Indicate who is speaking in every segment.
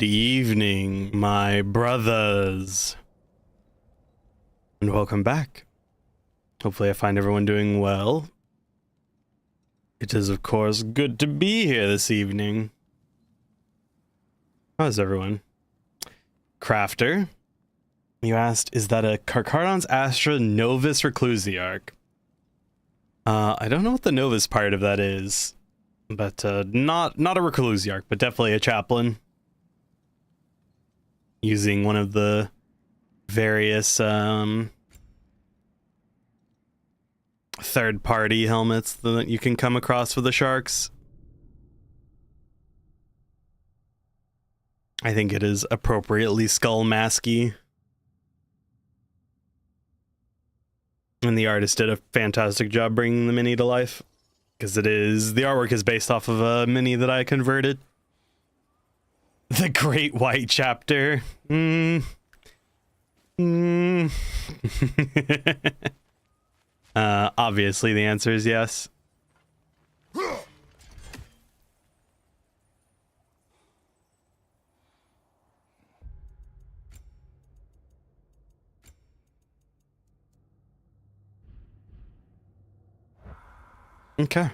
Speaker 1: evening, my brothers, and welcome back. Hopefully I find everyone doing well. It is, of course, good to be here this evening. How's everyone? Crafter, you asked, is that a Carcharodons Astra Novus Reclusiarch? I don't know what the Novus part of that is, but not a Reclusiarch, but definitely a chaplain. Using one of the various third-party helmets that you can come across for the sharks. I think it is appropriately skull-masky. And the artist did a fantastic job bringing the mini to life. Because the artwork is based off of a mini that I converted. The Great White Chapter. Obviously the answer is yes. Okay.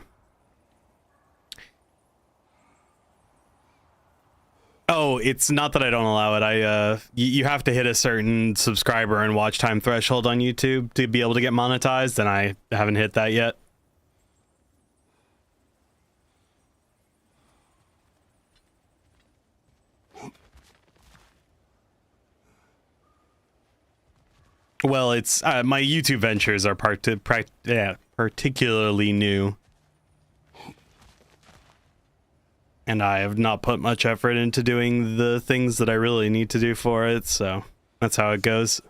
Speaker 1: Oh, it's not that I don't allow it. You have to hit a certain subscriber and watch time threshold on YouTube to be able to get monetized, and I haven't hit that yet. Well, it's my YouTube ventures are particularly new. And I have not put much effort into doing the things that I really need to do for it, so that's how it goes.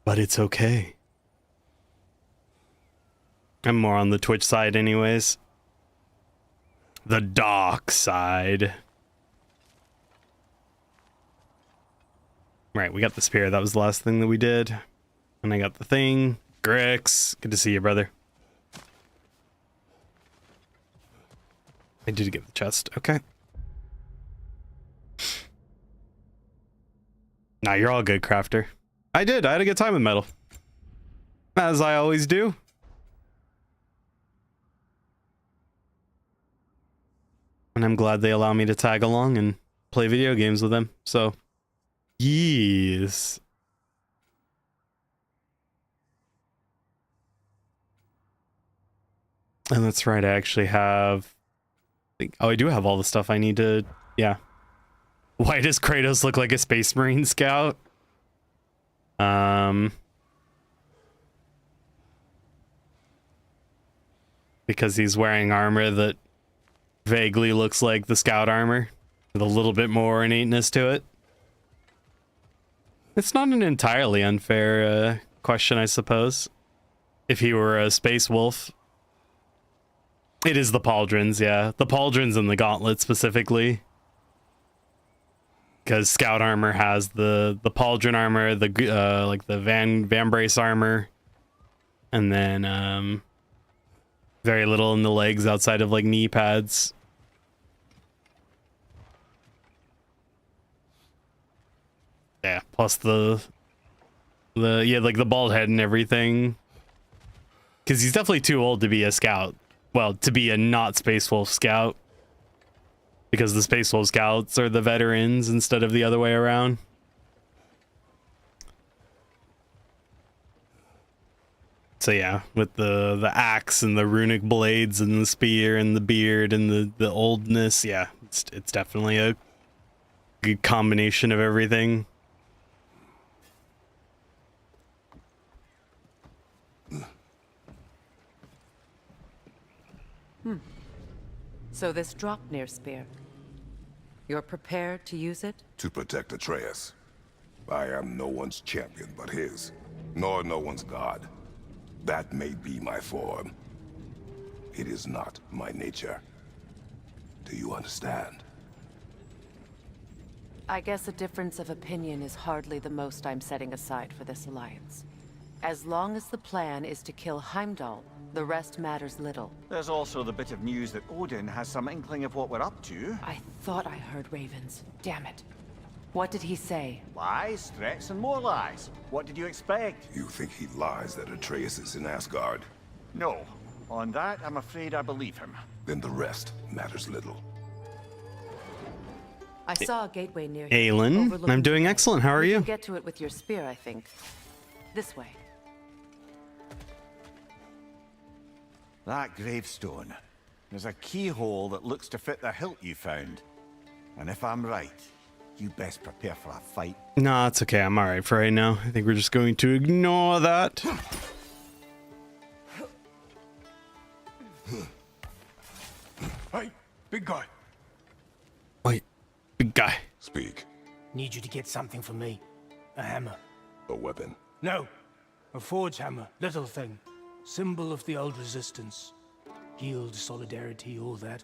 Speaker 1: But it's okay. I'm more on the Twitch side anyways. The dark side. Right, we got the spear. That was the last thing that we did. And I got the thing. Grix, good to see you, brother. I did get the chest. Okay. Nah, you're all good, Crafter. I had a good time with metal. As I always do. And I'm glad they allow me to tag along and play video games with them. So, yes. And that's right, I actually have... Oh, I do have all the stuff I need to... Yeah. Why does Kratos look like a Space Marine scout? Because he's wearing armor that vaguely looks like the scout armor, with a little bit more innateness to it. It's not an entirely unfair question, I suppose. If he were a space wolf... It is the pauldrons, yeah. The pauldrons and the gauntlet specifically. Because scout armor has the pauldron armor, the like the van brace armor, and then very little in the legs outside of like knee pads. Yeah, plus the like the bald head and everything. Because he's definitely too old to be a scout. Well, to be a not Space Wolf scout. Because the Space Wolf scouts are the veterans instead of the other way around. So yeah, with the axe and the runic blades and the spear and the beard and the oldness, yeah, it's definitely a good combination of everything.
Speaker 2: So this Dropnir spear, you're prepared to use it?
Speaker 3: To protect Atreus. I am no one's champion but his, nor no one's god. That may be my form. It is not my nature. Do you understand?
Speaker 2: I guess a difference of opinion is hardly the most I'm setting aside for this alliance. As long as the plan is to kill Heimdall, the rest matters little.
Speaker 4: There's also the bit of news that Odin has some inkling of what we're up to.
Speaker 2: I thought I heard ravens. Damn it. What did he say?
Speaker 4: Lies, threats, and more lies. What did you expect?
Speaker 3: You think he lies that Atreus is in Asgard?
Speaker 4: No. On that, I'm afraid I believe him.
Speaker 3: Then the rest matters little.
Speaker 2: I saw a gateway near here.
Speaker 1: Aelin,
Speaker 2: overlooking
Speaker 1: I'm doing
Speaker 2: the bay.
Speaker 1: excellent. How are
Speaker 2: You
Speaker 1: you?
Speaker 2: can get to it with your spear, I think. This way.
Speaker 4: That gravestone. There's a keyhole that looks to fit the hilt you found. And if I'm right, you best prepare for a fight.
Speaker 1: Nah, it's okay. I'm alright for right now. I think we're just going to ignore that.
Speaker 3: Hey, big guy.
Speaker 1: Wait, big guy.
Speaker 3: Speak.
Speaker 5: Need you to get something for me. A hammer.
Speaker 3: A weapon.
Speaker 5: No. A forge hammer. Little thing. Symbol of the old resistance. Guild, solidarity, all that.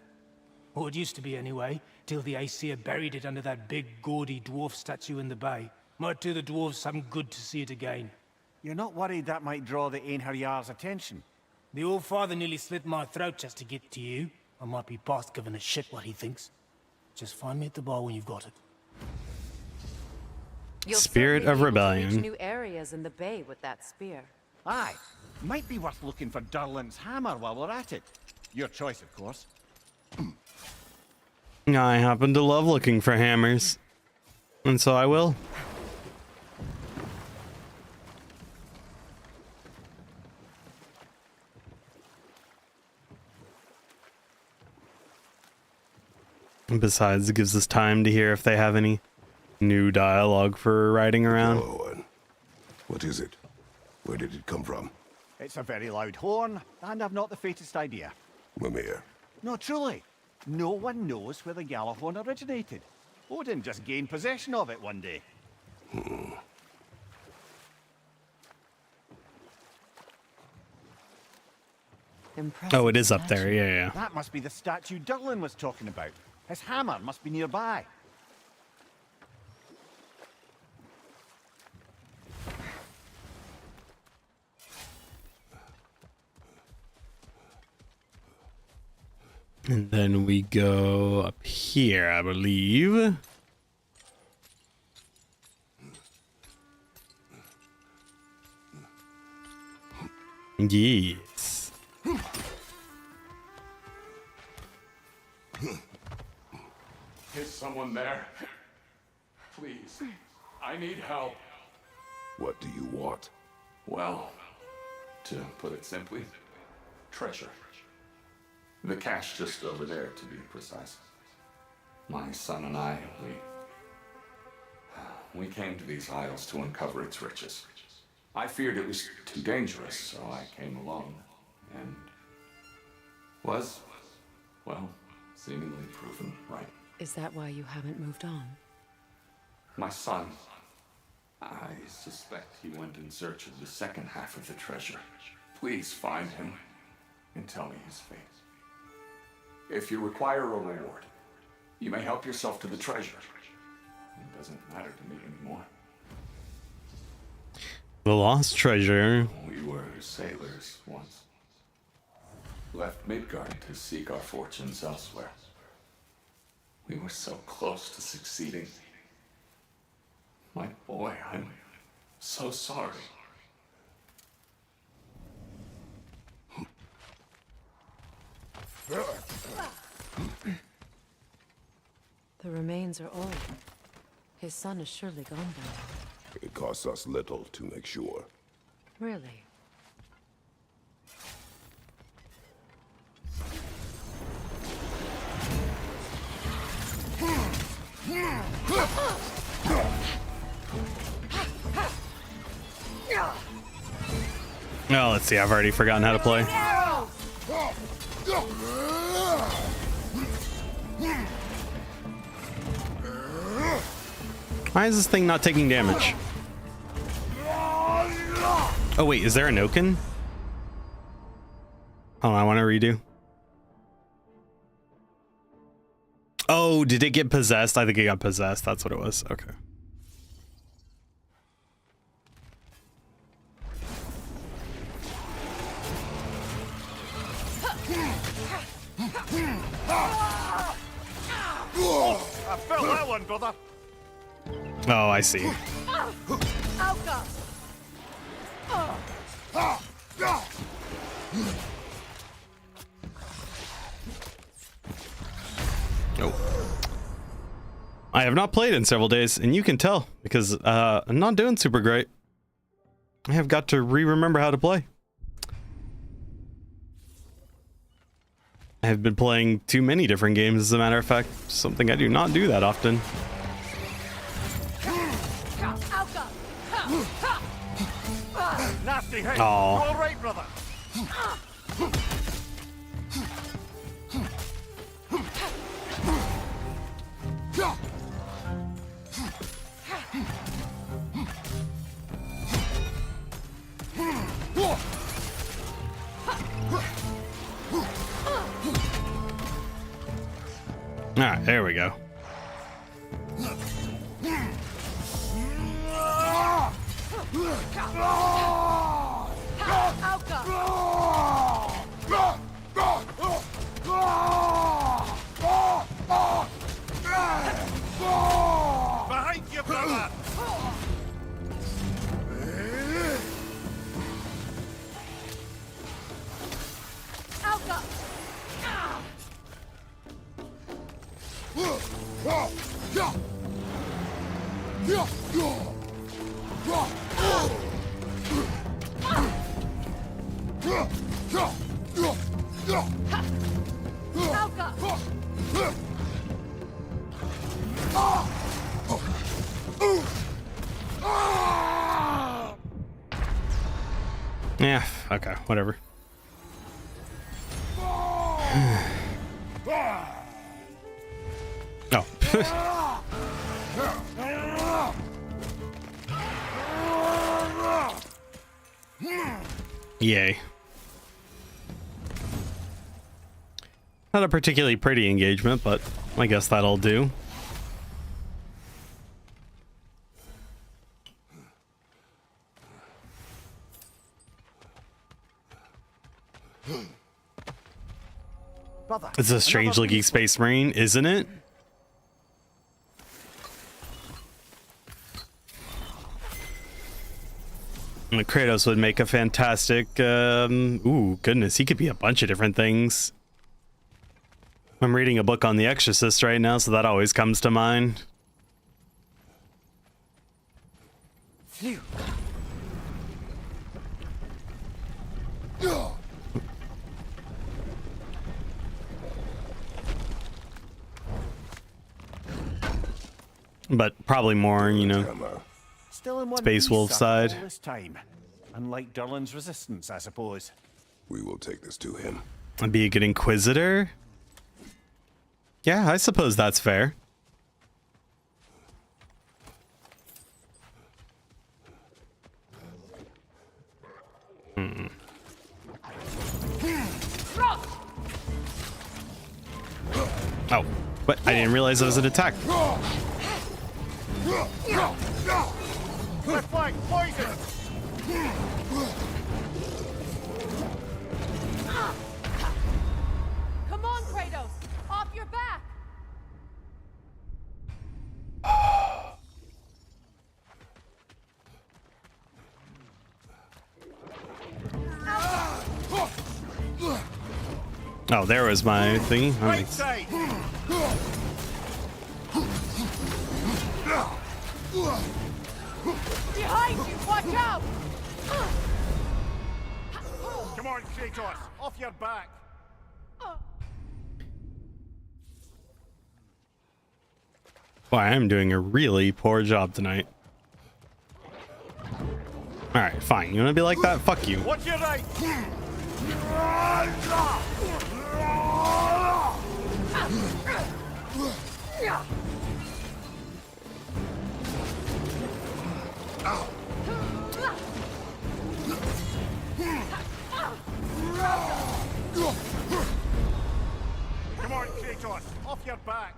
Speaker 5: Or it used to be anyway, till the Aesir buried it under that big, gaudy dwarf statue in the bay. Might do the dwarves some good to see it again.
Speaker 4: You're not worried that might draw the Einherjar's attention?
Speaker 5: The old father nearly slit my throat just to get to you. I might be past giving a shit what he thinks. Just find me at the bar when you've got it.
Speaker 2: You'll
Speaker 1: Spirit
Speaker 2: certainly
Speaker 1: of
Speaker 2: be able to reach
Speaker 1: rebellion.
Speaker 2: new areas in the bay with that spear.
Speaker 4: Aye. Might be worth looking for Durlin's hammer while we're at it. Your choice, of course.
Speaker 1: I happen to love looking for hammers. And so I will. And besides, it gives us time to hear if they have any new dialogue for riding around.
Speaker 3: Owen. What is it? Where did it come from?
Speaker 4: It's a very loud horn, and I've not the faintest idea.
Speaker 3: Mimir.
Speaker 4: No, truly. No one knows where the Gjallarhorn originated. Odin just gained possession of it one day.
Speaker 2: Impressive.
Speaker 1: Oh, it is up there.
Speaker 2: statue.
Speaker 1: Yeah.
Speaker 4: That must be the statue Durlin was talking about. His hammer must be nearby.
Speaker 1: And then we go up here, I believe. Yes.
Speaker 6: Is someone there? Please. I need help.
Speaker 3: What do you want?
Speaker 6: Well, to put it simply, treasure. The cache just over there, to be precise. My son and I, we came to these isles to uncover its riches. I feared it was too dangerous, so I came alone, and was, well, seemingly proven right.
Speaker 2: Is that why you haven't moved on?
Speaker 6: My son, I suspect he went in search of the second half of the treasure. Please find him and tell me his fate. If you require a reward, you may help yourself to the treasure. It doesn't matter to me anymore.
Speaker 1: The lost treasure.
Speaker 6: We were sailors once. Left Midgard to seek our fortunes elsewhere. We were so close to succeeding. My boy, I'm so sorry.
Speaker 2: The remains are old. His son is surely gone by
Speaker 3: It costs us little to make sure.
Speaker 2: now. Really?
Speaker 1: Oh, let's see. I've already forgotten how to play. Why is this thing not taking damage? Oh, wait. Is there an Oaken? Hold on. I want to redo. Oh, did it get possessed? I think it got possessed. That's what it was. Okay.
Speaker 4: I felt that one, brother.
Speaker 1: Oh, I see.
Speaker 2: Alka!
Speaker 1: Oh. I have not played in several days, and you can tell because I'm not doing super great. I have got to remember how to play. I have been playing too many different games, as a matter of fact. Something I do not do that often.
Speaker 4: Nasty hit.
Speaker 1: Aw.
Speaker 4: You all right, brother?
Speaker 1: All right, there we go.
Speaker 4: Behind you, brother.
Speaker 1: Yeah, okay, whatever. Oh. Yay. Not a particularly pretty engagement, but I guess that'll do.
Speaker 4: Brother,
Speaker 1: It's a strange
Speaker 4: another
Speaker 1: looking
Speaker 4: piece.
Speaker 1: space marine, isn't it? And Kratos would make a fantastic, ooh, goodness, he could be a bunch of different things. I'm reading a book on The Exorcist right now, so that always comes to mind.
Speaker 2: Phew.
Speaker 1: But probably more, you know,
Speaker 3: Hammer.
Speaker 4: Still in one
Speaker 1: Space
Speaker 4: piece
Speaker 1: Wolf
Speaker 4: after
Speaker 1: side.
Speaker 4: all this time. Unlike Durlin's resistance, I suppose.
Speaker 3: We will take this to him.
Speaker 1: I'd be a good inquisitor. Yeah, I suppose that's fair. Oh, but I didn't realize it was an attack.
Speaker 4: Left flank, poison!
Speaker 2: Come on, Kratos! Off your back!
Speaker 1: Oh, there was my thingy. That
Speaker 4: Right
Speaker 1: makes-
Speaker 4: side!
Speaker 2: Behind you! Watch out!
Speaker 4: Come on, Kratos, off your back!
Speaker 1: Boy, I am doing a really poor job tonight. Alright, fine. You wanna be like that? Fuck you.
Speaker 4: Watch your right! Come on, Kratos, off your back!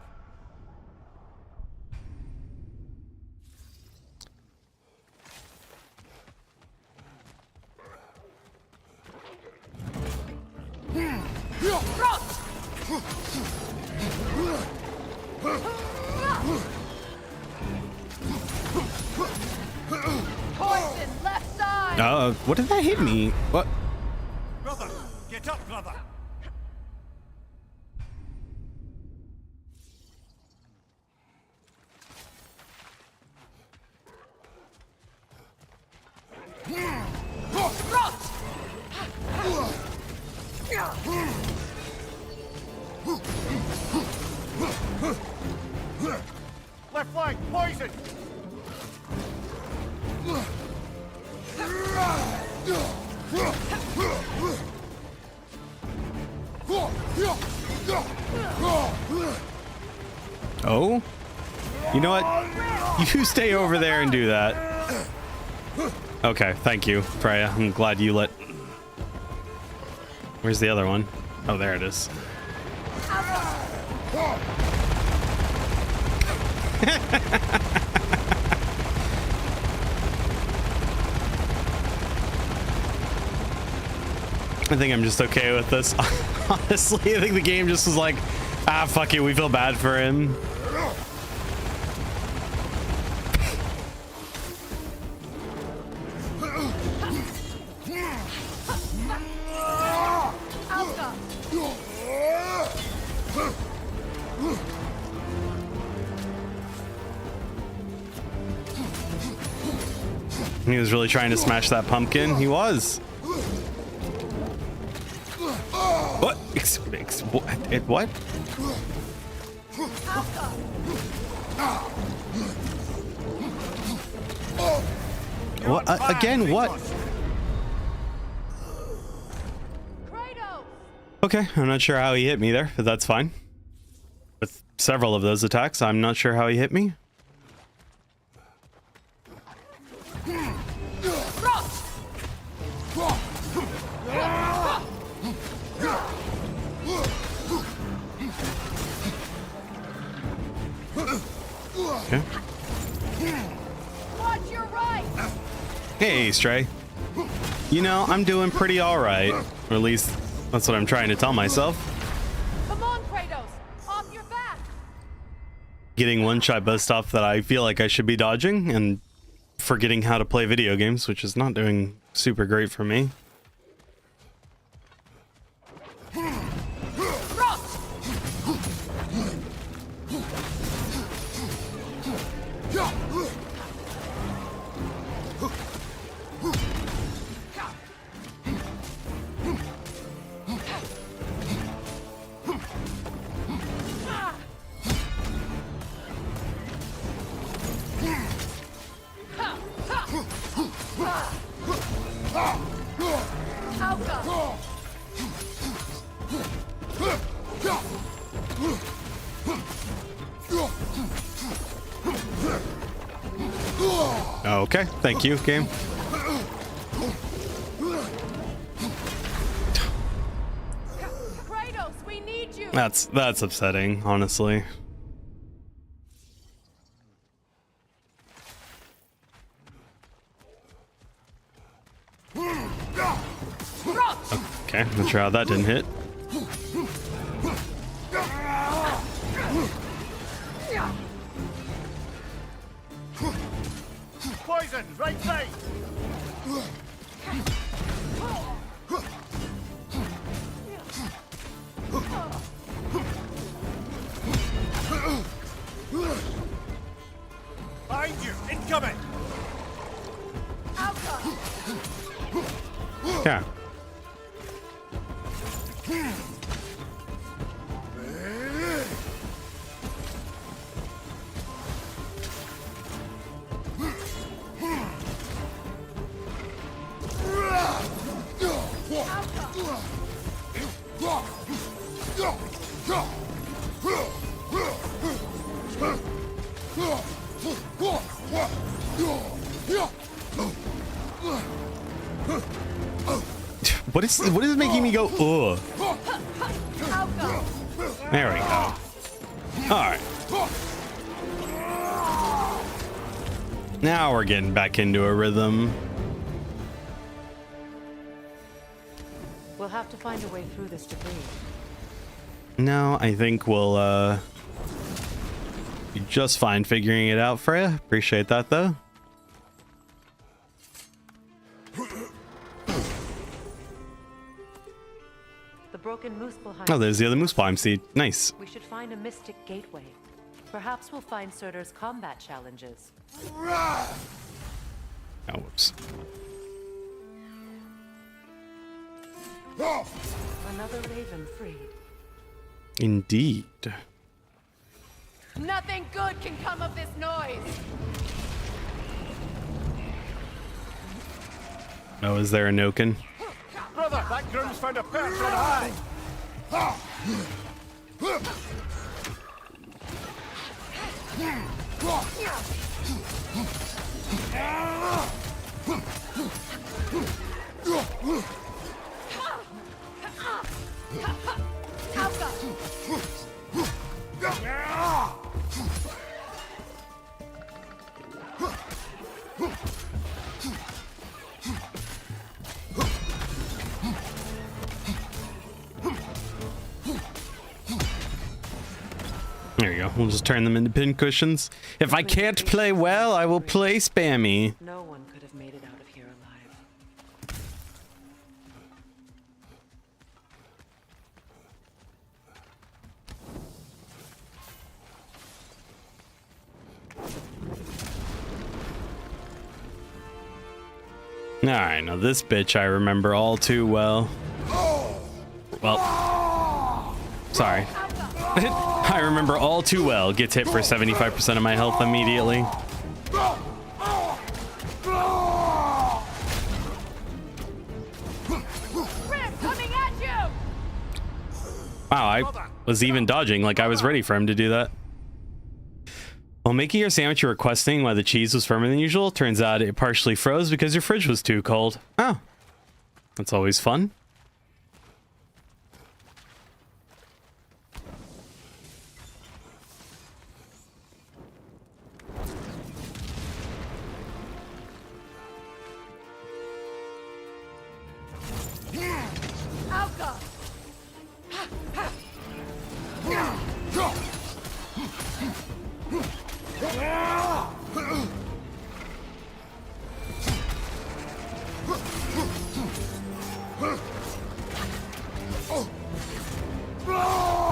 Speaker 7: Poison, left side!
Speaker 1: What did that hit me? What?
Speaker 4: Brother, get up, brother. Left flank, poison!
Speaker 1: Oh? You know what? You stay over there and do that. Okay, thank you, Freya. I'm glad you let... Where's the other one? Oh, there it is. I think I'm just okay with this. Honestly, I think the game just was like, ah, fuck it, we feel bad for him. He was really trying to smash that pumpkin. He was. What? What? What? Again? What? Okay, I'm not sure how he hit me there, but that's fine. With several of those attacks, I'm not sure how he hit me. Okay.
Speaker 7: Watch your right!
Speaker 1: Hey, Stray. You know, I'm doing pretty alright. Or at least, that's what I'm trying to tell myself.
Speaker 7: Come on, Kratos! Off your back!
Speaker 1: Getting one-shot by stuff that I feel like I should be dodging, and forgetting how to play video games, which is not doing super great for me. Okay, thank you, game.
Speaker 7: Kratos, we need you!
Speaker 1: That's upsetting, honestly. Okay, not sure how that didn't hit.
Speaker 4: Poison, right side! Behind you, incoming!
Speaker 1: Yeah. What is making me go, ugh? There we go. Alright. Now we're getting back into a rhythm.
Speaker 2: We'll have to find a way through this debris.
Speaker 1: No, I think we'll be just fine figuring it out, Freya. Appreciate that, though.
Speaker 2: The broken moose behind.
Speaker 1: Oh, there's the other moose palm seed. Nice.
Speaker 2: We should find a mystic gateway. Perhaps we'll find Surtur's combat challenges.
Speaker 1: Oh, whoops.
Speaker 2: Another raven freed.
Speaker 1: Indeed.
Speaker 7: Nothing good can come of this noise.
Speaker 1: Oh, is there a Noken?
Speaker 4: Brother, that groom's found a perch on high.
Speaker 1: There you go. We'll just turn them into pin cushions. If I can't play well, I will play spammy.
Speaker 2: No one could have made it out of here alive.
Speaker 1: Alright, now this bitch I remember all too well. Well, sorry. I remember all too well. Gets hit for 75% of my health immediately.
Speaker 7: Grim, coming at you!
Speaker 1: Wow, I was even dodging like I was ready for him to do that. While making your sandwich, you were questioning why the cheese was firmer than usual. Turns out it partially froze because your fridge was too cold. Oh, that's always fun.
Speaker 7: Alka!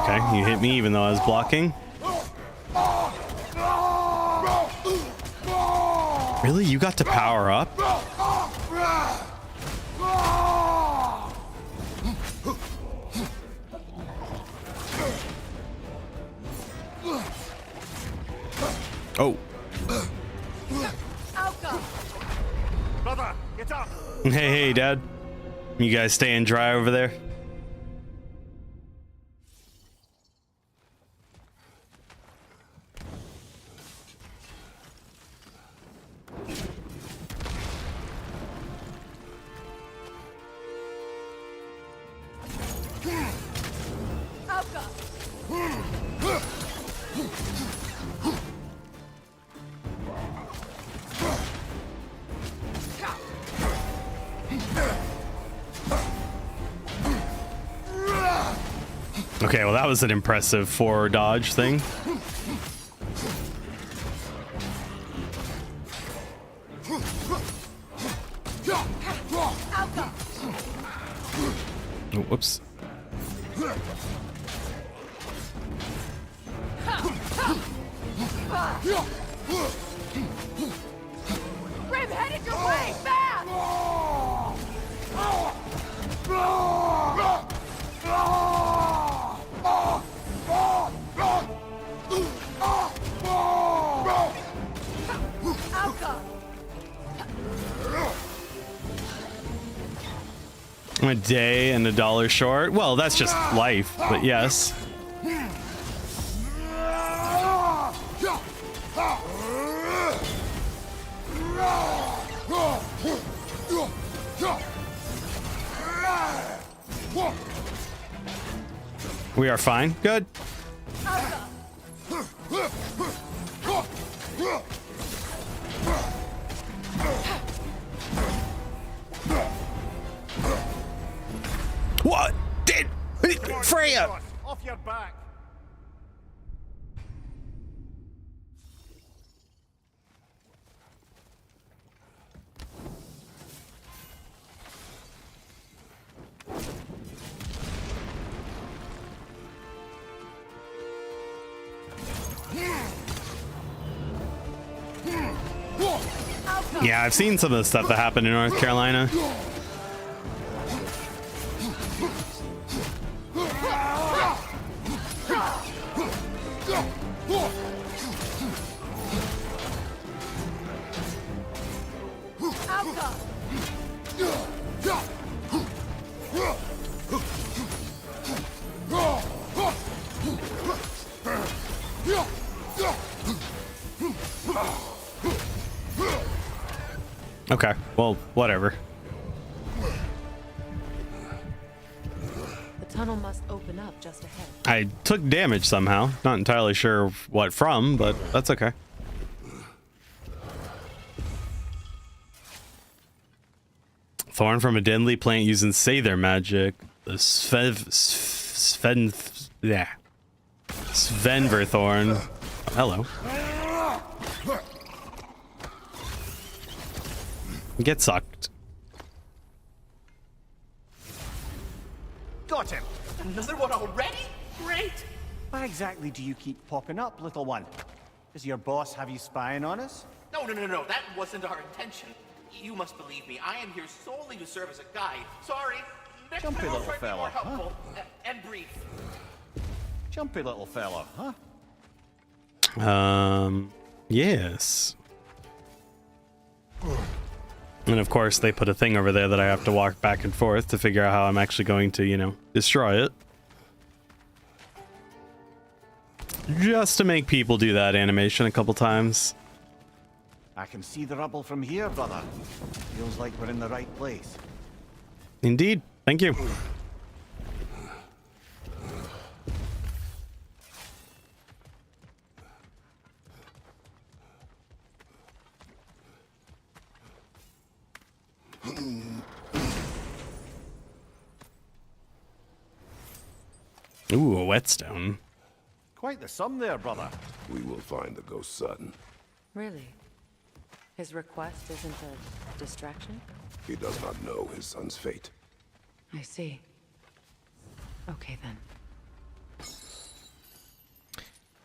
Speaker 1: Okay, you hit me even though I was blocking. Really? You got to power up? Oh.
Speaker 7: Alka!
Speaker 4: Brother, get up.
Speaker 1: Hey, Dad. You guys staying dry over there?
Speaker 7: Alka!
Speaker 1: Okay, well that was an impressive forward dodge thing.
Speaker 7: Alka!
Speaker 1: Oh, whoops.
Speaker 7: Grim, headed your way! Fast! Alka!
Speaker 1: A day and $1 short. Well, that's just life, but yes. We are fine. Good. Freya!
Speaker 4: Off your back.
Speaker 1: Yeah, I've seen some of the stuff that happened in North Carolina. Okay, well, whatever.
Speaker 2: The tunnel must open up just ahead.
Speaker 1: I took damage somehow. Not entirely sure what from, but that's okay. Thorn from a deadly plant using Sather magic. The Svenver thorn. Oh, hello. Get sucked.
Speaker 4: Got him.
Speaker 8: Another one already? Great!
Speaker 4: Why exactly do you keep popping up, little one? Does your boss have you spying on us?
Speaker 8: No, that wasn't our intention. You must believe me, I am here solely to serve as a guide. Sorry. Next
Speaker 4: Jumpy
Speaker 8: time I'll
Speaker 4: little
Speaker 8: try to be more
Speaker 4: fella, huh?
Speaker 8: helpful and brief.
Speaker 4: Jumpy little fellow, huh?
Speaker 1: Yes. And of course, they put a thing over there that I have to walk back and forth to figure out how I'm actually going to, you know, destroy it. Just to make people do that animation a couple times.
Speaker 4: I can see the rubble from here, brother. Feels like we're in the right place.
Speaker 1: Indeed. Thank you. Ooh, a whetstone.
Speaker 4: Quite the sum there, brother.
Speaker 3: We will find the ghost son.
Speaker 2: Really? His request isn't a distraction?
Speaker 3: He does not know his son's fate.
Speaker 2: I see. Okay then.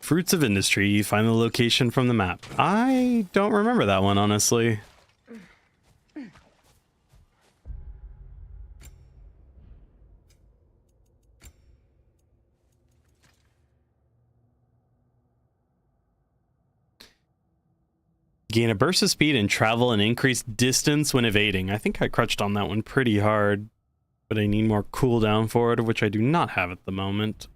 Speaker 1: Fruits of industry. You find the location from the map. I don't remember that one, honestly. Gain a burst of speed and travel an increased distance when evading. I think I crutched on that one pretty hard, but I need more cooldown for it, which I do not have at the moment.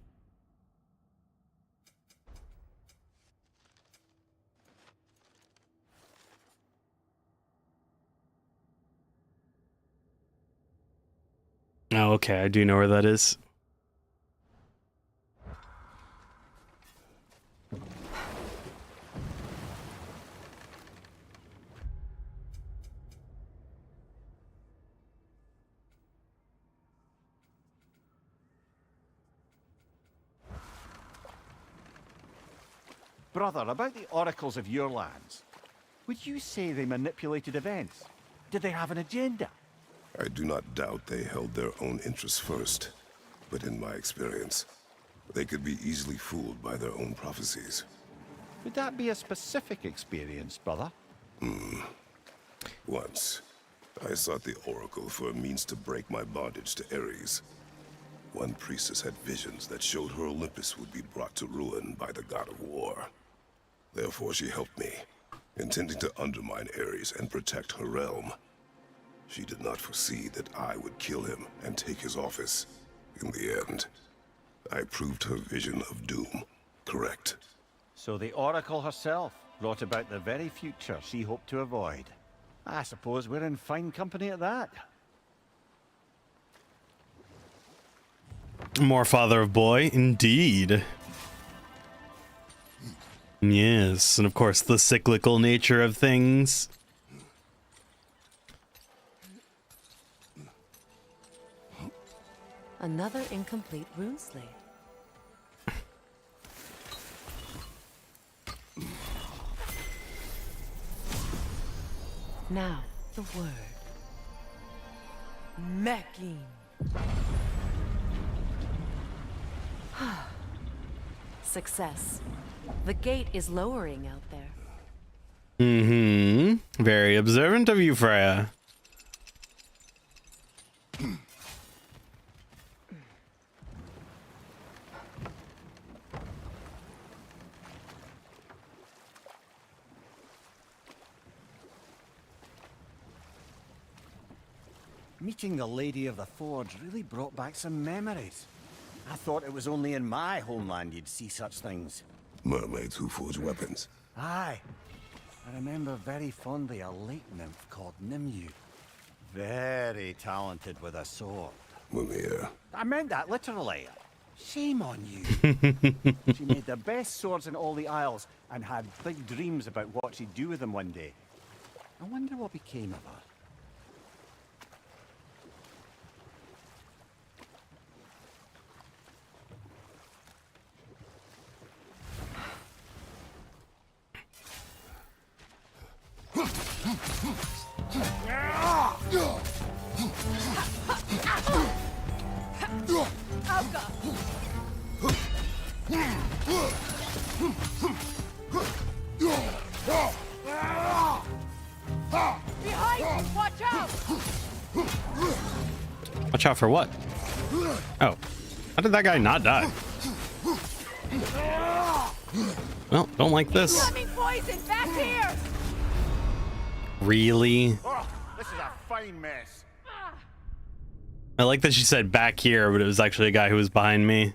Speaker 1: Oh, okay, I do know where that is.
Speaker 4: Brother, about the oracles of your lands, would you say they manipulated events? Did they have an agenda?
Speaker 3: I do not doubt they held their own interests first, but in my experience, they could be easily fooled by their own prophecies.
Speaker 4: Would that be a specific experience, brother?
Speaker 3: Once, I sought the Oracle for a means to break my bondage to Ares. One priestess had visions that showed her Olympus would be brought to ruin by the god of war. Therefore she helped me, intending to undermine Ares and protect her realm. She did not foresee that I would kill him and take his office. In the end, I proved her vision of doom correct.
Speaker 4: So the Oracle herself brought about the very future she hoped to avoid. I suppose we're in fine company at that.
Speaker 1: More father of boy, indeed. Yes, and of course the cyclical nature of things.
Speaker 2: A Another incomplete rune slate. Now, the word. Mecking. Success. The gate is lowering out there.
Speaker 1: Mm-hmm. Very observant of you, Freya.
Speaker 4: Meeting the Lady of the Forge really brought back some memories. I thought it was only in my homeland you'd see such things.
Speaker 3: Mermaids who forge weapons.
Speaker 4: Aye. I remember very fondly a lake nymph called Nimue. Very talented with a sword.
Speaker 3: Mimir.
Speaker 4: I meant that literally. Shame on you. She made the best swords in all the Isles and had big dreams about what she'd do with them one day. I wonder what became of her.
Speaker 7: Behind you! Watch out!
Speaker 1: Watch out for what? Oh. How did that guy not die? Well, don't like this.
Speaker 7: Incoming poison! Back here!
Speaker 1: Really?
Speaker 4: Oh, this is a fine mess.
Speaker 1: I like that she said back here, but it was actually a guy who was behind me.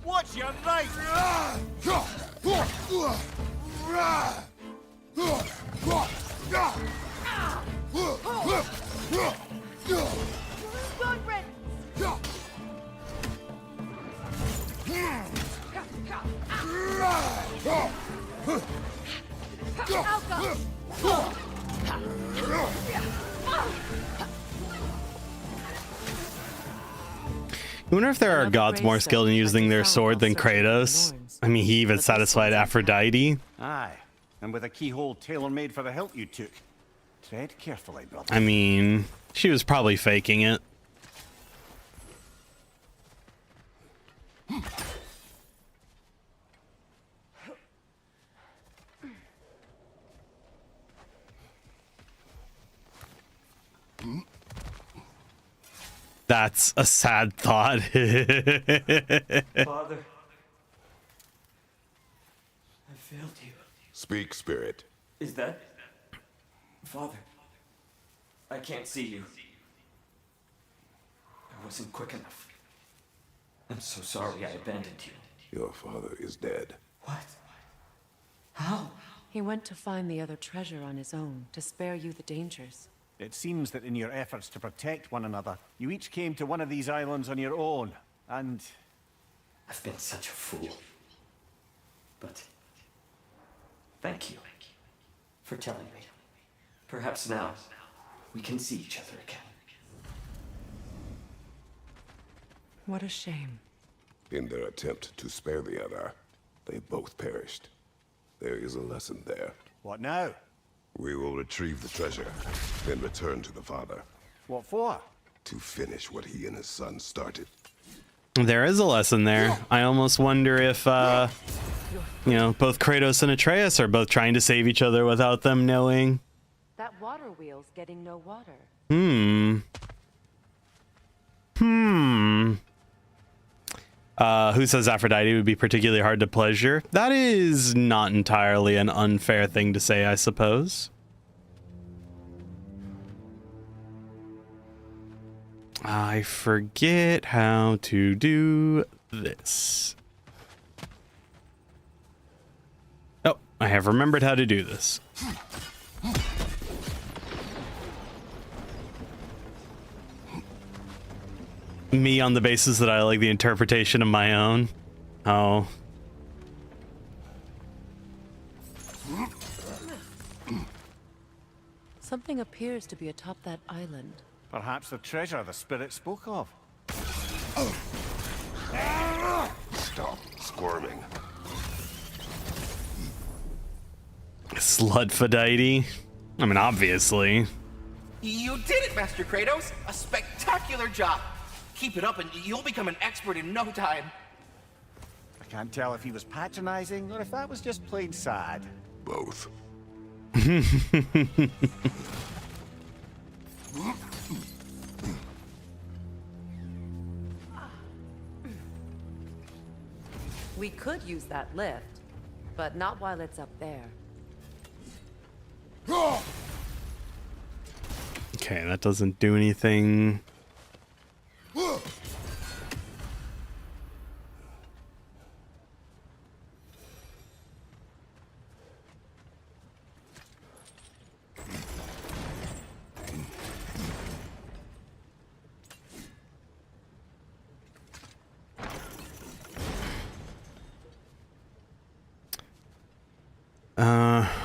Speaker 4: What's your right?
Speaker 7: Good riddance! Alka!
Speaker 1: I wonder if there are gods more skilled in using their sword than Kratos. I mean, he even satisfied Aphrodite.
Speaker 4: Aye, and with a keyhole tailor-made for the hilt you took. Tread carefully, brother.
Speaker 1: I mean, she was probably faking it. That's a sad thought.
Speaker 9: Father, I failed you.
Speaker 3: Speak, spirit.
Speaker 9: Is that... Father, I can't see you. I wasn't quick enough. I'm so sorry I abandoned you.
Speaker 3: Your father is dead.
Speaker 9: What? How?
Speaker 2: He went to find the other treasure on his own, to spare you the dangers.
Speaker 4: It seems that in your efforts to protect one another, you each came to one of these islands on your own, and...
Speaker 9: I've been such a fool. But... thank you for telling me. Perhaps now, we can see each other again.
Speaker 2: What a shame.
Speaker 3: In their attempt to spare the other, they both perished. There is a lesson there.
Speaker 4: What now?
Speaker 3: We will retrieve the treasure, then return to the father.
Speaker 4: What for?
Speaker 3: To finish what he and his son started.
Speaker 1: There is a lesson there. I almost wonder if, you know, both Kratos and Atreus are both trying to save each other without them knowing.
Speaker 2: That water wheel's getting no water.
Speaker 1: Who says Aphrodite would be particularly hard to pleasure? That is not entirely an unfair thing to say, I suppose. I forget how to do this. Oh, I have remembered how to do this. Me on the basis that I like the interpretation of my own. Oh.
Speaker 2: Something appears to be atop that island.
Speaker 4: Perhaps the treasure the spirit spoke of.
Speaker 3: Stop squirming.
Speaker 1: Sludfidite. I mean, obviously.
Speaker 8: You did it, Master Kratos! A spectacular job! Keep it up and you'll become an expert in no time.
Speaker 4: I can't tell if he was patronizing or if that was just plain sad.
Speaker 3: Both.
Speaker 2: We could use that lift, but not while it's up there.
Speaker 1: Okay, that doesn't do anything.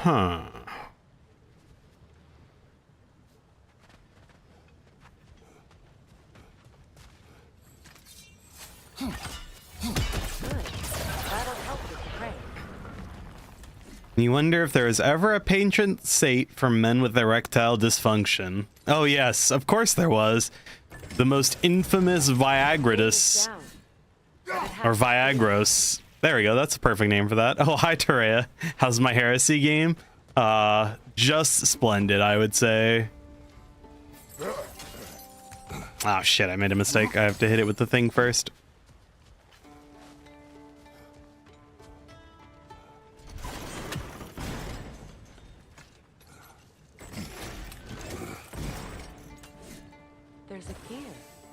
Speaker 1: Huh. You wonder if there is ever a patron saint for men with erectile dysfunction. Oh yes, of course there was. The most infamous Viagritus. Or Viagros. There we go, that's a perfect name for that. Oh, hi Terea. How's my heresy game? Just splendid, I would say. Oh shit, I made a mistake. I have to hit it with the thing first.
Speaker 2: There's a gear,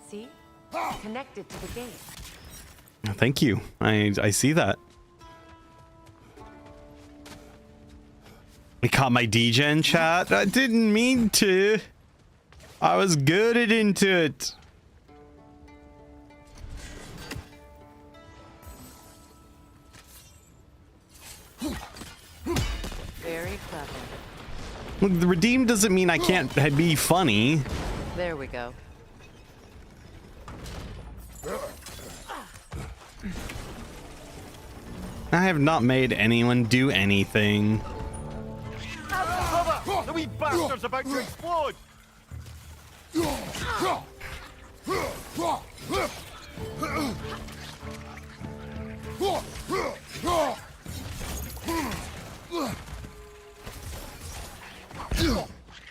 Speaker 2: see? Connected to the gate.
Speaker 1: Thank you. I see that. I caught my degen chat. I didn't mean to. I was goaded into it.
Speaker 2: Very clever.
Speaker 1: Look, the redeemed doesn't mean I can't be funny.
Speaker 2: There we go.
Speaker 1: I have not made anyone do anything.
Speaker 4: Cover! The wee bastard's about to explode!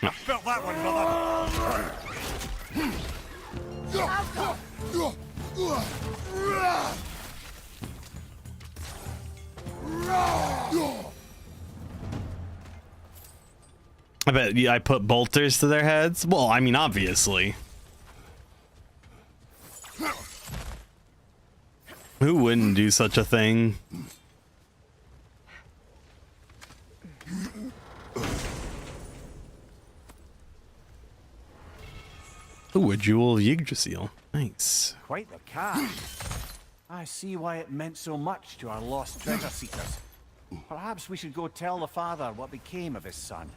Speaker 4: I felt that one, brother!
Speaker 1: I bet I put bolters to their heads. Well, I mean, obviously. Who wouldn't do such a thing? Ooh, a jewel Yggdrasil. Nice.
Speaker 4: Quite the cache. I see why it meant so much to our lost treasure seekers. Perhaps we should go tell the father what became of his son.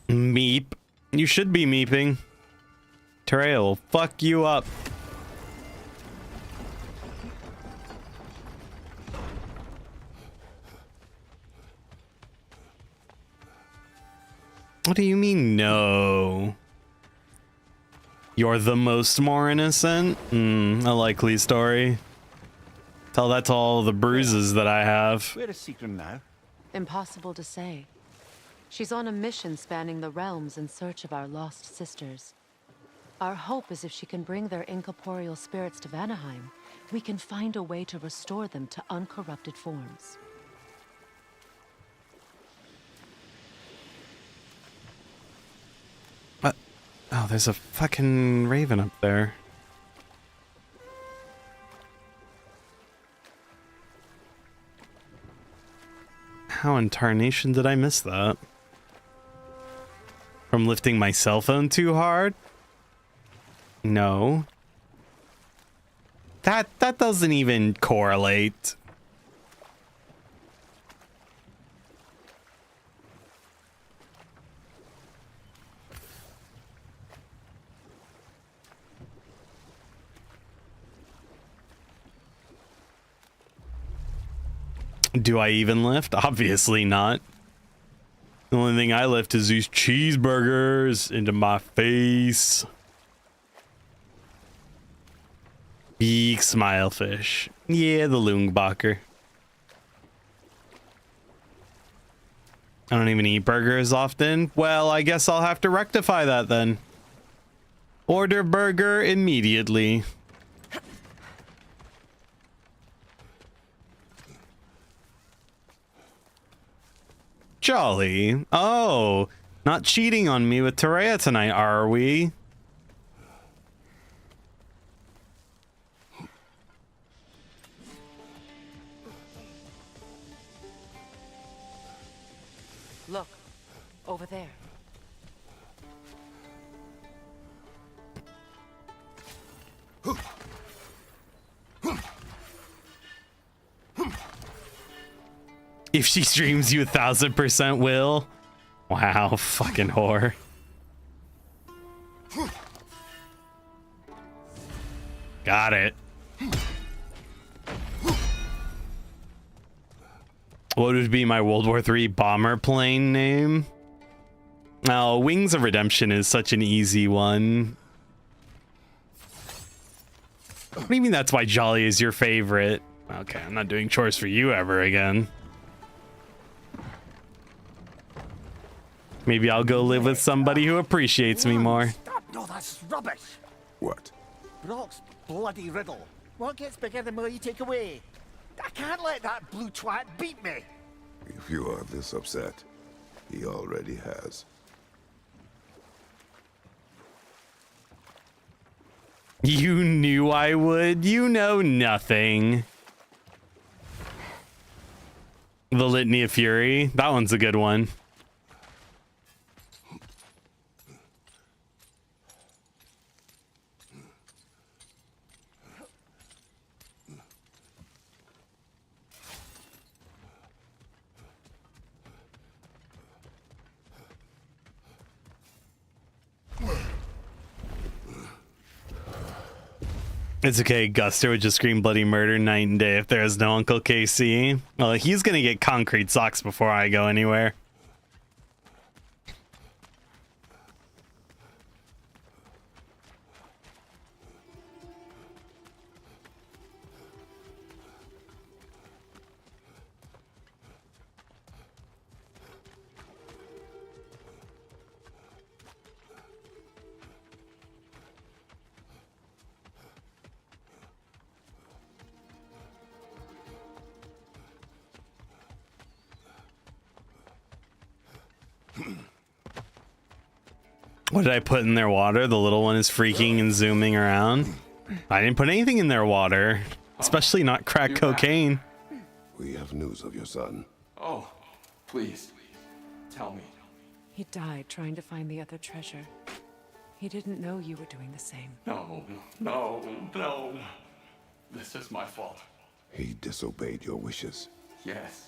Speaker 1: Meep. You should be meeping. Terea will fuck you up. What do you mean, no? You're the most more innocent? A likely story. Tell that to all the bruises that I have.
Speaker 4: Where is Seekrin now?
Speaker 2: Impossible to say. She's on a mission spanning the realms in search of our lost sisters. Our hope is if she can bring their incorporeal spirits to Vanaheim, we can find a way to restore them to uncorrupted forms.
Speaker 1: What? Oh, there's a fucking raven up there. How in tarnation did I miss that? From lifting my cell phone too hard? No. That doesn't even correlate. Do I even lift? Obviously not. The only thing I lift is these cheeseburgers into my face. Big smile fish. Yeah, the Lungbacher. I don't even eat burgers often. Well, I guess I'll have to rectify that then. Order burger immediately. Jolly. Oh, not cheating on me with Terea tonight, are we?
Speaker 2: Look, over there.
Speaker 1: If she streams, you 1000% will. Wow, fucking whore. Got it. What would be my World War III bomber plane name? Oh, Wings of Redemption is such an easy one. What do you mean that's why Jolly is your favorite? Okay, I'm not doing chores for you ever again. Maybe I'll go live with somebody who appreciates me more.
Speaker 4: Stop! No, that's rubbish.
Speaker 3: What?
Speaker 4: Brock's bloody riddle. What gets bigger the more you take away? I can't let that blue twat beat me.
Speaker 3: If you are this upset, he already has.
Speaker 1: You knew I would. You know nothing. The Litany of Fury. That one's a good one. It's okay, Guster would just scream bloody murder night and day if there is no Uncle KC. Well, he's gonna get concrete socks before I go anywhere. What did I put in their water? The little one is freaking and zooming around. I didn't put anything in their water, especially not crack cocaine.
Speaker 3: We have news of your son.
Speaker 6: Oh, please, tell me.
Speaker 2: He died trying to find the other treasure. He didn't know you were doing the same.
Speaker 6: No, no, no. This is my fault.
Speaker 3: He disobeyed your wishes.
Speaker 6: Yes,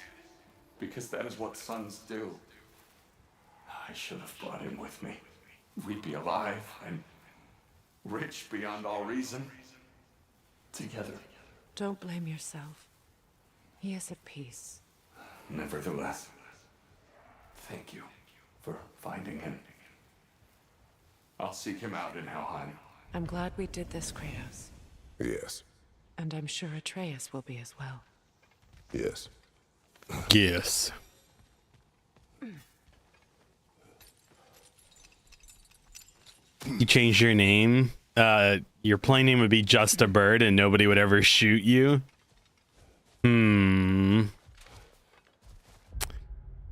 Speaker 6: because that is what sons do. I should have brought him with me. We'd be alive and rich beyond all reason. Together.
Speaker 2: Don't blame yourself. He is at peace.
Speaker 6: Nevertheless, thank you for finding him. I'll seek him out in Helheim.
Speaker 2: I'm glad we did this, Kratos.
Speaker 3: Yes.
Speaker 2: And I'm sure Atreus will be as well.
Speaker 3: Yes.
Speaker 1: Yes. You change your name. Your plane name would be Just a Bird and nobody would ever shoot you.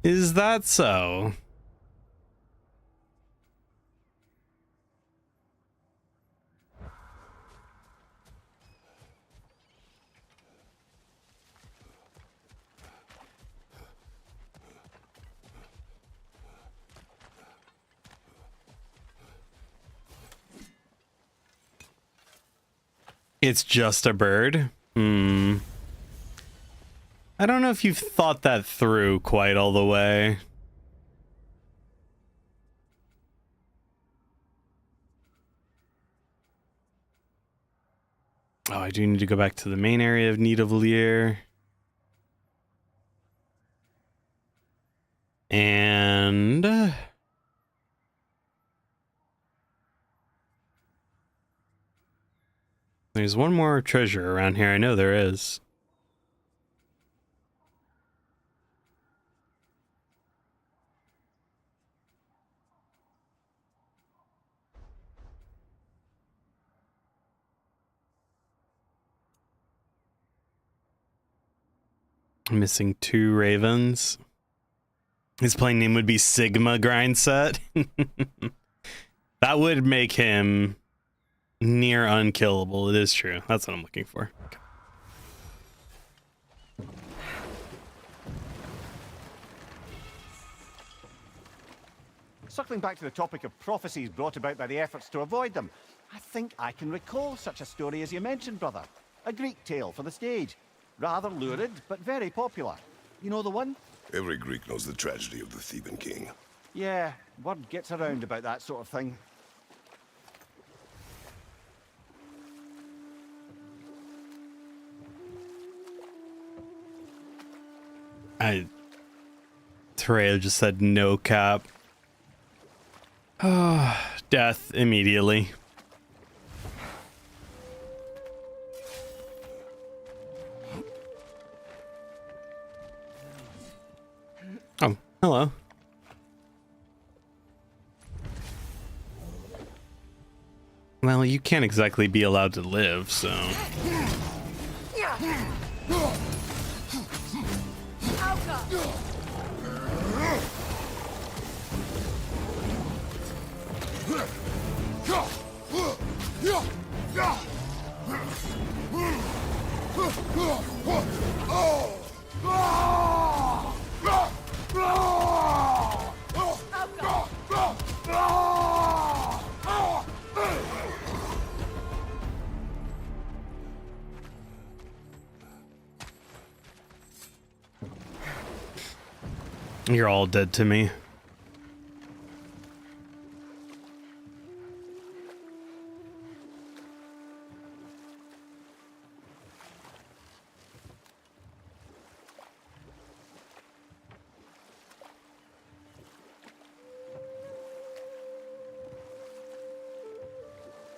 Speaker 1: Is that so? It's just a bird? Hmm. I don't know if you've thought that through quite all the way. Oh, I do need to go back to the main area of Nidavellir. And... there's one more treasure around here. I know there is. Missing 2 ravens. His plain name would be Sigma Grindset. That would make him near unkillable. It is true. That's what I'm looking for. Okay.
Speaker 4: Circling back to the topic of prophecies brought about by the efforts to avoid them, I think I can recall such a story as you mentioned, brother. A Greek tale for the stage. Rather lurid, but very popular. You know the one?
Speaker 3: Every Greek knows the tragedy of the Theban king.
Speaker 4: Yeah, word gets around about that sort of thing.
Speaker 1: Tereo just said no cap. Death immediately. Oh, hello. Well, you can't exactly be allowed to live, so... You're all dead to me.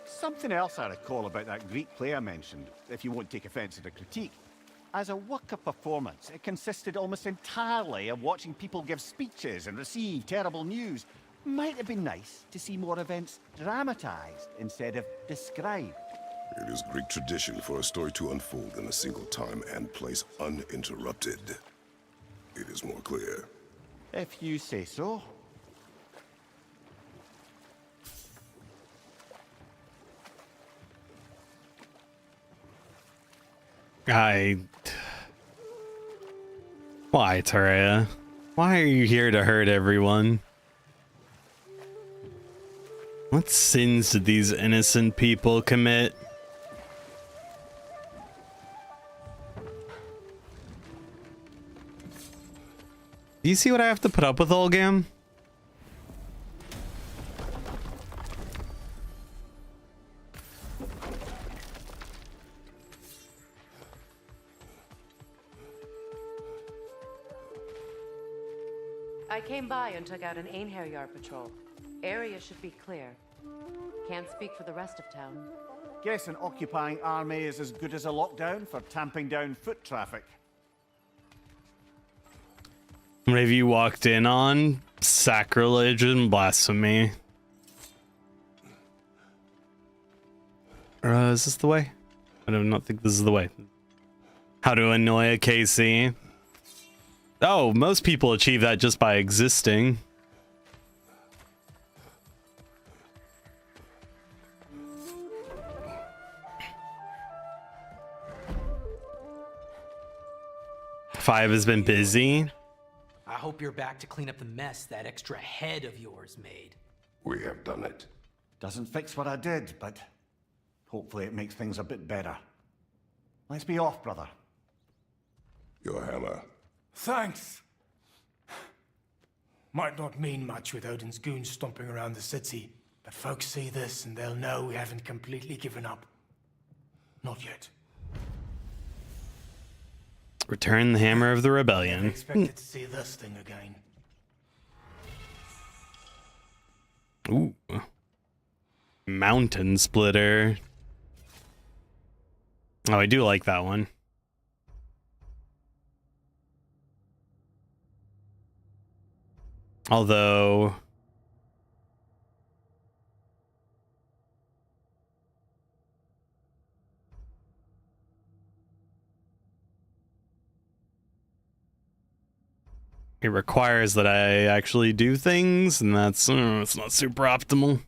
Speaker 4: Something else I recall about that Greek play I mentioned, if you won't take offence at a critique. As a work of performance, it consisted almost entirely of watching people give speeches and receive terrible news. Might have been nice to see more events dramatised instead of described.
Speaker 3: It is Greek tradition for a story to unfold in a single time and place uninterrupted. It is more clear.
Speaker 4: If you say so.
Speaker 1: Why, Tereo? Why are you here to hurt everyone? What sins did these innocent people commit? Do you see what I have to put up with, Olgam?
Speaker 2: I came by and took out an Einherjar patrol. Area should be clear. Can't speak for the rest of town.
Speaker 4: Guess an occupying army is as good as a lockdown for tamping down foot traffic.
Speaker 1: What have you walked in on? Sacrilege and blasphemy. Is this the way? I do not think this is the way. How to annoy a KC. Oh, most people achieve that just by existing. Five has been busy.
Speaker 10: I hope you're back to clean up the mess that extra head of yours made.
Speaker 3: We have done it.
Speaker 4: Doesn't fix what I did, but Hopefully it makes things a bit better. Let's be off, brother.
Speaker 3: Your hammer.
Speaker 5: Thanks. Might not mean much with Odin's goons stomping around the city, but folks see this and they'll know we haven't completely given up. Not yet.
Speaker 1: Return the hammer of the
Speaker 5: Never
Speaker 1: rebellion.
Speaker 5: expected to see this thing again.
Speaker 1: Ooh. Mountain splitter. Oh, I do like that one. Although it requires that I actually do things, and that's it's not super optimal.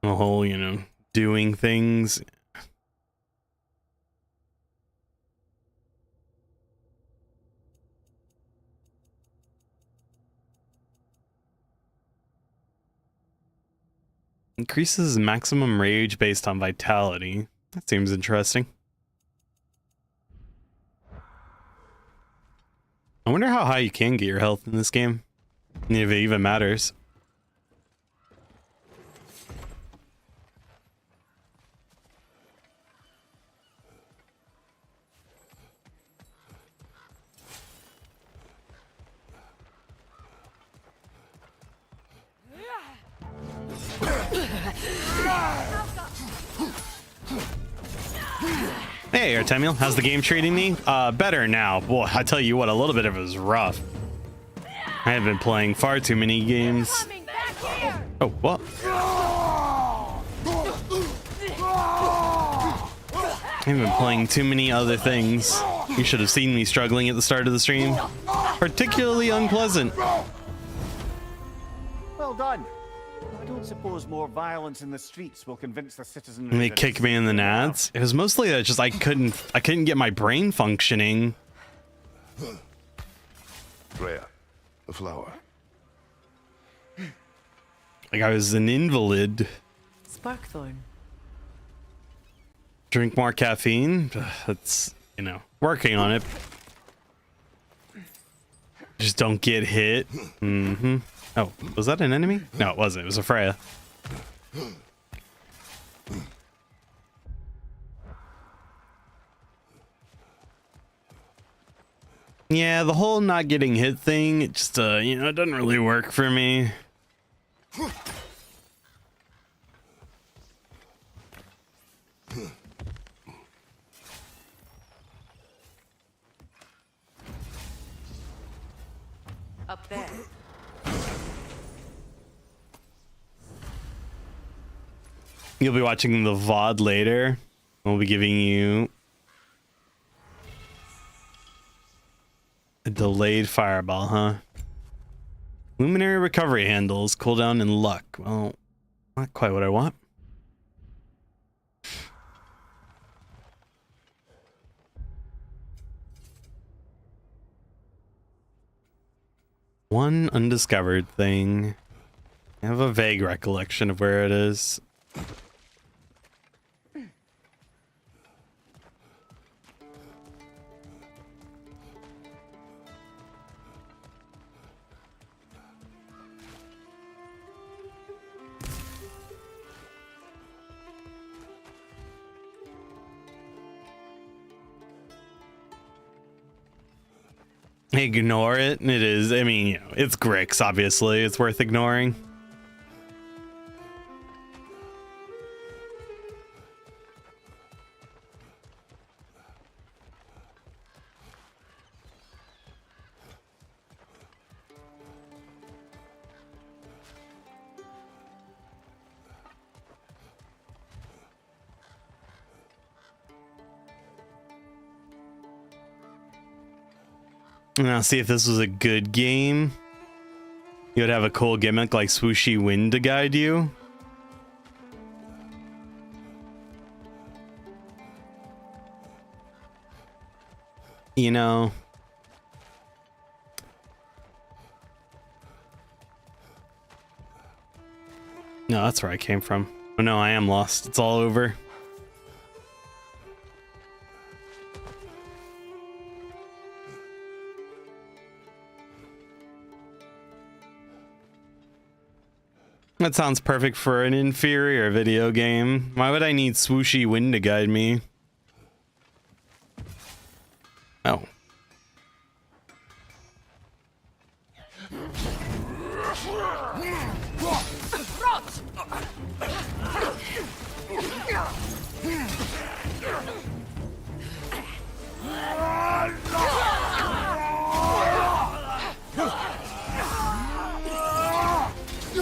Speaker 1: The whole, you know, doing things. Increases maximum rage based on vitality. That seems interesting. I wonder how high you can get your health in this game. If it even matters. Hey, Artemiel, how's the game treating me? Better now. Boy, I tell you what, a little bit of it was rough. I have been playing far too many games.
Speaker 7: Coming back here!
Speaker 1: Oh, what? I've been playing too many other things. You should have seen me struggling at the start of the stream. Particularly unpleasant.
Speaker 4: Well done. I don't suppose more violence in the streets will convince the citizenry.
Speaker 1: And they
Speaker 4: that
Speaker 1: kick
Speaker 4: it's
Speaker 1: me in the nads. It was mostly that just I couldn't get my brain functioning.
Speaker 3: Rhea, the flower.
Speaker 1: Like I was an invalid.
Speaker 2: Sparkthorn.
Speaker 1: Drink more caffeine. That's, you know, working on it. Just don't get hit. Oh, was that an enemy? No, it wasn't. It was a Freya. Yeah, the whole not getting hit thing, it just, you know, it doesn't really work for me.
Speaker 2: Up there.
Speaker 1: You'll be watching the VOD later. We'll be giving you a delayed fireball, huh? Luminary recovery handles, cooldown and luck. Well, not quite what I want. One undiscovered thing. I have a vague recollection of where it is. Ignore it. It is, I mean, you know, it's Grix, obviously. It's worth ignoring. Now, see if this was a good game. You would have a cool gimmick like swooshy wind to guide you. You know. No, that's where I came from. Oh no, I am lost. It's all over. That sounds perfect for an inferior video game. Why would I need swooshy wind to guide me? Oh.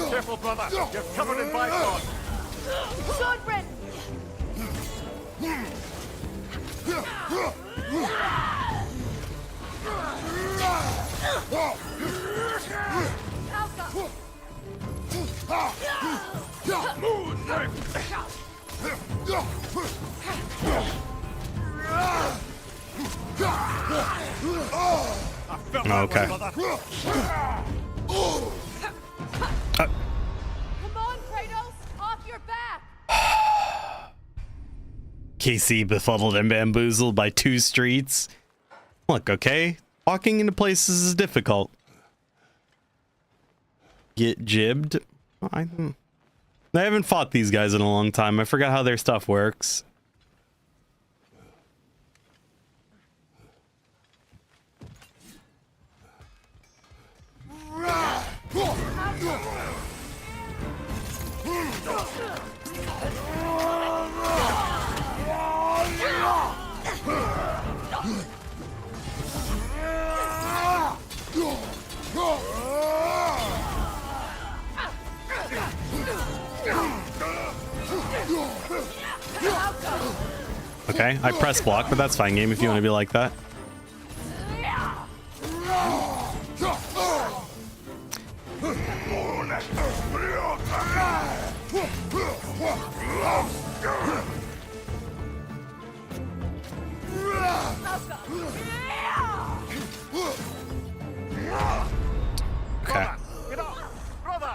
Speaker 4: Careful, brother. You're covered in bifrost.
Speaker 7: Swordbred!
Speaker 1: Okay.
Speaker 7: Come on, Kratos! Off your back!
Speaker 1: KC befuddled and bamboozled by 2 streets. Look, okay? Walking into places is difficult. Get jibbed? I haven't fought these guys in a long time. I forgot how their stuff works. Okay, I press block, but that's fine, game, if you want to be like that. Okay.
Speaker 4: Get up, brother.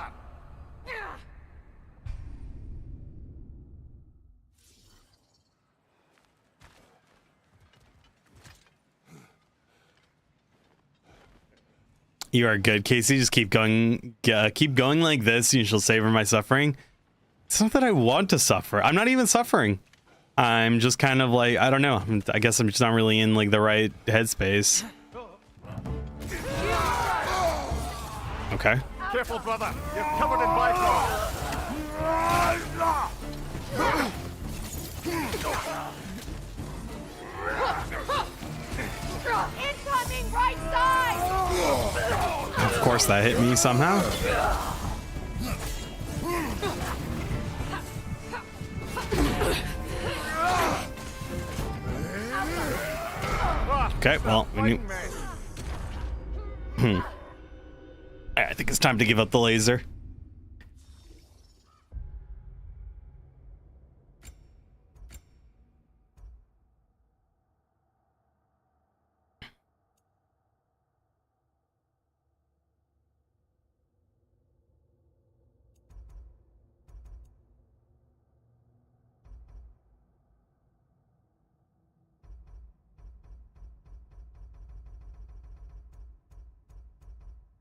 Speaker 1: You are good, Casey. Just keep going like this, and you shall savor my suffering. It's not that I want to suffer. I'm not even suffering. I'm just kind of like, I don't know. I guess I'm just not really in like the right headspace. Okay.
Speaker 4: Careful, brother. You're covered in bifrost.
Speaker 7: Incoming right side!
Speaker 1: Of course, that hit me somehow. Okay, well, we knew. I think it's time to give up the laser.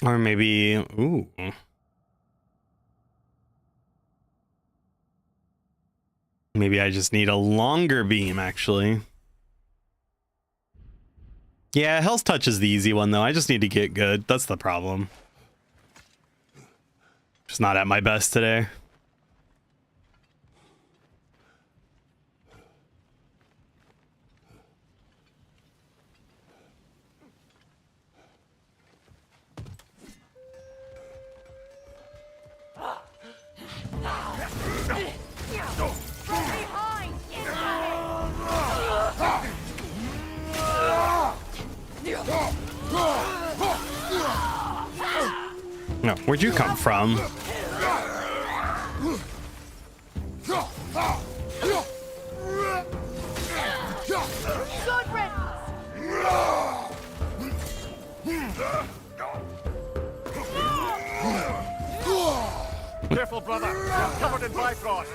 Speaker 1: Or maybe, ooh. Maybe I just need a longer beam, actually. Yeah, Hell's Touch is the easy one, though. I just need to get good. That's the problem. Just not at my best today. No, where'd you come from?
Speaker 4: Careful, brother. You're covered in bifrost.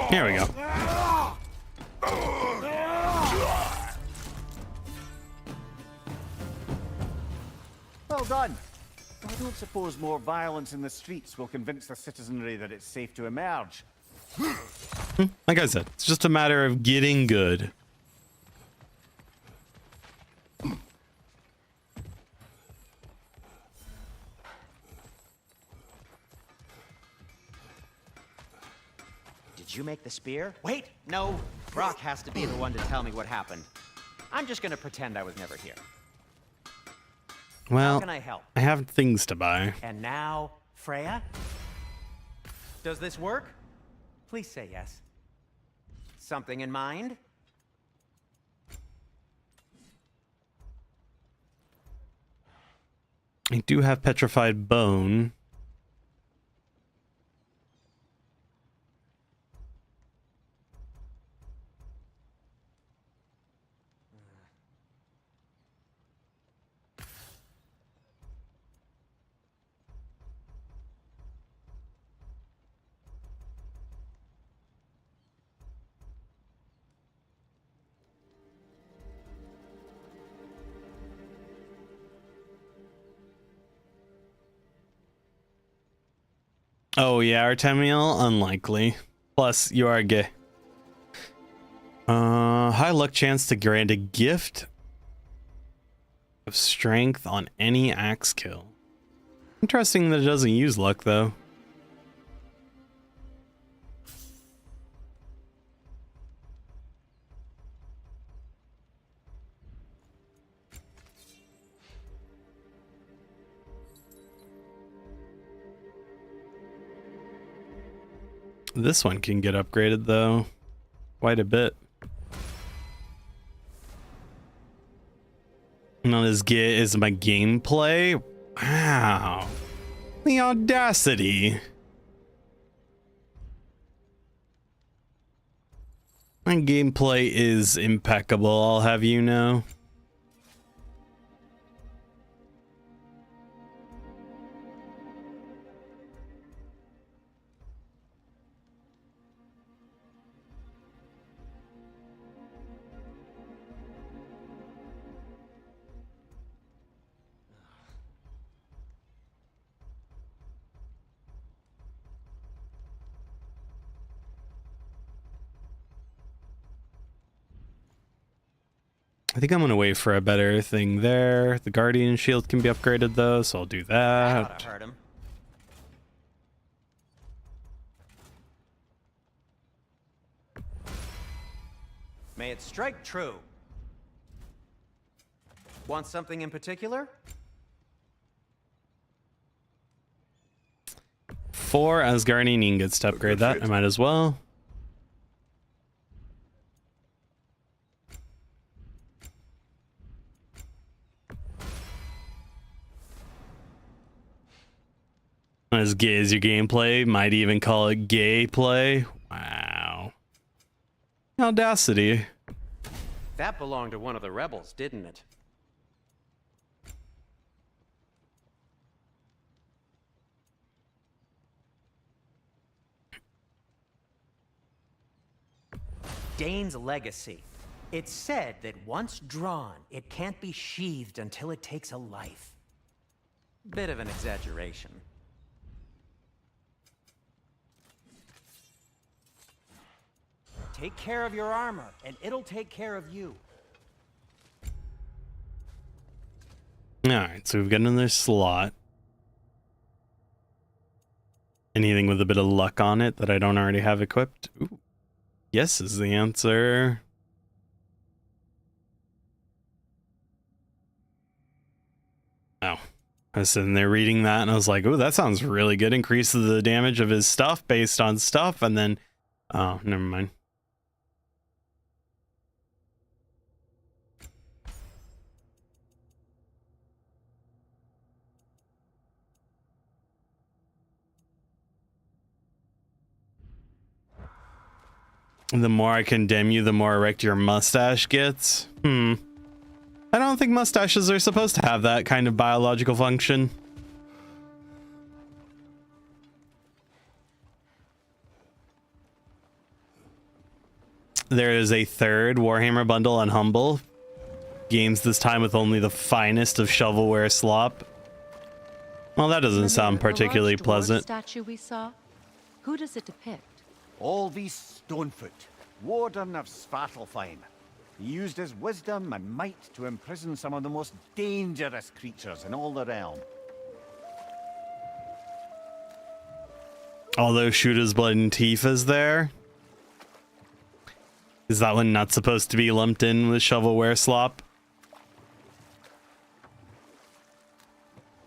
Speaker 1: Here we go.
Speaker 4: Well done. I don't suppose more violence in the streets will convince the citizenry that it's safe to emerge.
Speaker 1: Like I said, it's just a matter of getting good.
Speaker 11: Did you make the spear? Wait, no. Brock has to be the one to tell me what happened. I'm just gonna pretend I was never here.
Speaker 1: Well,
Speaker 11: How can I help?
Speaker 1: I have things to buy.
Speaker 11: And now, Freya? Does this work? Please say yes. Something in mind?
Speaker 1: I do have petrified bone. Oh yeah, Artemiel? Unlikely. Plus, you are gay. High luck chance to grant a gift of strength on any axe kill. Interesting that it doesn't use luck, though. This one can get upgraded though, quite a bit. Not as good as my gameplay. Wow, the audacity! My gameplay is impeccable, I'll have you know. I think I'm gonna wait for a better thing there. The Guardian Shield can be upgraded though, so I'll do
Speaker 11: That oughta
Speaker 1: that.
Speaker 11: hurt him. May it strike true. Want something in particular?
Speaker 1: 4 Asgardian ingots to upgrade that. I might as well. As gay as your gameplay, might even call it gay play. Wow. Audacity.
Speaker 11: That belonged to one of the rebels, didn't it? Dane's legacy. It's said that once drawn, it can't be sheathed until it takes a life. Bit of an exaggeration. Take care of your armor, and it'll take care of you.
Speaker 1: Alright, so we've got another slot. Anything with a bit of luck on it that I don't already have equipped? Ooh. Yes is the answer. Oh. I was sitting there reading that and I was like, oh, that sounds really good. Increases the damage of his stuff based on stuff. And then, oh, never mind. The more I condemn you, the more erect your mustache gets. I don't think mustaches are supposed to have that kind of biological function. There is a third Warhammer bundle on Humble. Games this time with only the finest of shovelware slop. Well, that doesn't sound particularly pleasant.
Speaker 2: Statue we saw? Who does it depict?
Speaker 4: Alvis Stonefoot, warden of Svartalfheim. He used his wisdom and might to imprison some of the most dangerous creatures in all the realm.
Speaker 1: Although Shooter's Blood and Tifa's there. Is that one not supposed to be lumped in with shovelware slop?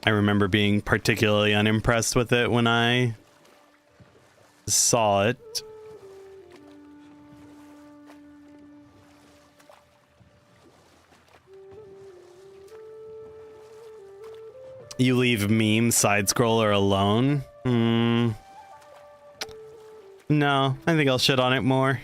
Speaker 1: I remember being particularly unimpressed with it when I saw it. You leave meme side scroller alone? No, I think I'll shit on it more.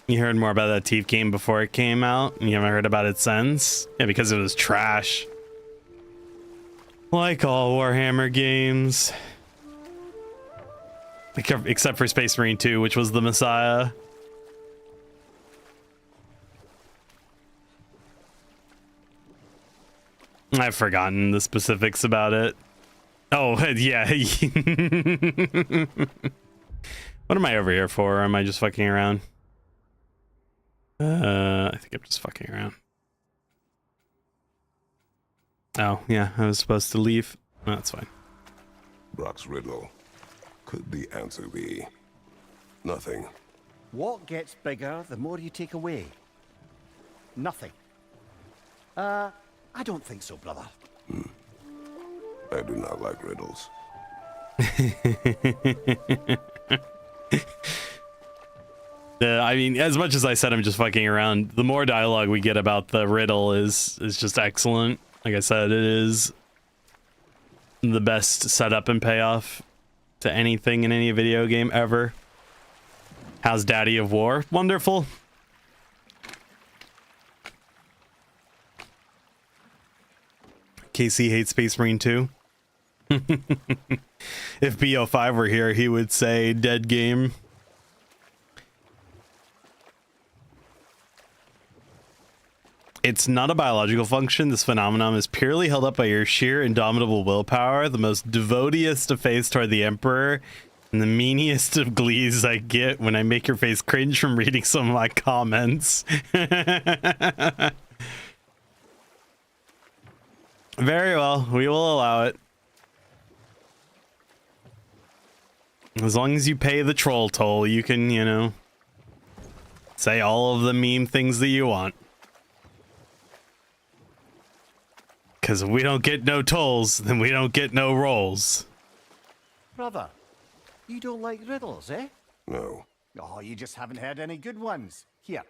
Speaker 1: You heard more about that Thief game before it came out, and you haven't heard about it since? Yeah, because it was trash. Like all Warhammer games. Except for Space Marine 2, which was the Messiah. I've forgotten the specifics about it. Oh, yeah. What am I over here for? Or am I just fucking around? I think I'm just fucking around. Oh, yeah, I was supposed to leave. No, that's fine.
Speaker 3: Brock's riddle. Could the answer be nothing?
Speaker 4: What gets bigger the more you take away? Nothing. I don't think so, brother.
Speaker 3: I do not like riddles.
Speaker 1: I mean, as much as I said I'm just fucking around, the more dialogue we get about the riddle is just excellent. Like I said, it is the best setup and payoff to anything in any video game ever. How's Daddy of War? Wonderful. KC hates Space Marine 2. If BO5 were here, he would say dead game. It's not a biological function. This phenomenon is purely held up by your sheer indomitable willpower, the most devoteest of faith toward the Emperor, and the meaniest of glees I get when I make your face cringe from reading some of my comments. Very well, we will allow it. As long as you pay the troll toll, you can, you know, say all of the meme things that you want. Because if we don't get no tolls, then we don't get no rolls.
Speaker 4: Brother, you don't like riddles, eh?
Speaker 3: No.
Speaker 4: Oh, you just haven't heard any good ones. Here,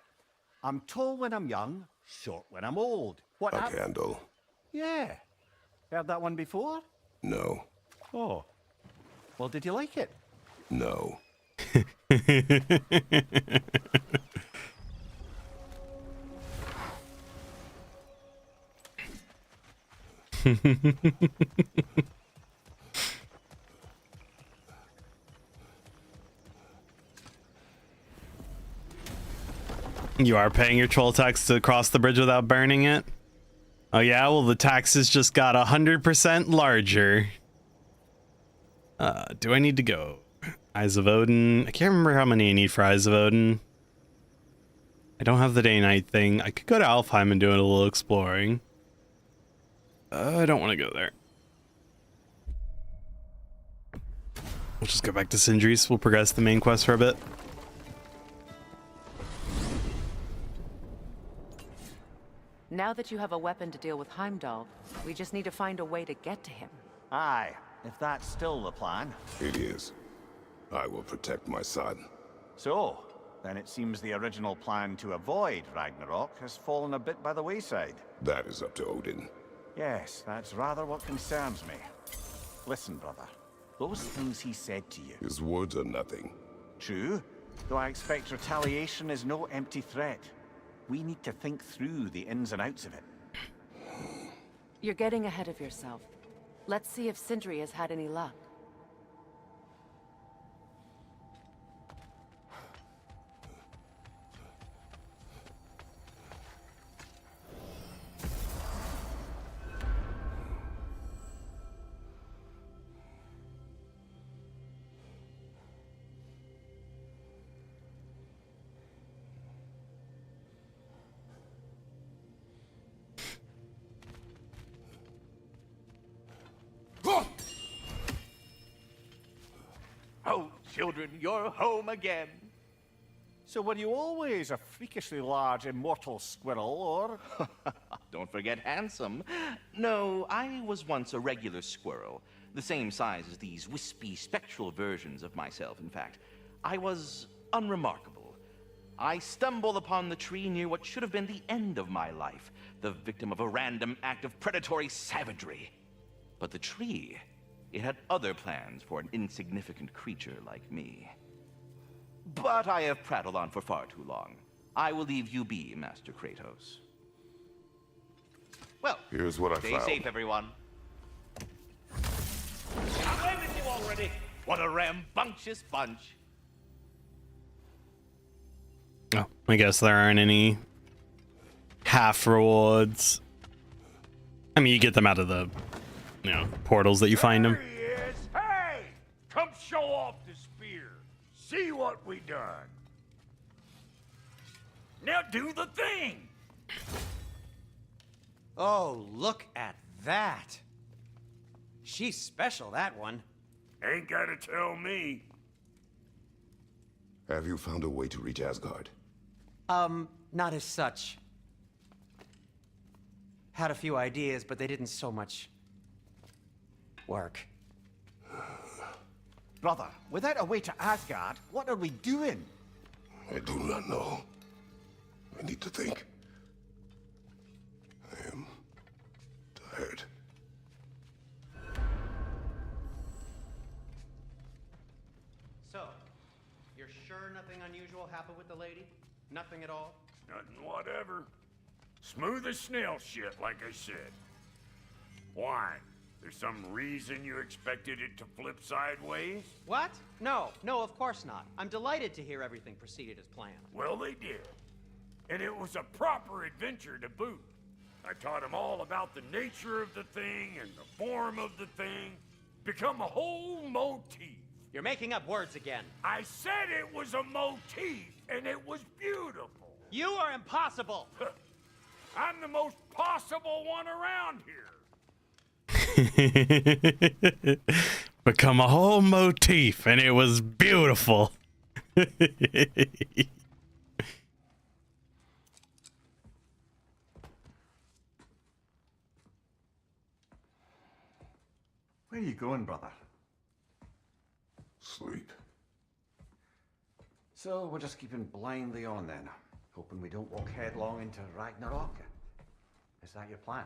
Speaker 4: I'm tall when I'm young, short when I'm old. What
Speaker 3: A candle.
Speaker 4: Yeah. Heard that one before?
Speaker 3: No.
Speaker 4: Oh. Well, did you like it?
Speaker 3: No.
Speaker 1: You are paying your troll tax to cross the bridge without burning it? Oh yeah, well the taxes just got 100% larger. Do I need to go? Eyes of Odin. I can't remember how many I need for Eyes of Odin. I don't have the day-night thing. I could go to Alfheim and do a little exploring. I don't want to go there. We'll just go back to Sindri's. We'll progress the main quest for a bit.
Speaker 2: Now that you have a weapon to deal with Heimdall, we just need to find a way to get to him.
Speaker 4: Aye, if that's still the plan.
Speaker 3: It is. I will protect my son.
Speaker 4: So, then it seems the original plan to avoid Ragnarok has fallen a bit by the wayside.
Speaker 3: That is up to Odin.
Speaker 4: Yes, that's rather what concerns me. Listen, brother. Those things he said to you.
Speaker 3: His words are nothing.
Speaker 4: True, though I expect retaliation is no empty threat. We need to think through the ins and outs of it.
Speaker 2: You're getting ahead of yourself. Let's see if Sindri has had any luck.
Speaker 8: Oh, children, you're home again.
Speaker 4: So were you always a freakishly large immortal squirrel, or?
Speaker 8: Don't forget handsome. No, I was once a regular squirrel. The same size as these wispy, spectral versions of myself, in fact. I was unremarkable. I stumbled upon the tree near what should have been the end of my life, the victim of a random act of predatory savagery. But the tree, it had other plans for an insignificant creature like me. But I have prattled on for far too long. I will leave you be, Master Kratos. Well,
Speaker 3: Here's what I
Speaker 8: stay
Speaker 3: found.
Speaker 8: safe, everyone. I'm away with you already. What a rambunctious bunch.
Speaker 1: Oh, I guess there aren't any half rewards. I mean, you get them out of the, you know, portals that you find them.
Speaker 12: There he is. Hey! Come show off the spear. See what we done. Now do the thing.
Speaker 11: Oh, look at that. She's special, that one.
Speaker 12: Ain't gotta tell me.
Speaker 3: Have you found a way to reach Asgard?
Speaker 11: Not as such. Had a few ideas, but they didn't so much work.
Speaker 4: Brother, without a way to Asgard, what are we doing?
Speaker 3: I do not know. I need to think. I am tired.
Speaker 11: So, you're sure nothing unusual happened with the lady? Nothing at all?
Speaker 12: Nothing whatever. Smooth as snail shit, like I said. Why? There's some reason you expected it to flip sideways?
Speaker 11: What? No, of course not. I'm delighted to hear everything proceeded as planned.
Speaker 12: Well, they did. And it was a proper adventure to boot. I taught them all about the nature of the thing and the form of the thing. Become a whole motif.
Speaker 11: You're making up words again.
Speaker 12: I said it was a motif, and it was beautiful.
Speaker 11: You are impossible!
Speaker 12: I'm the most possible one around here.
Speaker 1: Become a whole motif, and it was beautiful.
Speaker 4: Where are you going, brother?
Speaker 3: Sleep.
Speaker 4: So we're just keeping blindly on then, hoping we don't walk headlong into Ragnarok. Is that your plan?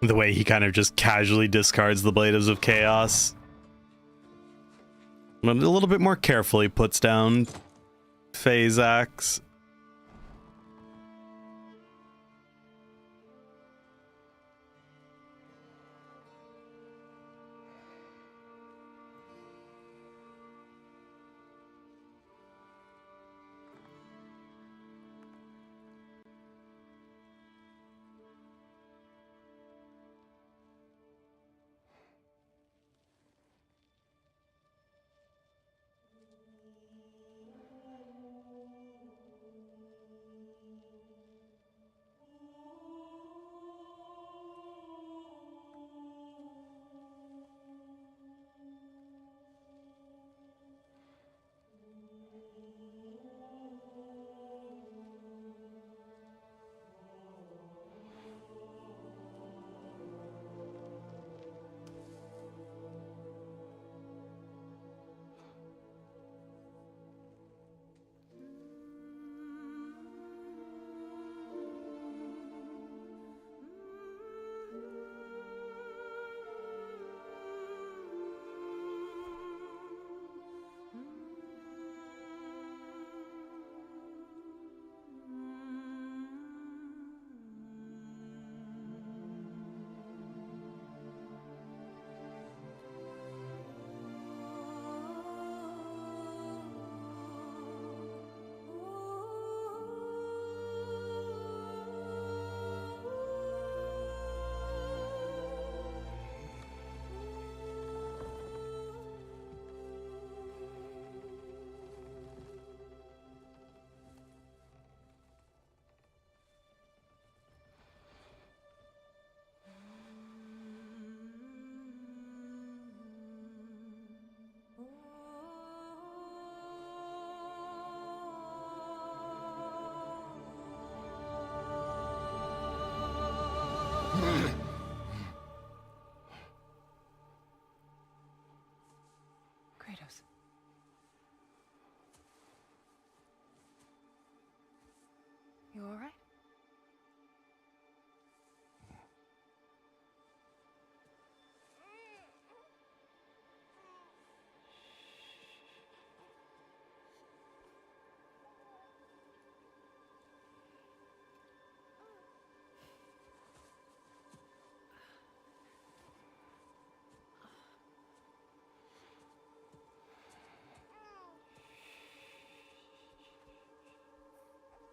Speaker 1: The way he kind of just casually discards the Blades of Chaos. But a little bit more carefully puts down Faye's axe.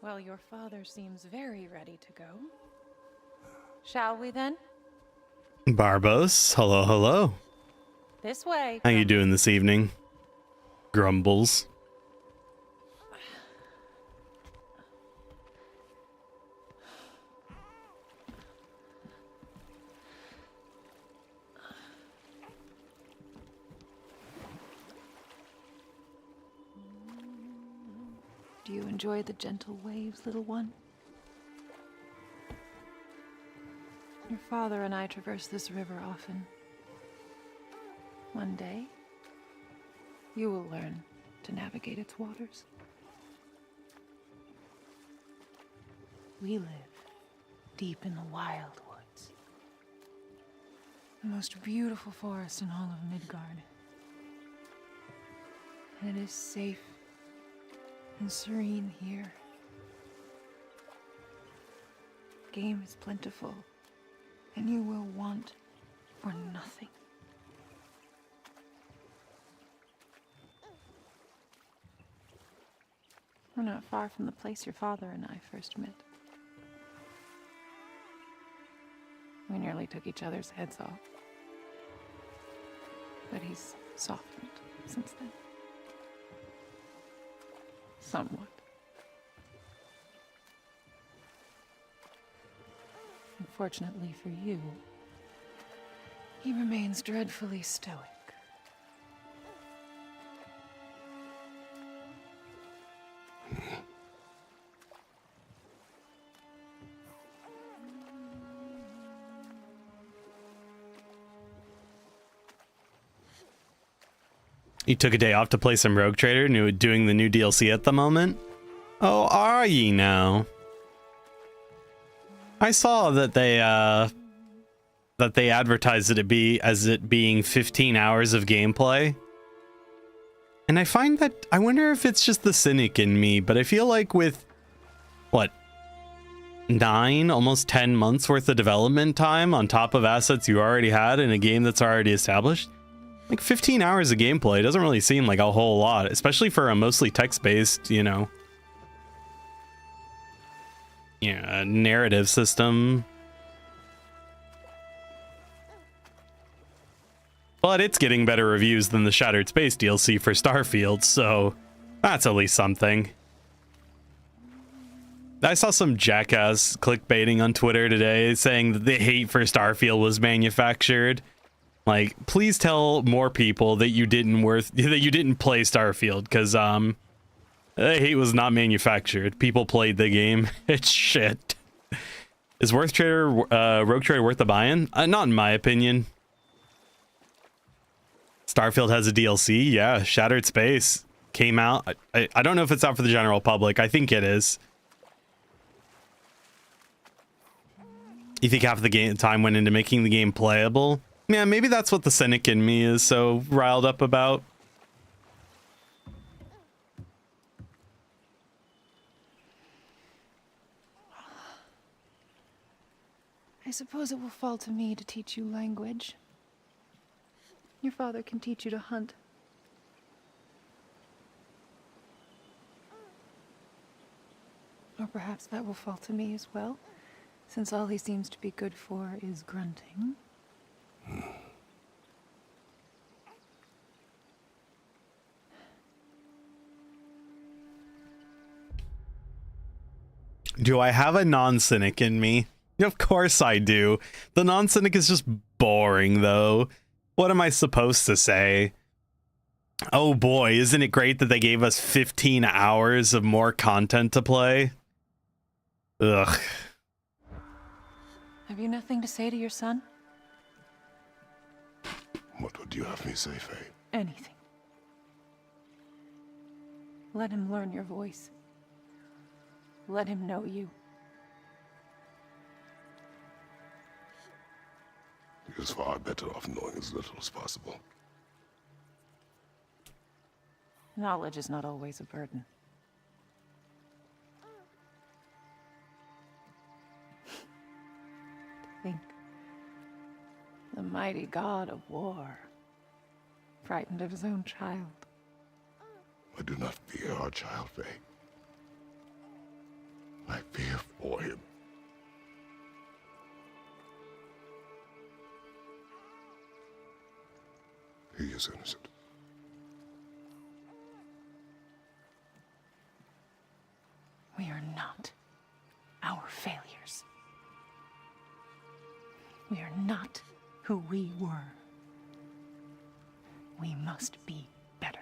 Speaker 13: Well, your father seems very ready to go. Shall we then?
Speaker 1: Barbos, hello, hello.
Speaker 13: This way.
Speaker 1: How you doing this evening? Grumbles.
Speaker 13: Do you enjoy the gentle waves, little one? Your father and I traverse this river often. One day, you will learn to navigate its waters. We live deep in the wild woods. The most beautiful forest in all of Midgard. And it is safe and serene here. Game is plentiful, and you will want for nothing. We're not far from the place your father and I first met. We nearly took each other's heads off. But he's softened since then. Somewhat. Unfortunately for you, he remains dreadfully stoic.
Speaker 1: You took a day off to play some Rogue Trader, doing the new DLC at the moment? Oh, are ye now? I saw that they advertised it as it being 15 hours of gameplay. And I find that, I wonder if it's just the cynic in me, but I feel like with, what, 9, almost 10 months worth of development time on top of assets you already had in a game that's already established, like 15 hours of gameplay doesn't really seem like a whole lot, especially for a mostly text-based, narrative system. But it's getting better reviews than the Shattered Space DLC for Starfield, so that's at least something. I saw some jackass clickbaiting on Twitter today saying that the hate for Starfield was manufactured. Like, please tell more people that you didn't play Starfield, because the hate was not manufactured. People played the game. It's shit. Is Rogue Trader worth the buy-in? Not in my opinion. Starfield has a DLC. Yeah, Shattered Space came out. I don't know if it's out for the general public. I think it is. You think half of the time went into making the game playable? Yeah, maybe that's what the cynic in me is so riled up about.
Speaker 13: I suppose it will fall to me to teach you language. Your father can teach you to hunt. Or perhaps that will fall to me as well, since all he seems to be good for is grunting.
Speaker 1: Do I have a non-cynic in me? Of course I do. The non-cynic is just boring, though. What am I supposed to say? Oh boy, isn't it great that they gave us 15 hours of more content to play? Ugh.
Speaker 13: Have you nothing to say to your son?
Speaker 3: What would you have me say, Faye?
Speaker 13: Anything. Let him learn your voice. Let him know you.
Speaker 3: He is far better off knowing as little as possible.
Speaker 13: Knowledge is not always a burden. Think. The mighty god of war, frightened of his own child.
Speaker 3: I do not fear our child, Faye. I fear for him. He is innocent.
Speaker 13: We are not our failures. We are not who we were. We must be better.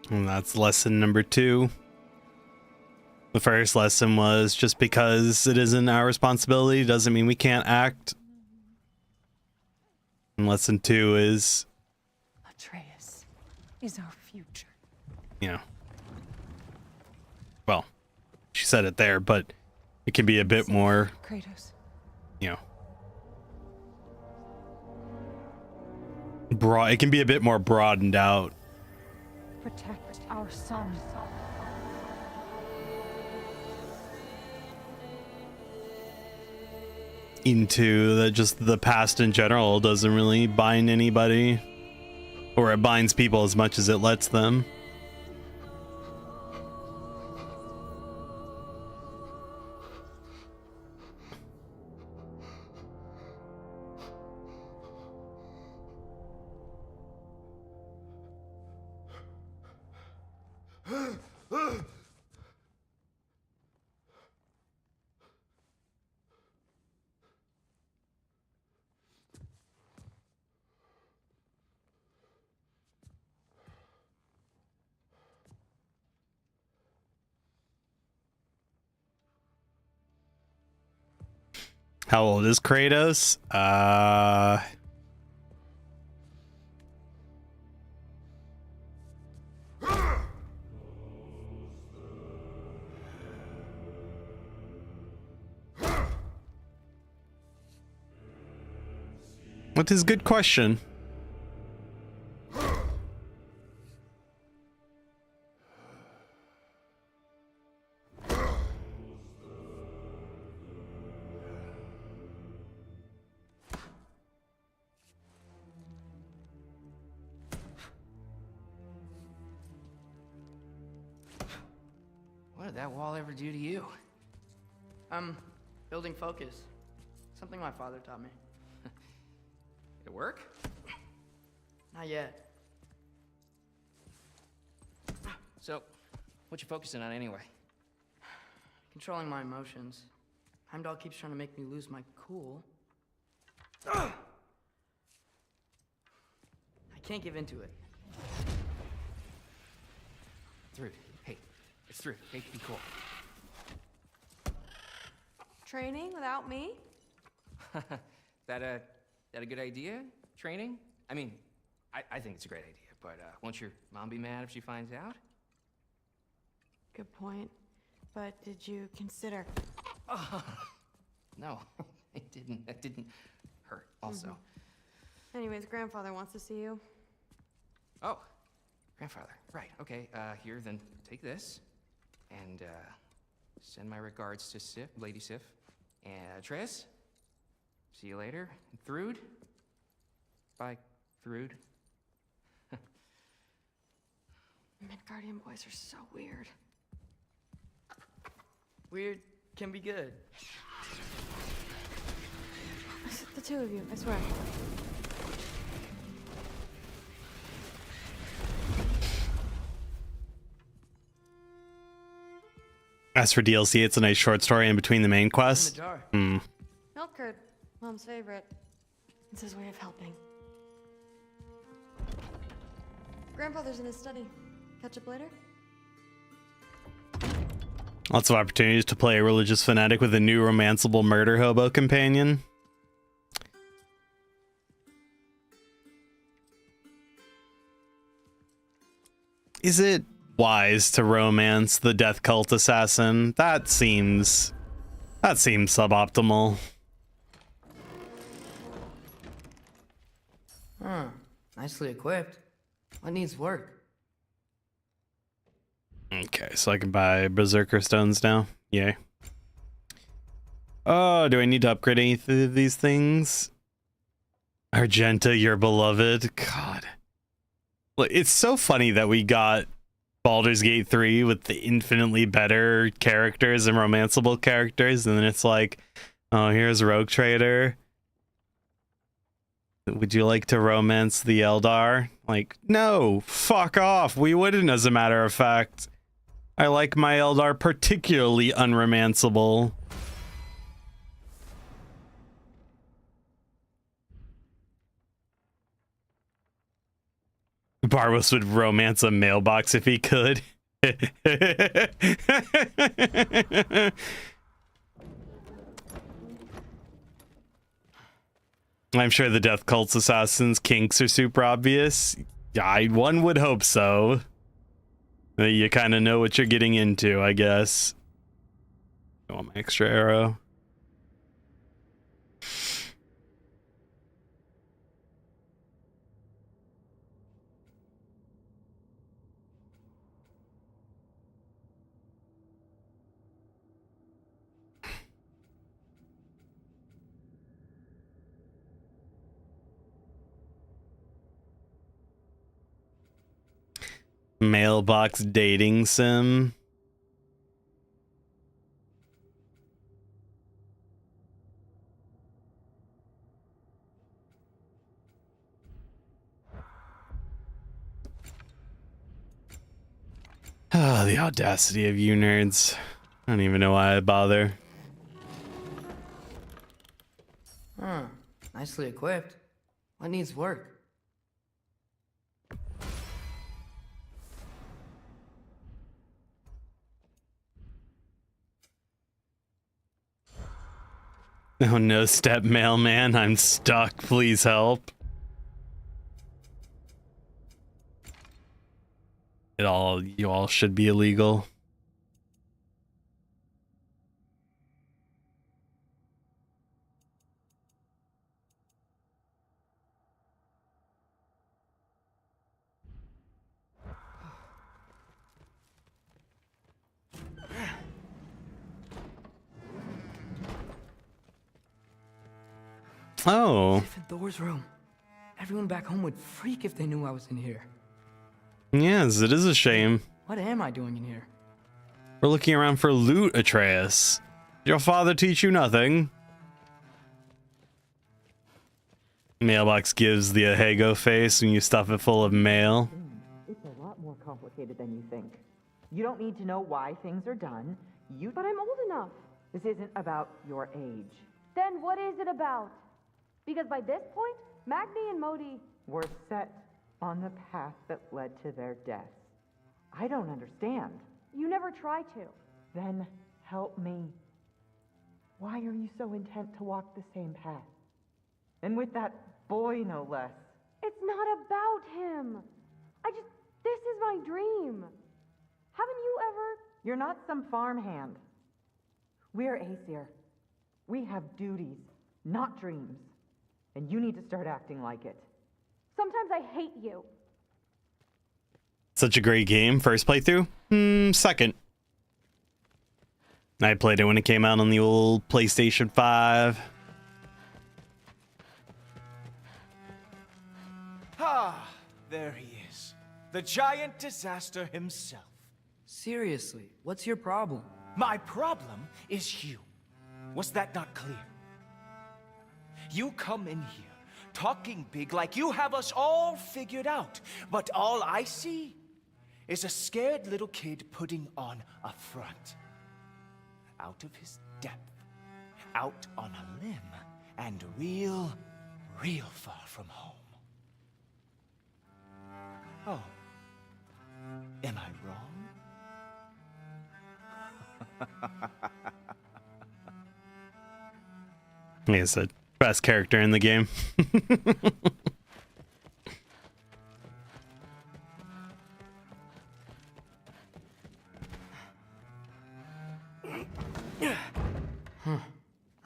Speaker 1: And that's lesson number 2. The first lesson was just because it isn't our responsibility doesn't mean we can't act. And lesson 2 is,
Speaker 13: Atreus is our future.
Speaker 1: you know, well, she said it there, but it can be a bit more,
Speaker 13: Kratos.
Speaker 1: you know, broad. It can be a bit more broadened out.
Speaker 13: Protect our son.
Speaker 1: Into that, just the past in general doesn't really bind anybody, or it binds people as much as it lets them. How old is Kratos? What is a good question?
Speaker 14: What did that wall ever do to you? Building focus. Something my father taught me.
Speaker 10: It work?
Speaker 14: Not yet.
Speaker 10: So, what you focusing on anyway?
Speaker 14: Controlling my emotions. Heimdall keeps trying to make me lose my cool. I can't give into it.
Speaker 10: Thrud, hey, it's Thrud. Hey, be cool.
Speaker 7: Training without me?
Speaker 10: That a good idea? Training? I mean, I think it's a great idea, but won't your mom be mad if she finds out?
Speaker 7: Good point. But did you consider...
Speaker 10: No, it didn't. That didn't hurt, also.
Speaker 7: Anyways, grandfather wants to see you.
Speaker 10: Oh, grandfather. Right, okay. Here, then take this. And, send my regards to Sif, Lady Sif. And Atreus, see you later. Thrud. Bye, Thrud.
Speaker 7: Midgardian boys are so weird.
Speaker 14: Weird can be good.
Speaker 7: The two of you, I swear.
Speaker 1: As for DLC, it's a nice short story in between the main quests.
Speaker 14: In the jar.
Speaker 7: Milk curd, Mom's favorite. It's his way of helping. Grandfather's in his study. Catch up later?
Speaker 1: Lots of opportunities to play a religious fanatic with a new romanceable murder hobo companion. Is it wise to romance the death cult assassin? That seems suboptimal.
Speaker 14: Huh. Nicely equipped. What needs work?
Speaker 1: Okay, so I can buy Berserker stones now. Yay. Oh, do I need to upgrade any of these things? Argenta, your beloved. God. Look, it's so funny that we got Baldur's Gate 3 with the infinitely better characters and romanceable characters, and then it's like, oh, here's Rogue Trader. Would you like to romance the Eldar? Like, no, fuck off. We wouldn't, as a matter of fact. I like my Eldar particularly unromanceable. Barbos would romance a mailbox if he could. I'm sure the Death Cult's assassins' kinks are super obvious. One would hope so. You kind of know what you're getting into, I guess. I want my extra arrow. Mailbox dating sim. Ah, the audacity of you nerds. I don't even know why I bother.
Speaker 14: Huh. Nicely equipped. What needs work?
Speaker 1: Oh no, step mailman, I'm stuck. Please help. You all should be illegal. Oh.
Speaker 14: Sif and Thor's room. Everyone back home would freak if they knew I was in here.
Speaker 1: Yes, it is a shame.
Speaker 14: What am I doing in here?
Speaker 1: We're looking around for loot, Atreus. Did your father teach you nothing? Mailbox gives the Ahego face when you stuff it full of mail.
Speaker 15: It's a lot more complicated than you think. You don't need to know why things are done.
Speaker 7: But I'm old enough.
Speaker 15: This isn't about your age.
Speaker 7: Then what is it about? Because by this point, Magni and Modi
Speaker 15: Were set on the path that led to their deaths. I don't understand.
Speaker 7: You never try to.
Speaker 15: Then help me. Why are you so intent to walk the same path? And with that boy, no less.
Speaker 7: It's not about him. This is my dream. Haven't you ever?
Speaker 15: You're not some farmhand. We're Aesir. We have duties, not dreams. And you need to start acting like it.
Speaker 7: Sometimes I hate you.
Speaker 1: Such a great game. First playthrough? Second. I played it when it came out on the old PlayStation 5.
Speaker 16: Ah, there he is. The giant disaster himself.
Speaker 14: Seriously, what's your problem?
Speaker 16: My problem is you. Was that not clear? You come in here, talking big like you have us all figured out. But all I see is a scared little kid putting on a front. Out of his depth, out on a limb, and real far from home. Oh, am I wrong?
Speaker 1: Like I said, best character in the game.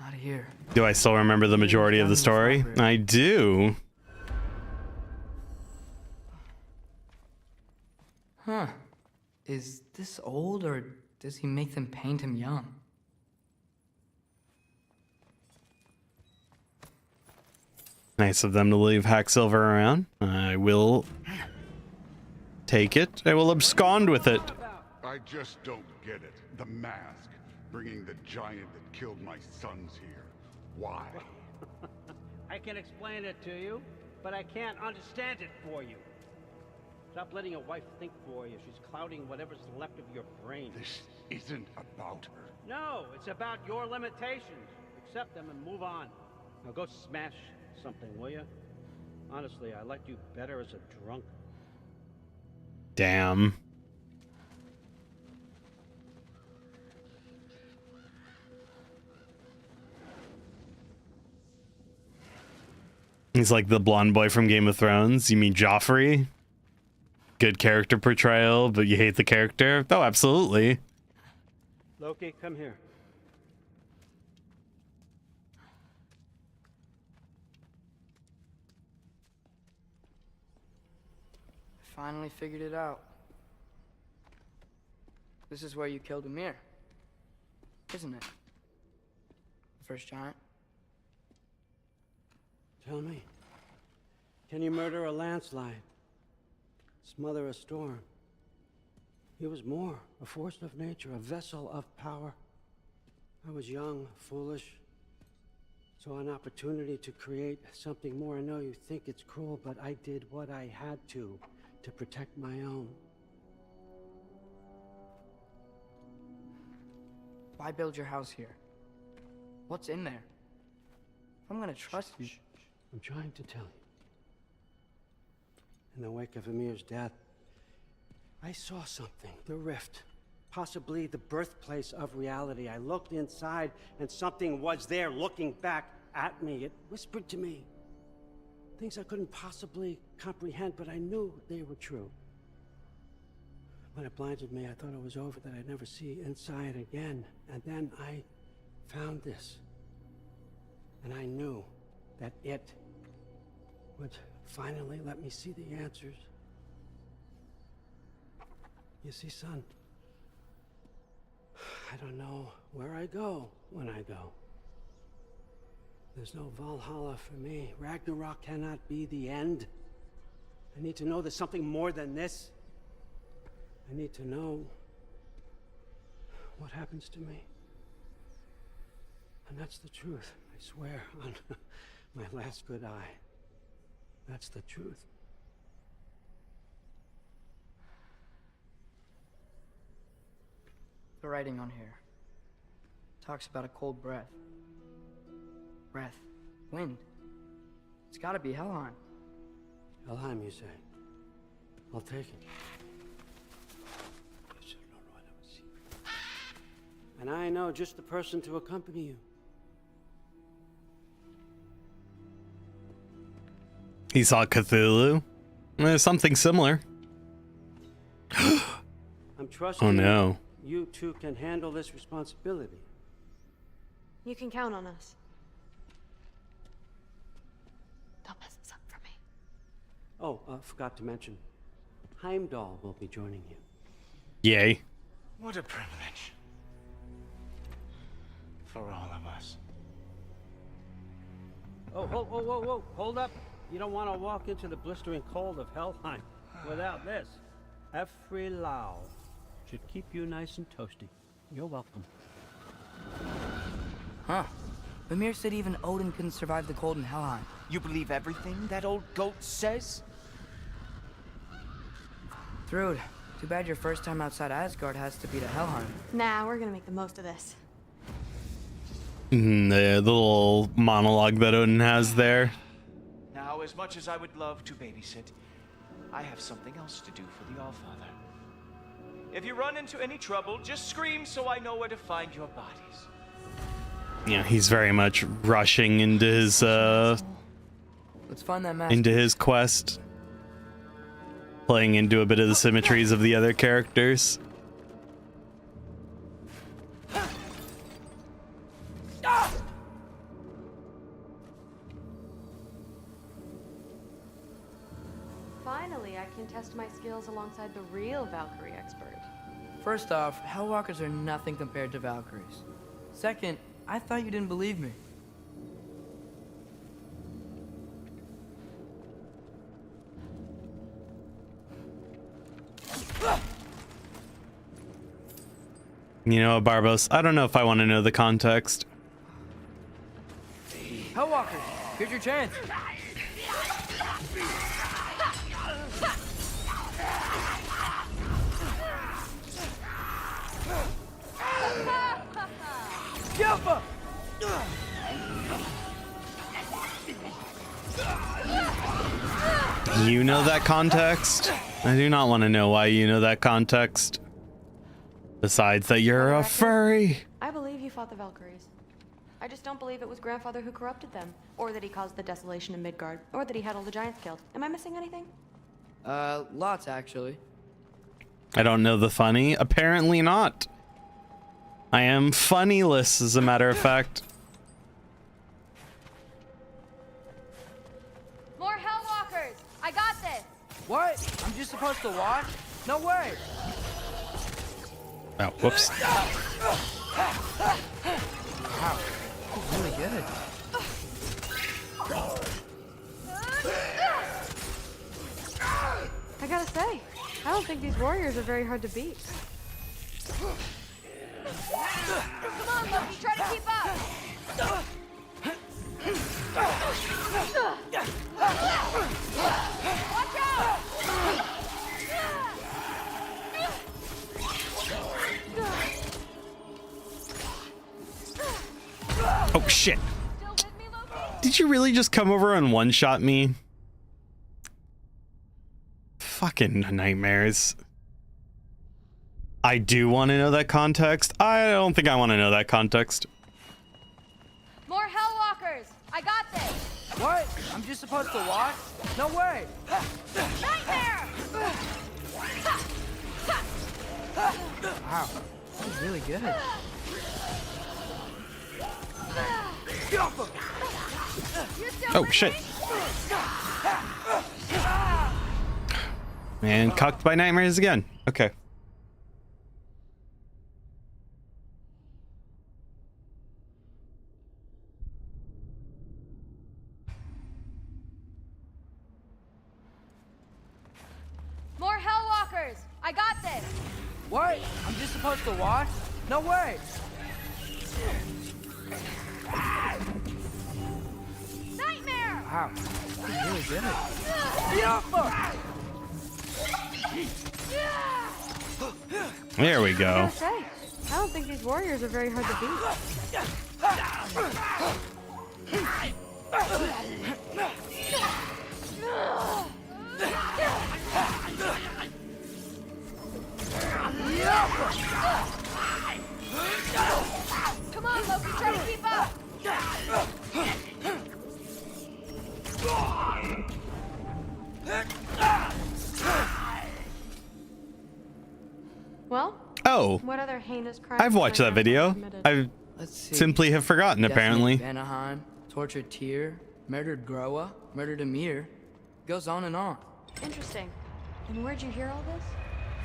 Speaker 14: Out of here.
Speaker 1: Do I still remember the majority of the story? I do.
Speaker 14: Huh. Is this old, or does he make them paint him young?
Speaker 1: Nice of them to leave Hacksilver around. I will take it. I will abscond with it.
Speaker 17: I just don't get it. The mask, bringing the giant that killed my sons here. Why?
Speaker 18: I can explain it to you, but I can't understand it for you. Stop letting your wife think for you. She's clouding whatever's left of your brain.
Speaker 17: This isn't about her.
Speaker 18: No, it's about your limitations. Accept them and move on. Now go smash something, will you? Honestly, I liked you better as a drunk.
Speaker 1: Damn. He's like the blonde boy from Game of Thrones. You mean Joffrey? Good character portrayal, but you hate the character? Oh, absolutely.
Speaker 18: Loki, come here.
Speaker 14: Finally figured it out. This is where you killed Ymir, isn't it? The first giant?
Speaker 18: Tell me, can you murder a landslide? Smother a storm? He was more, a force of nature, a vessel of power. I was young, foolish, saw an opportunity to create something more. I know you think it's cruel, but I did what I had to protect my own.
Speaker 14: Why build your house here? What's in there? I'm gonna trust you.
Speaker 18: I'm trying to tell you. In the wake of Ymir's death, I saw something, the rift, possibly the birthplace of reality. I looked inside, and something was there looking back at me. It whispered to me things I couldn't possibly comprehend, but I knew they were true. When it blinded me, I thought it was over, that I'd never see inside again. And then I found this, and I knew that it would finally let me see the answers. You see, son, I don't know where I go when I go. There's no Valhalla for me. Ragnarok cannot be the end. I need to know there's something more than this. I need to know what happens to me. And that's the truth, I swear, on my last good eye. That's the truth.
Speaker 14: The writing on here talks about a cold breath. Breath. Wind. It's gotta be Helheim.
Speaker 18: Helheim, you say? I'll take it. And I know just the person to accompany you.
Speaker 1: He saw Cthulhu. Something similar.
Speaker 18: I'm trusting
Speaker 1: Oh no.
Speaker 18: you two can handle this responsibility.
Speaker 7: You can count on us.
Speaker 2: Don't mess this up for me.
Speaker 18: Oh, forgot to mention, Heimdall will be joining you.
Speaker 1: Yay.
Speaker 16: What a privilege. For all of us.
Speaker 18: Oh, whoa, hold up. You don't want to walk into the blistering cold of Helheim without this. Every Lau should keep you nice and toasty. You're welcome.
Speaker 14: Huh. Ymir said even Odin couldn't survive the cold in Helheim.
Speaker 16: You believe everything that old goat says?
Speaker 14: Thrud, too bad your first time outside Asgard has to be to Helheim.
Speaker 7: Nah, we're gonna make the most of this.
Speaker 1: The little monologue that Odin has there.
Speaker 16: Now, as much as I would love to babysit, I have something else to do for the Allfather. If you run into any trouble, just scream so I know where to find your bodies.
Speaker 1: Yeah, he's very much rushing into his
Speaker 14: Let's find that mask.
Speaker 1: into his quest. Playing into a bit of the symmetries of the other characters.
Speaker 7: Finally, I can test my skills alongside the real Valkyrie expert.
Speaker 14: First off, Hellwalkers are nothing compared to Valkyries. Second, I thought you didn't believe me.
Speaker 1: You know, Barbos, I don't know if I want to know the context.
Speaker 14: Hellwalkers, here's your chance. Jump!
Speaker 1: You know that context? I do not want to know why you know that context. Besides that you're a furry.
Speaker 7: I believe you fought the Valkyries. I just don't believe it was Grandfather who corrupted them, or that he caused the desolation in Midgard, or that he had all the giants killed. Am I missing anything?
Speaker 14: Lots actually.
Speaker 1: I don't know the funny. Apparently not. I am funnyless, as a matter of fact.
Speaker 7: More Hellwalkers! I got this!
Speaker 14: What? I'm just supposed to watch? No way!
Speaker 1: Oh, whoops.
Speaker 14: Wow, really good.
Speaker 7: I gotta say, I don't think these warriors are very hard to beat. Come on, Loki, try to keep up! Watch out!
Speaker 1: Oh, shit. Did you really just come over and one-shot me? Fucking nightmares. I do want to know that context. I don't think I want to know that context.
Speaker 7: More Hellwalkers! I got this!
Speaker 14: What? I'm just supposed to watch? No way!
Speaker 7: Nightmare!
Speaker 14: Wow, this is really good.
Speaker 1: Oh, shit. Man, cucked by nightmares again. Okay.
Speaker 7: More Hellwalkers! I got this!
Speaker 14: What? I'm just supposed to watch? No way!
Speaker 7: Nightmare!
Speaker 14: Wow, this is really good.
Speaker 1: There we
Speaker 7: I
Speaker 1: go.
Speaker 7: gotta say, I don't think these warriors are very hard to beat. Come on, Loki, try to keep up! Well?
Speaker 1: Oh.
Speaker 7: What other heinous crimes
Speaker 1: I've watched that video. I simply have forgotten, apparently.
Speaker 14: Vanaheim, tortured Tyr, murdered Groa, murdered Ymir. Goes on and on.
Speaker 7: Interesting. And where'd you hear all this?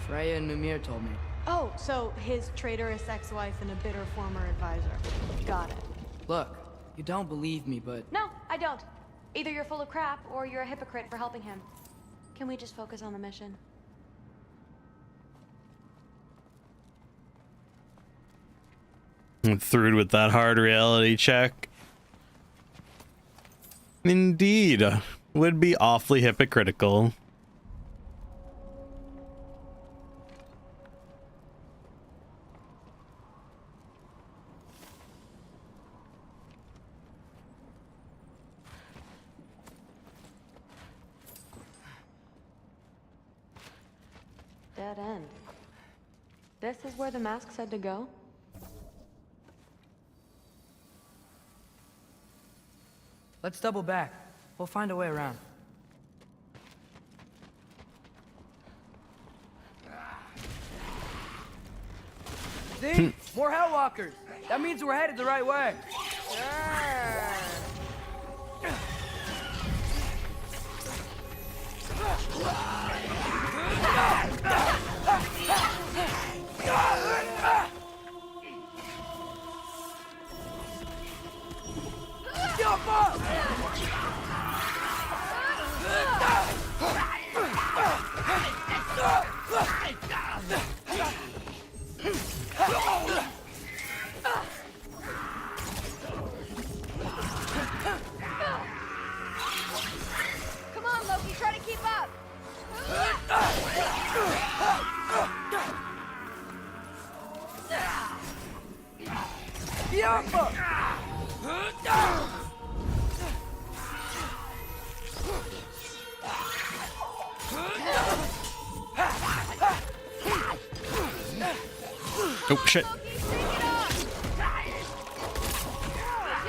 Speaker 14: Freya and Mimir told me.
Speaker 7: Oh, so his traitorous ex-wife and a bitter former advisor. Got it.
Speaker 14: Look, you don't believe me, but...
Speaker 7: No, I don't. Either you're full of crap, or you're a hypocrite for helping him. Can we just focus on the mission?
Speaker 1: Through with that hard reality check. Indeed. Would be awfully hypocritical.
Speaker 7: Dead end. This is where the mask said to go?
Speaker 14: Let's double back. We'll find a way around. See? More Hellwalkers! That means we're headed the right way! Jump up!
Speaker 7: Come on, Loki, try to keep up.
Speaker 1: Oh shit.
Speaker 7: You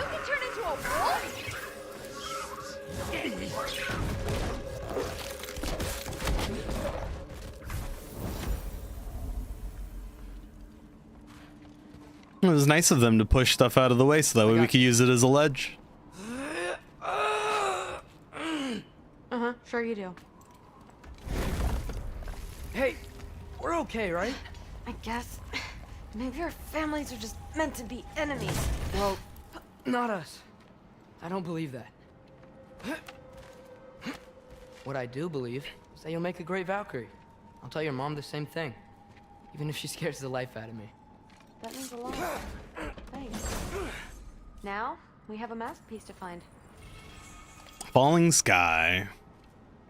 Speaker 7: can turn into a wolf?
Speaker 1: It was nice of them to push stuff out of the way so that way we could use it as a ledge.
Speaker 7: Uh-huh, sure you do.
Speaker 14: Hey, we're okay, right?
Speaker 7: I guess. Maybe our families are just meant to be enemies.
Speaker 14: Well, not us. I don't believe that. What I do believe is that you'll make a great Valkyrie. I'll tell your mom the same thing, even if she scares the life out of me.
Speaker 7: That means a lot. Thanks. Now, we have a masterpiece to find.
Speaker 1: Falling sky.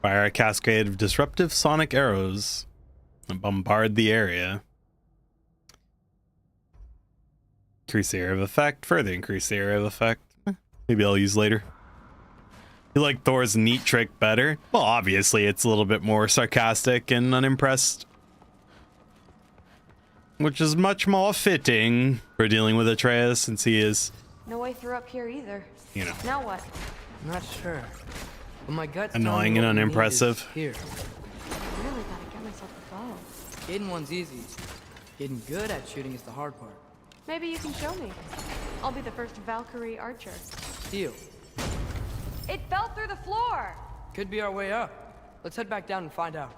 Speaker 1: Fire a cascade of disruptive sonic arrows and bombard the area. Increase the area of effect. Further increase the area of effect. Maybe I'll use later. You like Thor's neat trick better? Well, obviously it's a little bit more sarcastic and unimpressed. Which is much more fitting for dealing with Atreus since he is...
Speaker 7: No way through up here either.
Speaker 1: You know.
Speaker 7: Now what?
Speaker 14: I'm not sure. But my gut's
Speaker 1: Annoying
Speaker 14: telling me
Speaker 1: and
Speaker 14: what we need is
Speaker 1: unimpressive.
Speaker 14: Here.
Speaker 7: I really gotta get myself a bow.
Speaker 14: Hidden one's easy. Getting good at shooting is the hard part.
Speaker 7: Maybe you can show me. I'll be the first Valkyrie archer.
Speaker 14: Deal.
Speaker 7: It fell through the floor!
Speaker 14: Could be our way up. Let's head back down and find out.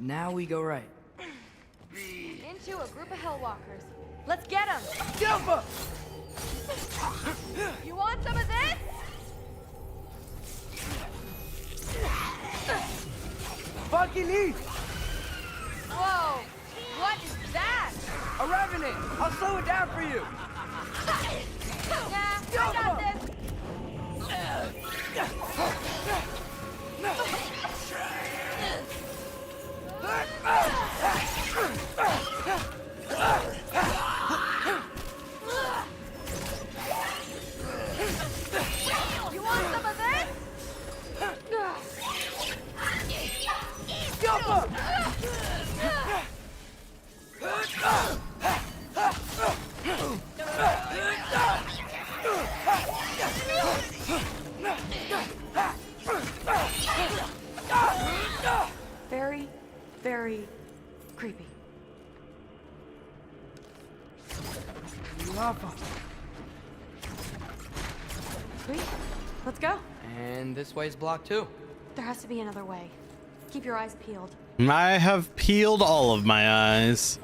Speaker 14: Now we go right.
Speaker 7: Into a group of hellwalkers. Let's get them!
Speaker 14: Alpha!
Speaker 7: You want some of this?
Speaker 14: Funky leaf!
Speaker 7: Whoa! What is that?
Speaker 14: A revenant! I'll slow it down for you!
Speaker 7: Yeah, I got this! You want some of this? Very, very creepy. Sweet. Let's go.
Speaker 14: And this way's blocked too.
Speaker 7: There has to be another way. Keep your eyes peeled.
Speaker 1: I have peeled all of my eyes.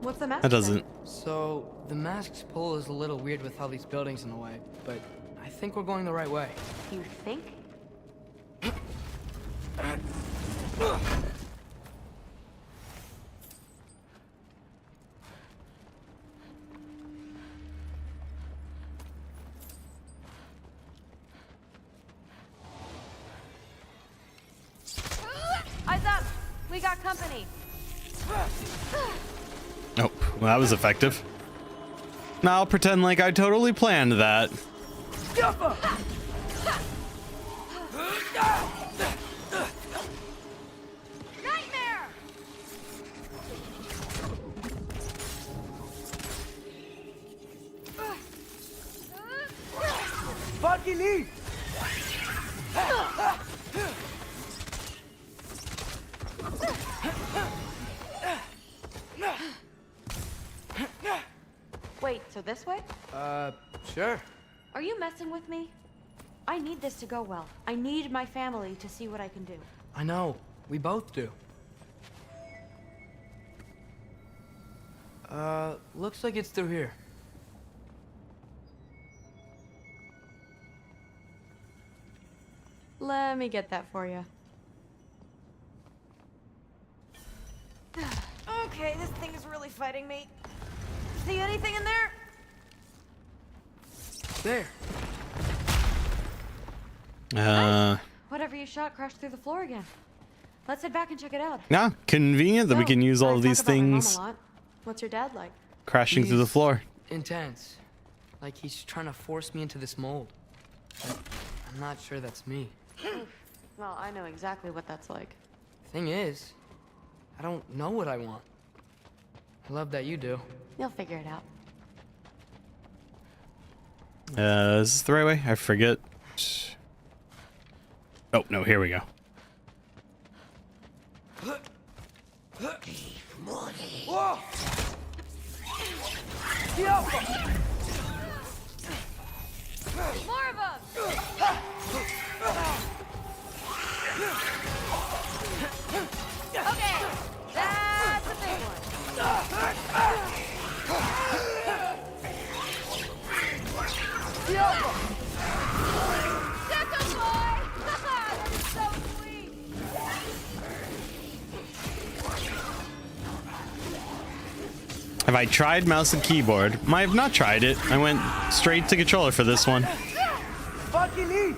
Speaker 7: What's the mask?
Speaker 1: That doesn't.
Speaker 14: So, the mask's pull is a little weird with all these buildings in the way, but I think we're going the right way.
Speaker 7: You think? Eyes up! We got company.
Speaker 1: Nope. Well, that was effective. Now I'll pretend like I totally planned that.
Speaker 7: Nightmare!
Speaker 14: Funky leaf!
Speaker 7: Wait, so this way?
Speaker 14: Sure.
Speaker 7: Are you messing with me? I need this to go well. I need my family to see what I can do.
Speaker 14: I know. We both do. Looks like it's through here.
Speaker 7: Let me get that for you. Okay, this thing is really fighting me. See anything in there?
Speaker 14: There.
Speaker 7: Whatever you shot crashed through the floor again. Let's head back and check it out.
Speaker 1: Yeah, convenient that we can use all of these
Speaker 7: Talk about my mom
Speaker 1: things
Speaker 7: a lot. What's your dad like?
Speaker 1: crashing through the floor.
Speaker 14: Intense. Like he's trying to force me into this mold. I'm not sure that's me.
Speaker 7: Well, I know exactly what that's like.
Speaker 14: Thing is, I don't know what I want. I love that you do.
Speaker 7: You'll figure it out.
Speaker 1: Is this the right way? I forget. Oh, no, here we go.
Speaker 14: Whoa!
Speaker 7: More of them! Okay, that's a big one. Second boy! That is so sweet!
Speaker 1: Have I tried mouse and keyboard? I have not tried it. I went straight to controller for this one.
Speaker 14: Fucking eat!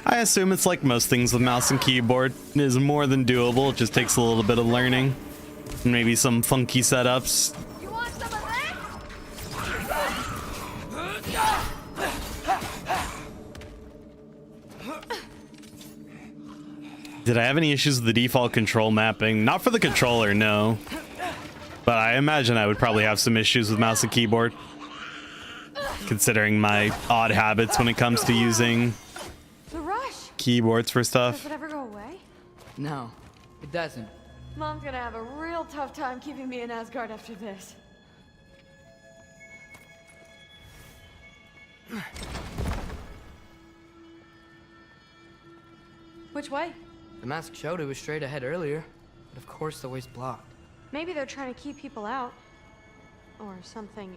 Speaker 1: I assume it's like most things with mouse and keyboard. It is more than doable. It just takes a little bit of learning. And maybe some funky setups.
Speaker 7: You want some of
Speaker 1: Did I have any issues with the default control mapping? Not for the controller, no. But I imagine I would probably have some issues with mouse and keyboard, considering my odd habits when it comes to using
Speaker 7: the rush?
Speaker 1: keyboards for stuff.
Speaker 7: Does it ever go away?
Speaker 14: No, it doesn't.
Speaker 7: Mom's gonna have a real tough time keeping me in Asgard after this. Which way?
Speaker 14: The mask showed it was straight ahead earlier, but of course the way's blocked.
Speaker 7: Maybe they're trying to keep people out. Or something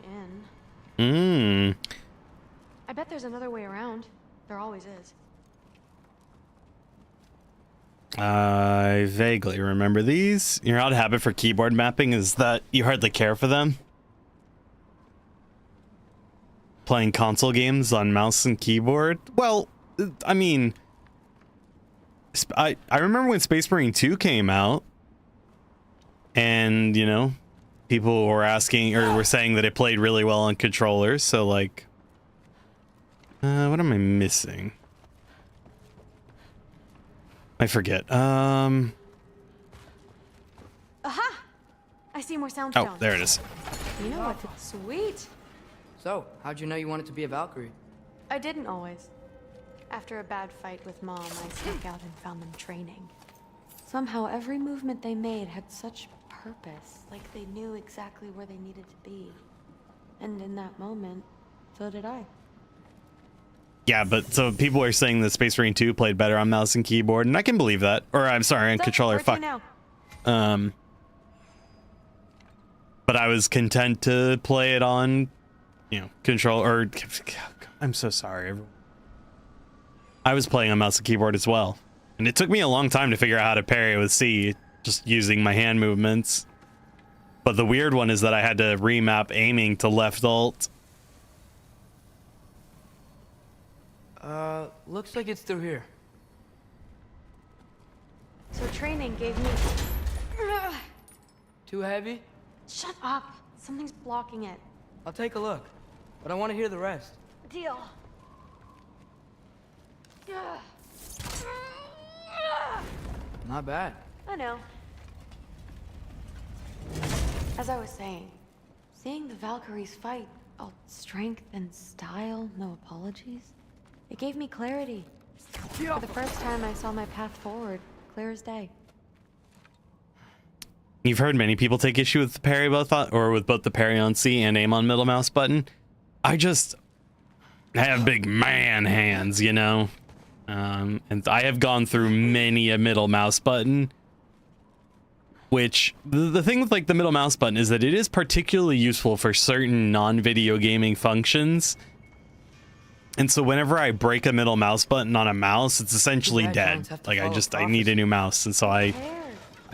Speaker 7: in. I bet there's another way around. There always is.
Speaker 1: I vaguely remember these. Your odd habit for keyboard mapping is that you hardly care for them. Playing console games on mouse and keyboard? Well, I mean, I remember when Space Marine 2 came out, and, you know, people were asking, or were saying that it played really well on controllers, so, like, what am I missing? I forget.
Speaker 7: Aha! I see more sound stones.
Speaker 1: Oh, there it is.
Speaker 7: You know what? Sweet.
Speaker 14: So, how'd you know you wanted to be a Valkyrie?
Speaker 7: I didn't always. After a bad fight with Mom, I snuck out and found them training. Somehow, every movement they made had such purpose, like they knew exactly where they needed to be. And in that moment, so did I.
Speaker 1: Yeah, but so people are saying that Space Marine 2 played better on mouse and keyboard, and I can believe that. Or I'm sorry, on controller. Fuck. But I was content to play it on, you know, control. Or I'm so sorry, everyone. I was playing on mouse and keyboard as well, and it took me a long time to figure out how to parry with C, just using my hand movements. But the weird one is that I had to remap aiming to left alt.
Speaker 14: Looks like it's through here.
Speaker 7: So training gave me...
Speaker 14: Too heavy?
Speaker 7: Shut up! Something's blocking it.
Speaker 14: I'll take a look, but I want to hear the rest.
Speaker 7: Deal.
Speaker 14: Not bad.
Speaker 7: I know. As I was saying, seeing the Valkyries fight, all strength and style, no apologies, it gave me clarity. For the first time, I saw my path forward, clear as day.
Speaker 1: You've heard many people take issue with the parry both on, or with both the parry on C and aim on middle mouse button. I have big man hands, you know, and I have gone through many a middle mouse button. Which the thing with like the middle mouse button is that it is particularly useful for certain non-video gaming functions. And so whenever I break a middle mouse button on a mouse, it's essentially dead. Like I need a new mouse, and so I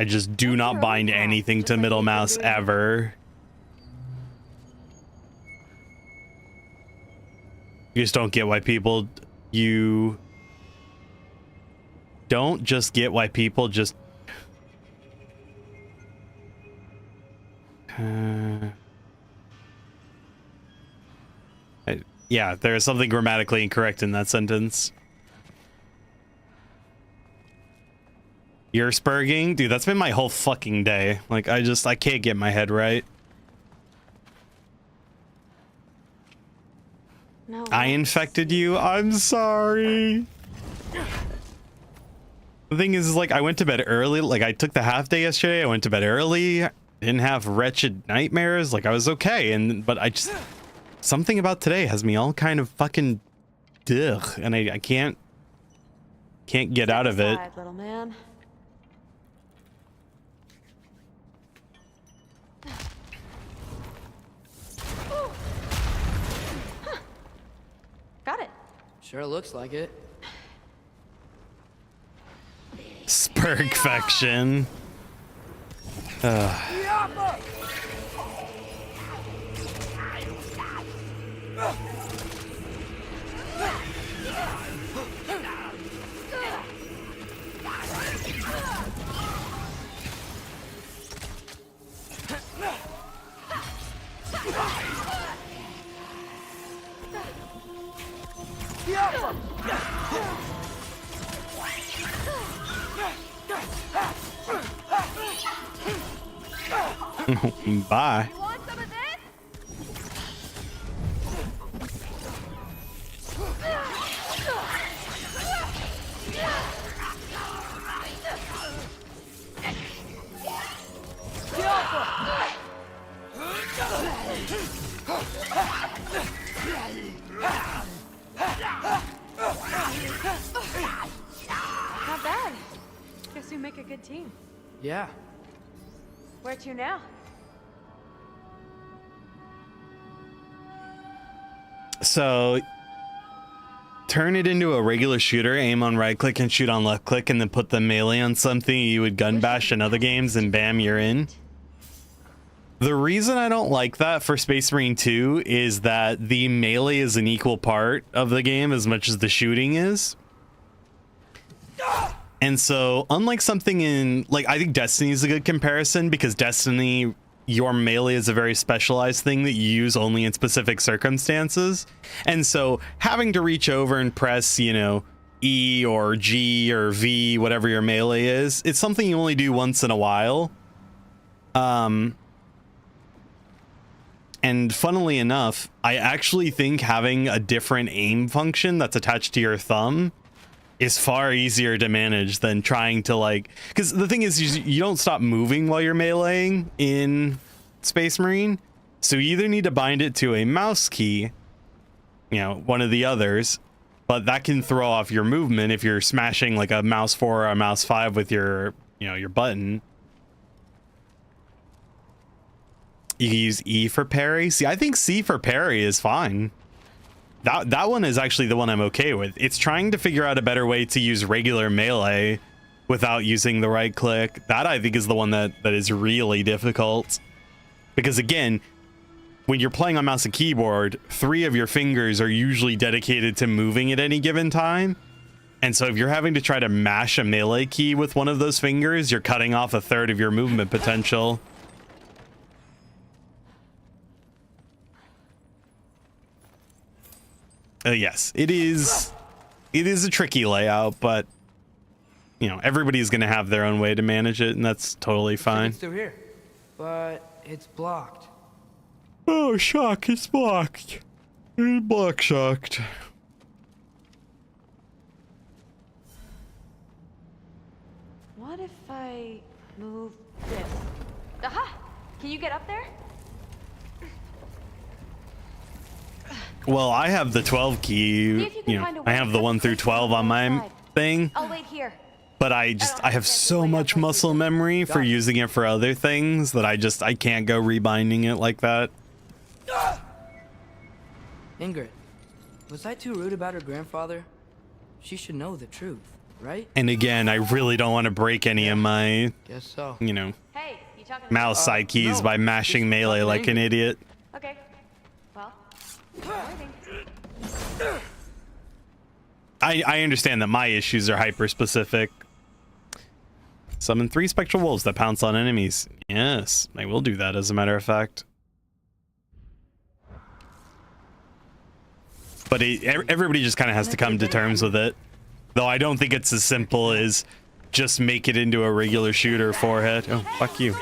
Speaker 1: just do not bind anything to middle mouse ever. You just don't get why people just yeah, there is something grammatically incorrect in that sentence. You're spurging? Dude, that's been my whole fucking day. Like, I can't get my head right.
Speaker 7: No,
Speaker 1: I infected you? I'm sorry. The thing is, like, I went to bed early. Like, I took the half day yesterday. I went to bed early. Didn't have wretched nightmares. Like, I was okay. But something about today has me all kind of fucking ugh, and I can't get out of it.
Speaker 7: Little man. Got it.
Speaker 14: Sure looks like it.
Speaker 1: Spurgfection. Bye.
Speaker 7: Not bad. Guess we make a good team.
Speaker 14: Yeah.
Speaker 7: Where to now?
Speaker 1: So turn it into a regular shooter, aim on right click and shoot on left click, and then put the melee on something you would gun bash in other games, and bam, you're in. The reason I don't like that for Space Marine 2 is that the melee is an equal part of the game as much as the shooting is. And so, unlike something in, like, I think Destiny is a good comparison, because Destiny, your melee is a very specialized thing that you use only in specific circumstances. And so, having to reach over and press, you know, E or G or V, whatever your melee is, it's something you only do once in a while. And funnily enough, I actually think having a different aim function that's attached to your thumb is far easier to manage than trying to, like, because the thing is, you don't stop moving while you're meleeing in Space Marine, so you either need to bind it to a mouse key, you know, one of the others, but that can throw off your movement if you're smashing like a mouse 4 or a mouse 5 with your, you know, your button. You can use E for parry. See, I think C for parry is fine. That one is actually the one I'm okay with. It's trying to figure out a better way to use regular melee without using the right click. That, I think, is the one that is really difficult. Because again, when you're playing on mouse and keyboard, 3 of your fingers are usually dedicated to moving at any given time. And so if you're having to try to mash a melee key with one of those fingers, you're cutting off a third of your movement potential. Yes, it is a tricky layout, but you know, everybody's gonna have their own way to manage it, and that's totally fine.
Speaker 14: It's through here, but it's blocked.
Speaker 1: Oh, shock, it's blocked. It's block shocked.
Speaker 7: What if I move this? Aha! Can you get up there?
Speaker 1: Well, I have the 12 key, you know, I have the 1 through 12 on my thing,
Speaker 7: I'll wait here.
Speaker 1: but I have so much muscle memory for using it for other things that I can't go rebinding it like that.
Speaker 19: Ingrid, was I too rude about her grandfather? She should know the truth, right?
Speaker 1: And again, I really don't want to break any of my,
Speaker 19: Guess so.
Speaker 1: you know,
Speaker 7: Hey, you talking
Speaker 1: mouse side keys by mashing melee like an idiot.
Speaker 7: Okay. Well,
Speaker 1: I understand that my issues are hyper specific. Summon 3 spectral wolves that pounce on enemies. Yes, I will do that as a matter of fact. But everybody just kind of has to come to terms with it. Though I don't think it's as simple as just make it into a regular shooter forehead. Oh, fuck you.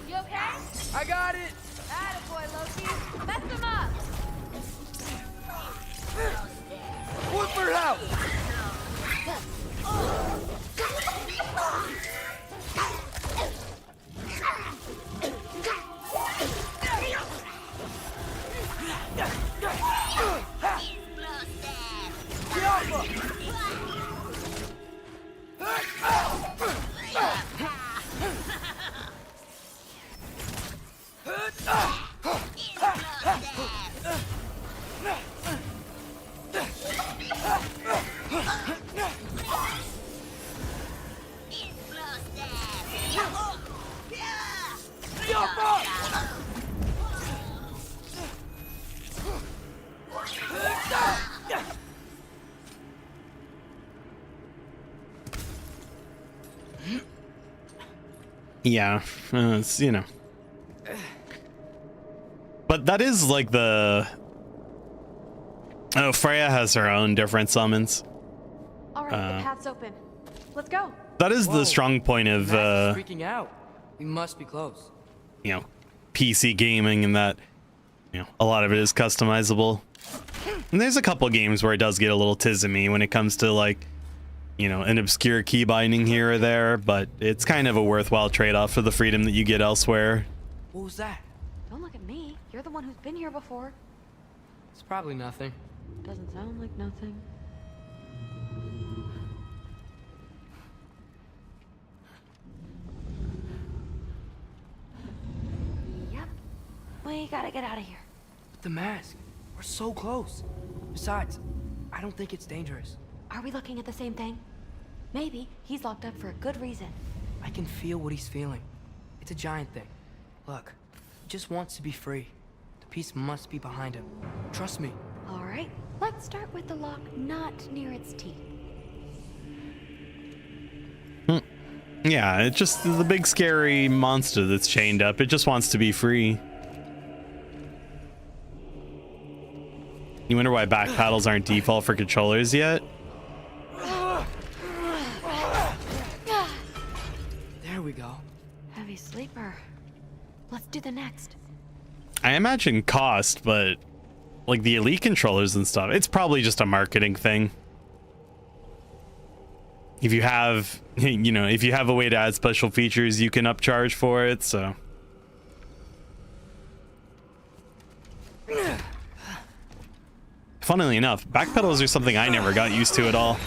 Speaker 7: You okay?
Speaker 19: I got it!
Speaker 7: Attaboy, Loki. Mess him up!
Speaker 19: Whip her out!
Speaker 1: Yeah, it's, you know. But that is like the... Oh, Freya has her own different summons.
Speaker 7: All right, the path's open. Let's go.
Speaker 1: That is the strong point of,
Speaker 19: freaking out. We must be close.
Speaker 1: you know, PC gaming, and that, you know, a lot of it is customizable. And there's a couple games where it does get a little tismy when it comes to, like, you know, an obscure key binding here or there, but it's kind of a worthwhile trade-off for the freedom that you get elsewhere.
Speaker 19: What was that?
Speaker 7: Don't look at me. You're the one who's been here before.
Speaker 19: It's probably nothing.
Speaker 7: Doesn't sound like nothing. Yep. We gotta get out of here.
Speaker 19: The mask. We're so close. Besides, I don't think it's dangerous.
Speaker 7: Are we looking at the same thing? Maybe he's locked up for a good reason.
Speaker 19: I can feel what he's feeling. It's a giant thing. Look, he just wants to be free. The peace must be behind him. Trust me.
Speaker 7: All right, let's start with the lock not near its teeth.
Speaker 1: Yeah, it's just the big scary monster that's chained up. It just wants to be free. You wonder why back paddles aren't default for controllers yet?
Speaker 19: There we go.
Speaker 7: Heavy sleeper. Let's do the next.
Speaker 1: I imagine cost, but like the elite controllers and stuff, it's probably just a marketing thing. If you have, you know, if you have a way to add special features, you can upcharge for it, so. Funnily enough, back pedals are something I never got used to at all.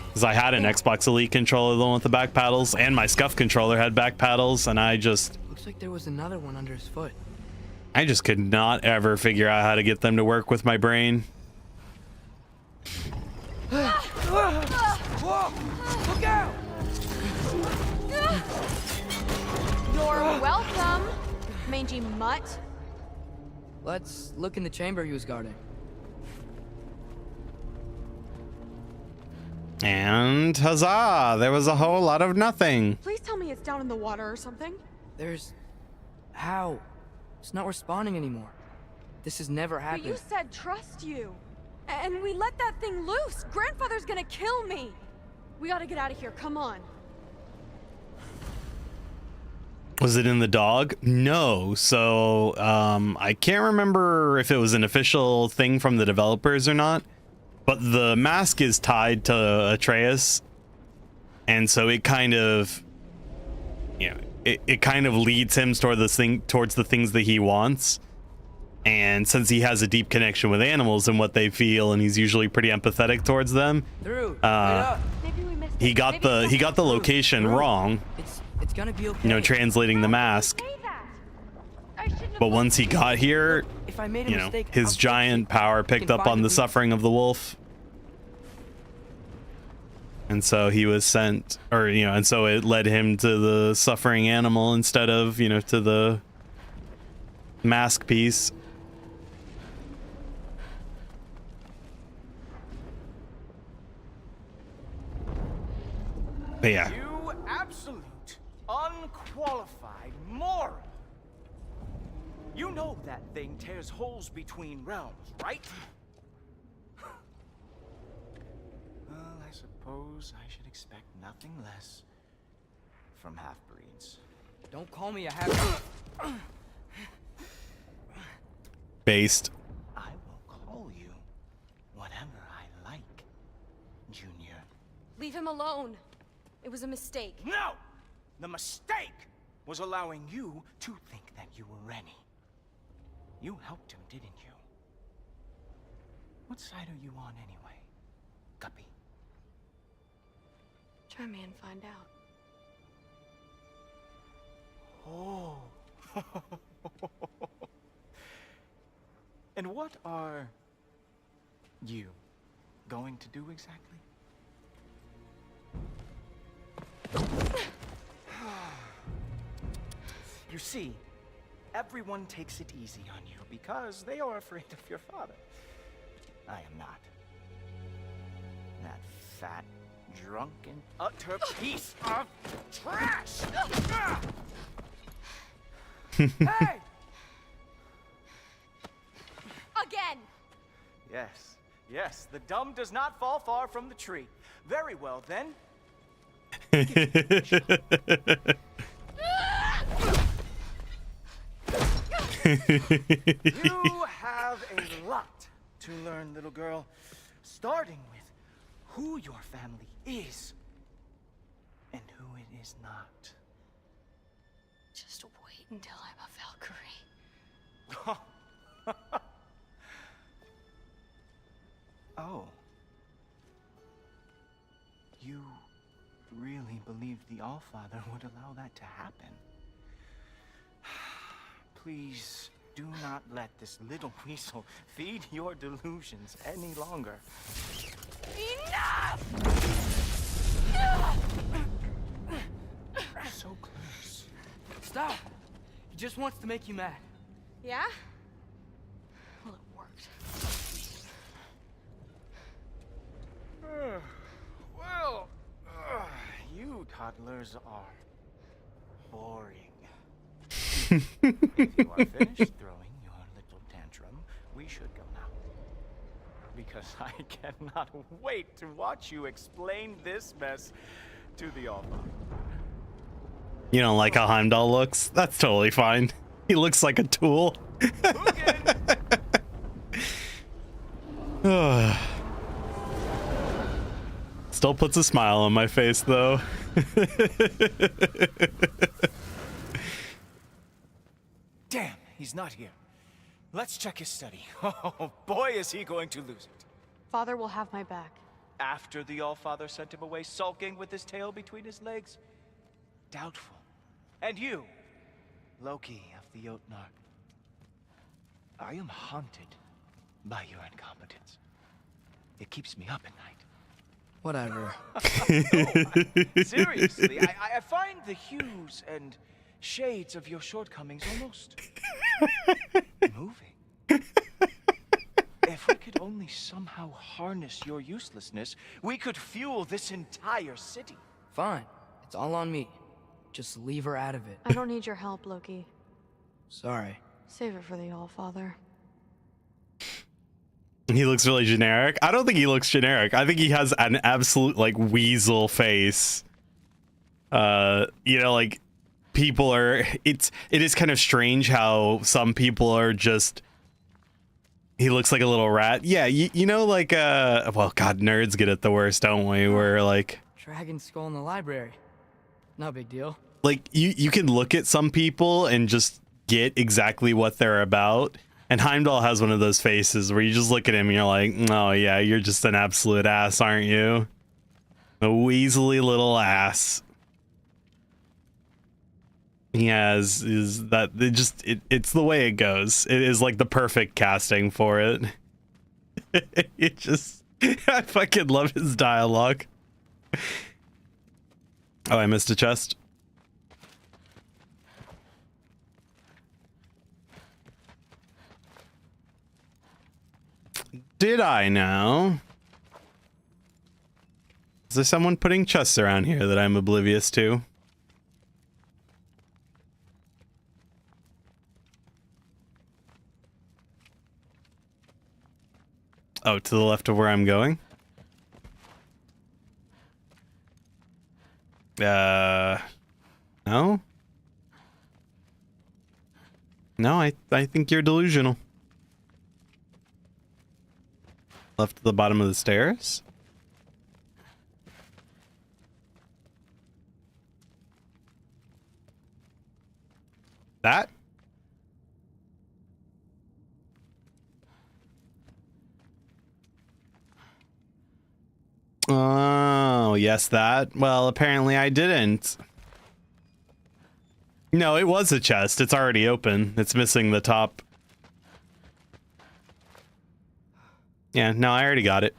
Speaker 1: Because I had an Xbox Elite controller, the one with the back paddles, and my Scuff controller had back paddles, and I just
Speaker 19: Looks like there was another one under his foot.
Speaker 1: could not ever figure out how to get them to work with my brain.
Speaker 19: Whoa! Look out!
Speaker 7: You're welcome, mangy mutt.
Speaker 19: Let's look in the chamber he was guarding.
Speaker 1: And huzzah! There was a whole lot of nothing.
Speaker 20: Please tell me it's down in the water or something.
Speaker 19: There's... How? It's not responding anymore. This has never happened.
Speaker 20: But you said trust you. And we let that thing loose. Grandfather's gonna kill me. We gotta get out of here. Come on.
Speaker 1: Was it in the dog? No. So I can't remember if it was an official thing from the developers or not, but the mask is tied to Atreus, and so it kind of, you know, it kind of leads him towards the things that he wants. And since he has a deep connection with animals and what they feel, and he's usually pretty empathetic towards them, he got the location wrong.
Speaker 19: It's gonna be okay.
Speaker 1: You know, translating the mask. But once he got here,
Speaker 19: If I made a
Speaker 1: you know,
Speaker 19: mistake,
Speaker 1: his giant power picked up on the suffering of the wolf. And so he was sent, or, you know, and so it led him to the suffering animal instead of, you know, to the mask piece. But yeah.
Speaker 16: You absolute, unqualified moron. You know that thing tears holes between realms, right? Well, I suppose I should expect nothing less from half-breeds.
Speaker 19: Don't call me a half-breed.
Speaker 1: Based.
Speaker 16: I will call you whatever I like, Junior.
Speaker 20: Leave him alone. It was a mistake.
Speaker 16: No! The mistake was allowing you to think that you were Rennie. You helped him, didn't you? What side are you on anyway, Guppy?
Speaker 20: Try me and find out.
Speaker 16: Oh. And what are you going to do exactly? You see, everyone takes it easy on you because they are afraid of your father. I am not. That fat, drunken, utter piece of trash! Hey!
Speaker 20: Again!
Speaker 16: Yes, yes, the dumb does not fall far from the tree. Very well, then. You have a lot to learn, little girl, starting with who your family is and who it is not.
Speaker 20: Just wait until I'm a Valkyrie.
Speaker 16: Oh. You really believed the Allfather would allow that to happen? Please do not let this little weasel feed your delusions any longer.
Speaker 20: Enough!
Speaker 16: So close.
Speaker 19: Stop! He just wants to make you mad.
Speaker 20: Yeah? Well, it worked.
Speaker 16: Well, you toddlers are boring. If you are finished throwing your little tantrum, we should go now. Because I cannot wait to watch you explain this mess to the Allfather.
Speaker 1: You don't like how Heimdall looks? That's totally fine. He looks like a tool. Still puts a smile on my face, though.
Speaker 16: Damn, he's not here. Let's check his study. Oh, boy, is he going to lose it.
Speaker 7: Father will have my back.
Speaker 16: After the Allfather sent him away sulking with his tail between his legs? Doubtful. And you, Loki of the Jotnar. I am haunted by your incompetence. It keeps me up at night.
Speaker 19: Whatever.
Speaker 16: No, seriously, I find the hues and shades of your shortcomings almost moving. If we could only somehow harness your uselessness, we could fuel this entire city.
Speaker 19: Fine. It's all on me. Just leave her out of it.
Speaker 7: I don't need your help, Loki.
Speaker 19: Sorry.
Speaker 7: Save it for the Allfather.
Speaker 1: He looks really generic. I don't think he looks generic. I think he has an absolute, like, weasel face. You know, like, people are... It is kind of strange how some people are just... He looks like a little rat. Yeah, you know, like, well, God, nerds get it the worst, don't we? We're like...
Speaker 19: Dragon skull in the library. No big deal.
Speaker 1: like you can look at some people and just get exactly what they're about. And Heimdall has one of those faces where you just look at him and you're like, oh yeah, you're just an absolute ass, aren't you? A weaselly little ass. He has is that it's the way it goes. It is like the perfect casting for it. It just I fucking love his dialogue. Oh, I missed a chest. Did I now? Is there someone putting chests around here that I'm oblivious to? Oh, to the left of where I'm going? No? No, I think you're delusional. Left at the bottom of the stairs? That? Oh, yes, that. Well, apparently I didn't. No, it was a chest. It's already open. It's missing the top. Yeah, no, I already got it.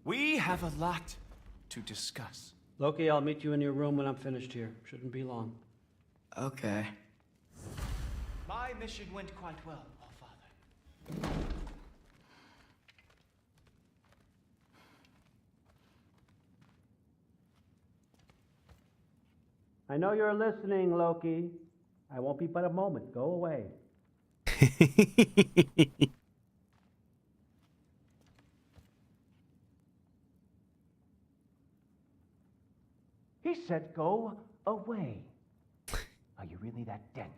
Speaker 16: We have a lot to discuss.
Speaker 18: Loki, I'll meet you in your room when I'm finished here. Shouldn't be long.
Speaker 19: Okay.
Speaker 16: My mission went quite well, All-Father.
Speaker 18: I know you're listening, Loki. I won't be but a moment. Go away.
Speaker 21: He said go away. Are you really that dense?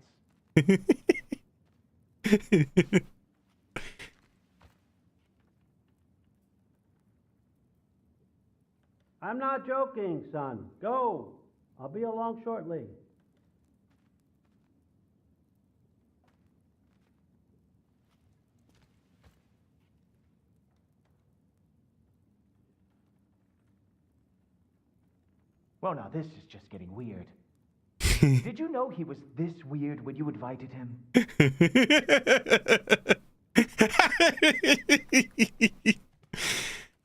Speaker 18: I'm not joking, son. Go. I'll be along shortly.
Speaker 21: Well, now this is just getting weird. Did you know he was this weird when you invited him?
Speaker 7: That's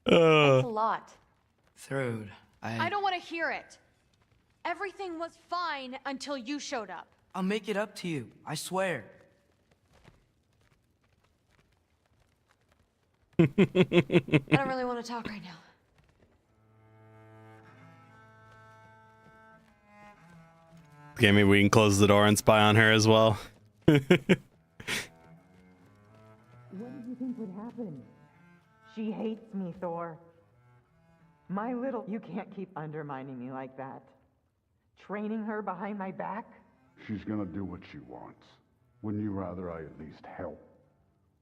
Speaker 7: a lot.
Speaker 19: Throde,
Speaker 20: I don't want to hear it. Everything was fine until you showed up.
Speaker 19: I'll make it up to you. I swear.
Speaker 7: I don't really want to talk right now.
Speaker 1: Okay, maybe we can close the door and spy on her as well.
Speaker 15: What did you think would happen? She hates me, Thor. My little... You can't keep undermining me like that. Training her behind my back?
Speaker 17: She's gonna do what she wants. Wouldn't you rather I at least help?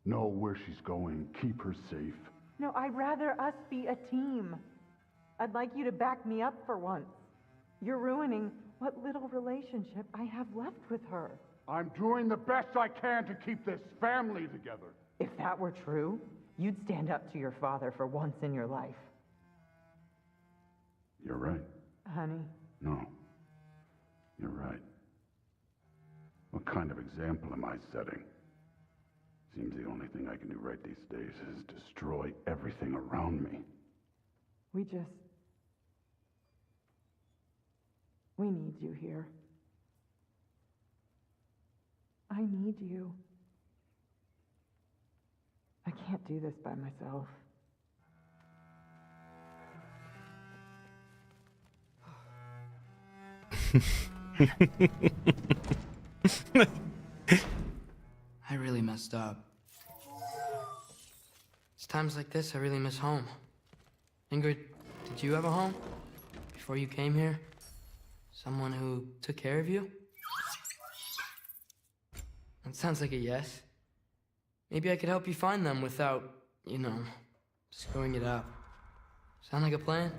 Speaker 17: Know where she's going, keep her safe?
Speaker 15: No, I'd rather us be a team. I'd like you to back me up for once. You're ruining what little relationship I have left with her.
Speaker 17: I'm doing the best I can to keep this family together.
Speaker 15: If that were true, you'd stand up to your father for once in your life.
Speaker 17: You're right.
Speaker 15: Honey.
Speaker 17: No. You're right. What kind of example am I setting? Seems the only thing I can do right these days is destroy everything around me.
Speaker 15: We need you here. I need you. I can't do this by myself.
Speaker 19: I really messed up. It's times like this I really miss home. Ingrid, did you have a home? Before you came here? Someone who took care of you? That sounds like a yes. Maybe I could help you find them without, you know, screwing it up. Sound like a plan?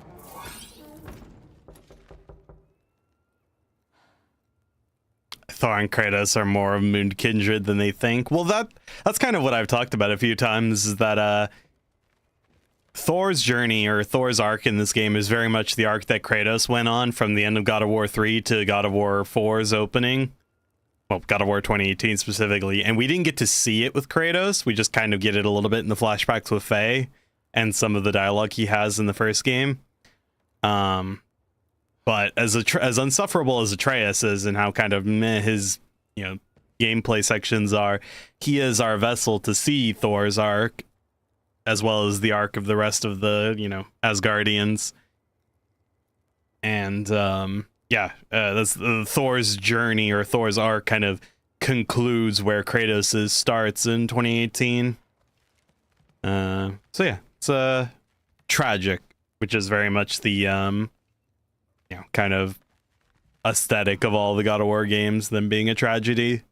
Speaker 1: Thor and Kratos are more of moon kindred than they think. Well, that's kind of what I've talked about a few times, is that Thor's journey, or Thor's arc in this game, is very much the arc that Kratos went on from the end of God of War 3 to God of War 4's opening. Well, God of War 2018 specifically. And we didn't get to see it with Kratos. We just kind of get it a little bit in the flashbacks with Faye and some of the dialogue he has in the first game. But as unsufferable as Atreus is and how kind of meh his, you know, gameplay sections are, he is our vessel to see Thor's arc, as well as the arc of the rest of the, you know, Asgardians. And that's Thor's journey, or Thor's arc, kind of concludes where Kratos' starts in 2018. So yeah, it's tragic, which is very much the you know, kind of aesthetic of all the God of War games, them being a tragedy.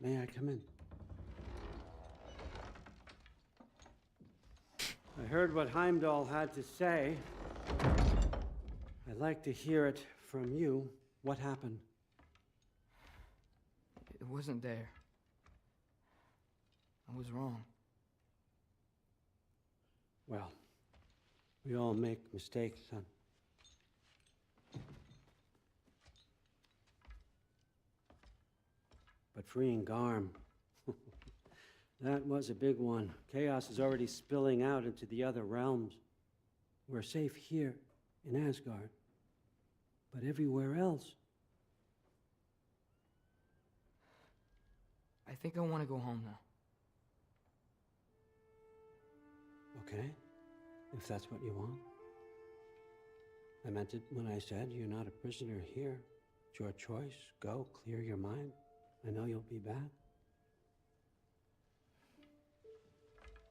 Speaker 18: May I come in? I heard what Heimdall had to say. I'd like to hear it from you. What happened?
Speaker 19: It wasn't there. I was wrong.
Speaker 18: Well, we all make mistakes, son. But freeing Garm, that was a big one. Chaos is already spilling out into the other realms. We're safe here in Asgard, but everywhere else.
Speaker 19: I think I want to go home now.
Speaker 18: Okay, if that's what you want. I meant it when I said you're not a prisoner here. It's your choice. Go, clear your mind. I know you'll be back.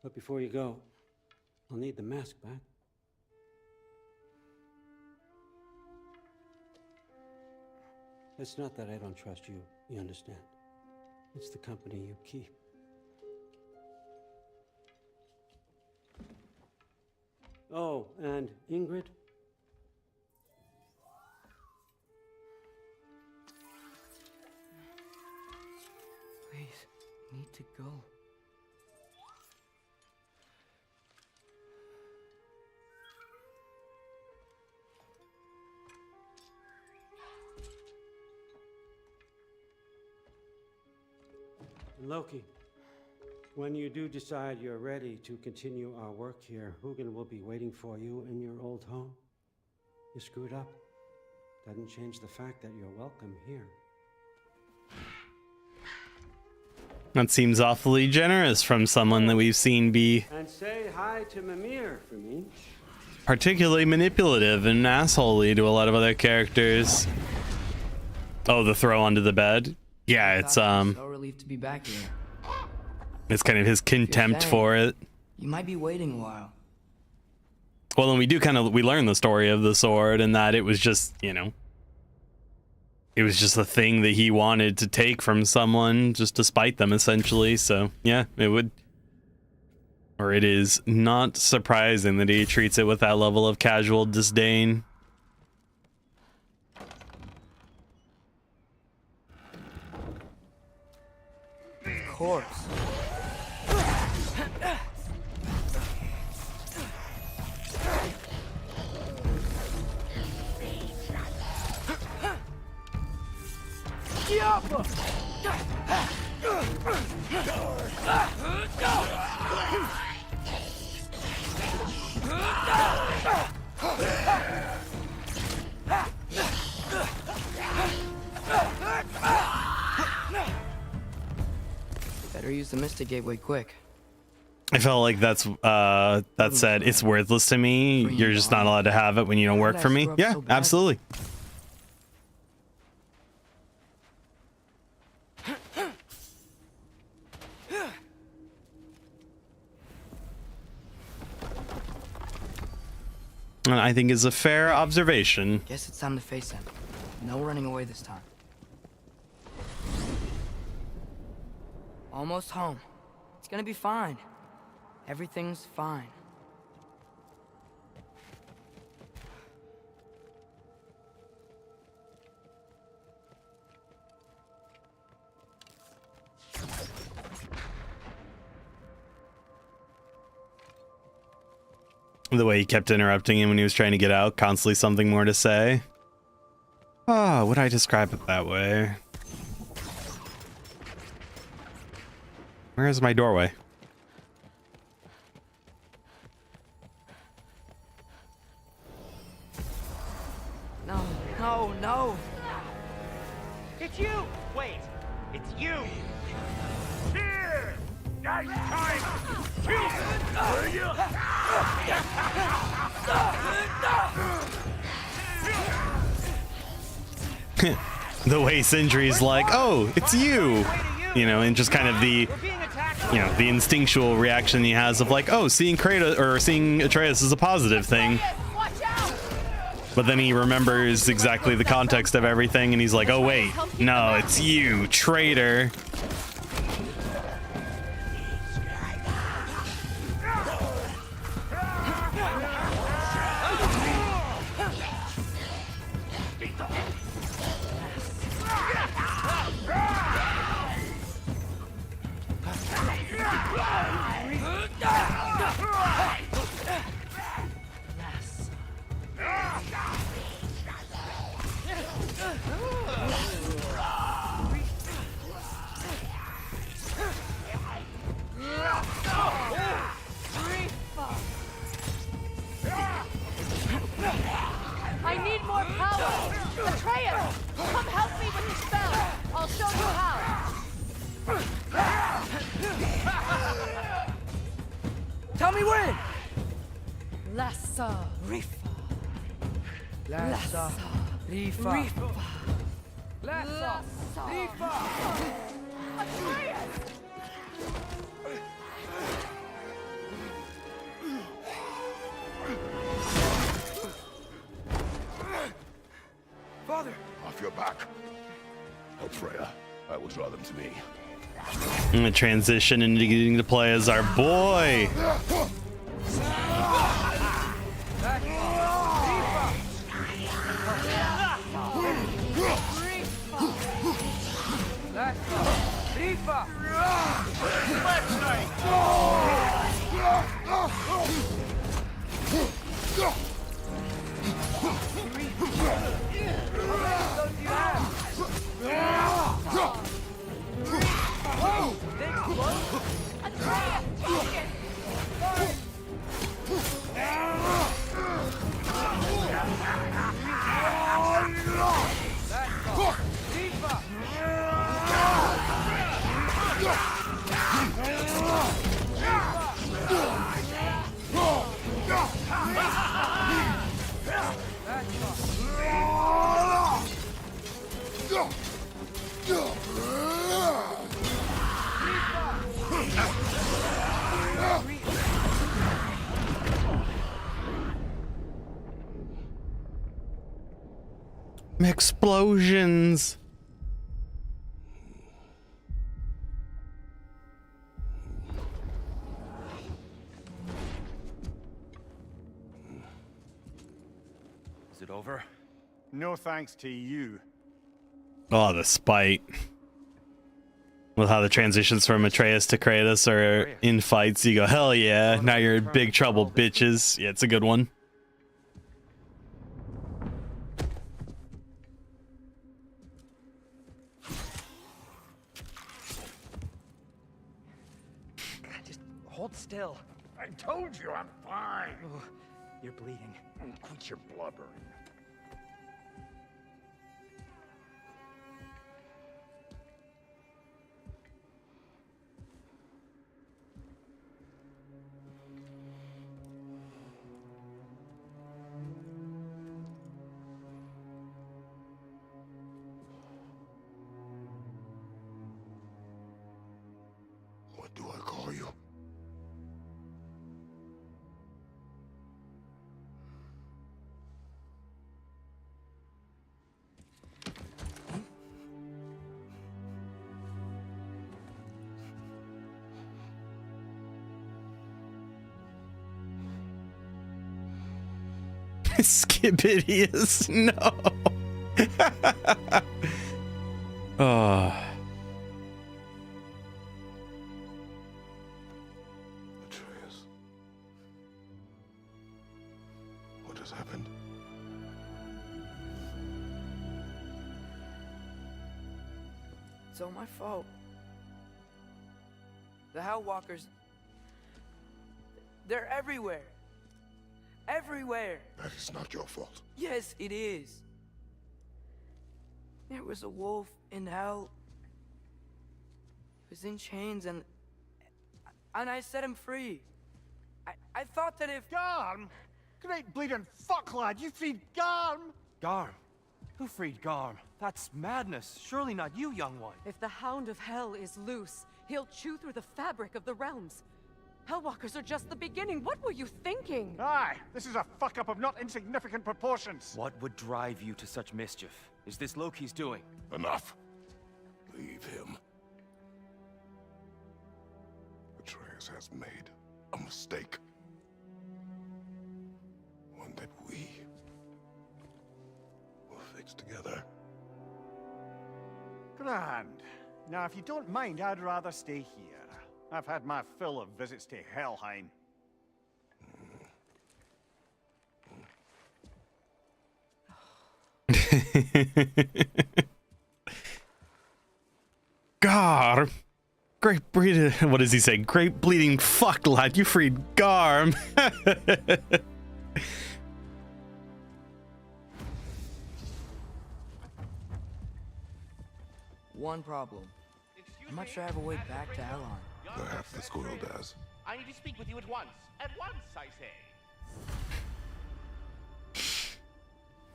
Speaker 18: But before you go, I'll need the mask back. It's not that I don't trust you, you understand. It's the company you keep. Oh, and Ingrid?
Speaker 19: Please, I need to go.
Speaker 18: Loki, when you do decide you're ready to continue our work here, Hugin will be waiting for you in your old home. You screwed up. Doesn't change the fact that you're welcome here.
Speaker 1: That seems awfully generous from someone that we've seen be
Speaker 18: And say hi to Mimir for me.
Speaker 1: particularly manipulative and assholey to a lot of other characters. Oh, the throw onto the bed? Yeah, it's
Speaker 19: So relieved to be back here.
Speaker 1: it's kind of his contempt
Speaker 19: saying-
Speaker 1: for it.
Speaker 19: You might be waiting a while.
Speaker 1: Well, and we learn the story of the sword, and that it was just, you know, it was just a thing that he wanted to take from someone just to spite them, essentially. So yeah, it is not surprising that he treats it with that level of casual disdain.
Speaker 19: Of course. Better use the Mystic Gateway quick.
Speaker 1: I felt like that said, it's worthless to me. You're just not allowed to have it when you don't work for me. Yeah, absolutely. And I think is a fair observation.
Speaker 19: Guess it's time to face him. No running away this time. Almost home. It's gonna be fine. Everything's fine.
Speaker 1: The way he kept interrupting him when he was trying to get out, constantly something more to say. Oh, would I describe it that way? Where is my doorway?
Speaker 19: No, no, no!
Speaker 16: It's you! Wait, it's you!
Speaker 12: Here! Nice time! Kill him! Will you?
Speaker 1: The way Sindri's like, oh, it's you! You know, and just kind of the, you know, the instinctual reaction he has of like, oh, seeing Kratos or seeing Atreus is a positive thing. But then he remembers exactly the context of everything and he's like, oh wait, no, it's you, traitor.
Speaker 20: I need more power! Atreus! Come help me with the spell! I'll show you how!
Speaker 19: Tell me when!
Speaker 20: Lassa!
Speaker 19: Rifa. Lassa. Rifa. Lassa. Rifa.
Speaker 20: Atreus!
Speaker 19: Father!
Speaker 3: Off your back. Help Freya. I will draw them to me.
Speaker 1: I'm gonna transition into getting to play as our boy. Explosions.
Speaker 4: Is it over? No thanks to you.
Speaker 1: Oh, the spite. With how the transitions from Atreus to Kratos are in fights, you go, hell yeah, now you're in big trouble, bitches. Yeah, it's a good one.
Speaker 16: Just hold still.
Speaker 12: I told you I'm fine.
Speaker 16: Oh, you're bleeding.
Speaker 12: Quit your blubbering.
Speaker 3: What do I call you?
Speaker 1: Skibidius, no. Oh.
Speaker 3: Atreus. What has happened?
Speaker 19: It's all my fault. The Hellwalkers... They're everywhere. Everywhere.
Speaker 3: That is not your fault.
Speaker 19: Yes, it is. There was a wolf in hell. He was in chains and I set him free. I thought that if...
Speaker 4: Garm? Great bleeding fuck, lad. You freed Garm?
Speaker 16: Garm? Who freed Garm? That's madness. Surely not you, young one.
Speaker 9: If the Hound of Hell is loose, he'll chew through the fabric of the realms. Hellwalkers are just the beginning. What were you thinking?
Speaker 4: Aye, this is a fuck-up of not insignificant proportions.
Speaker 16: What would drive you to such mischief? Is this Loki's doing?
Speaker 3: Enough. Leave him. Atreus has made a mistake. One that we will fix together.
Speaker 4: Grand. Now, if you don't mind, I'd rather stay here. I've had my fill of visits to Helheim.
Speaker 1: Gar, great breeding. What does he say? Great bleeding fuck, lad. You freed Garm.
Speaker 19: One problem. I'm not sure I have a way back to Elon.
Speaker 3: Perhaps the squirrel does.
Speaker 8: I need to speak with you at once. At once, I say.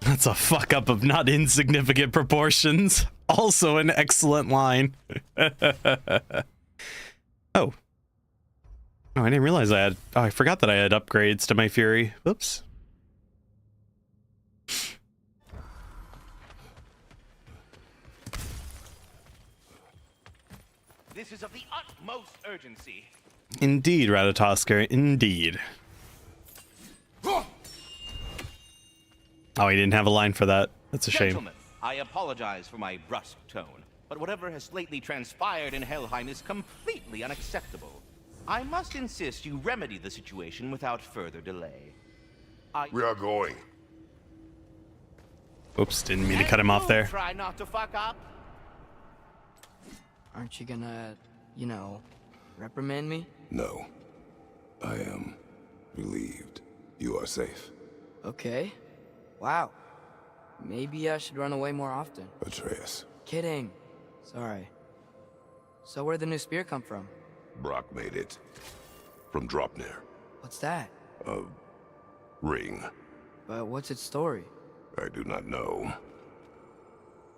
Speaker 1: That's a fuck up of not insignificant proportions. Also an excellent line. Oh. Oh, I didn't realize I had... Oh, I forgot that I had upgrades to my Fury. Whoops.
Speaker 8: This is of the utmost urgency.
Speaker 1: Indeed, Ratatoskr, indeed. Oh, he didn't have a line for that. That's a shame.
Speaker 8: Gentlemen, I apologize for my brusque tone, but whatever has lately transpired in Helheim is completely unacceptable. I must insist you remedy the situation without further delay.
Speaker 3: We are going.
Speaker 1: Oops, didn't mean to cut him off there.
Speaker 8: Try not to fuck up.
Speaker 19: Aren't you gonna, you know, reprimand me?
Speaker 3: No. I am relieved. You are safe.
Speaker 19: Okay. Wow. Maybe I should run away more often.
Speaker 3: Atreus.
Speaker 19: Kidding. Sorry. So where'd the new spear come from?
Speaker 3: Brock made it. From Dropnir.
Speaker 19: What's that?
Speaker 3: A ring.
Speaker 19: But what's its story?
Speaker 3: I do not know.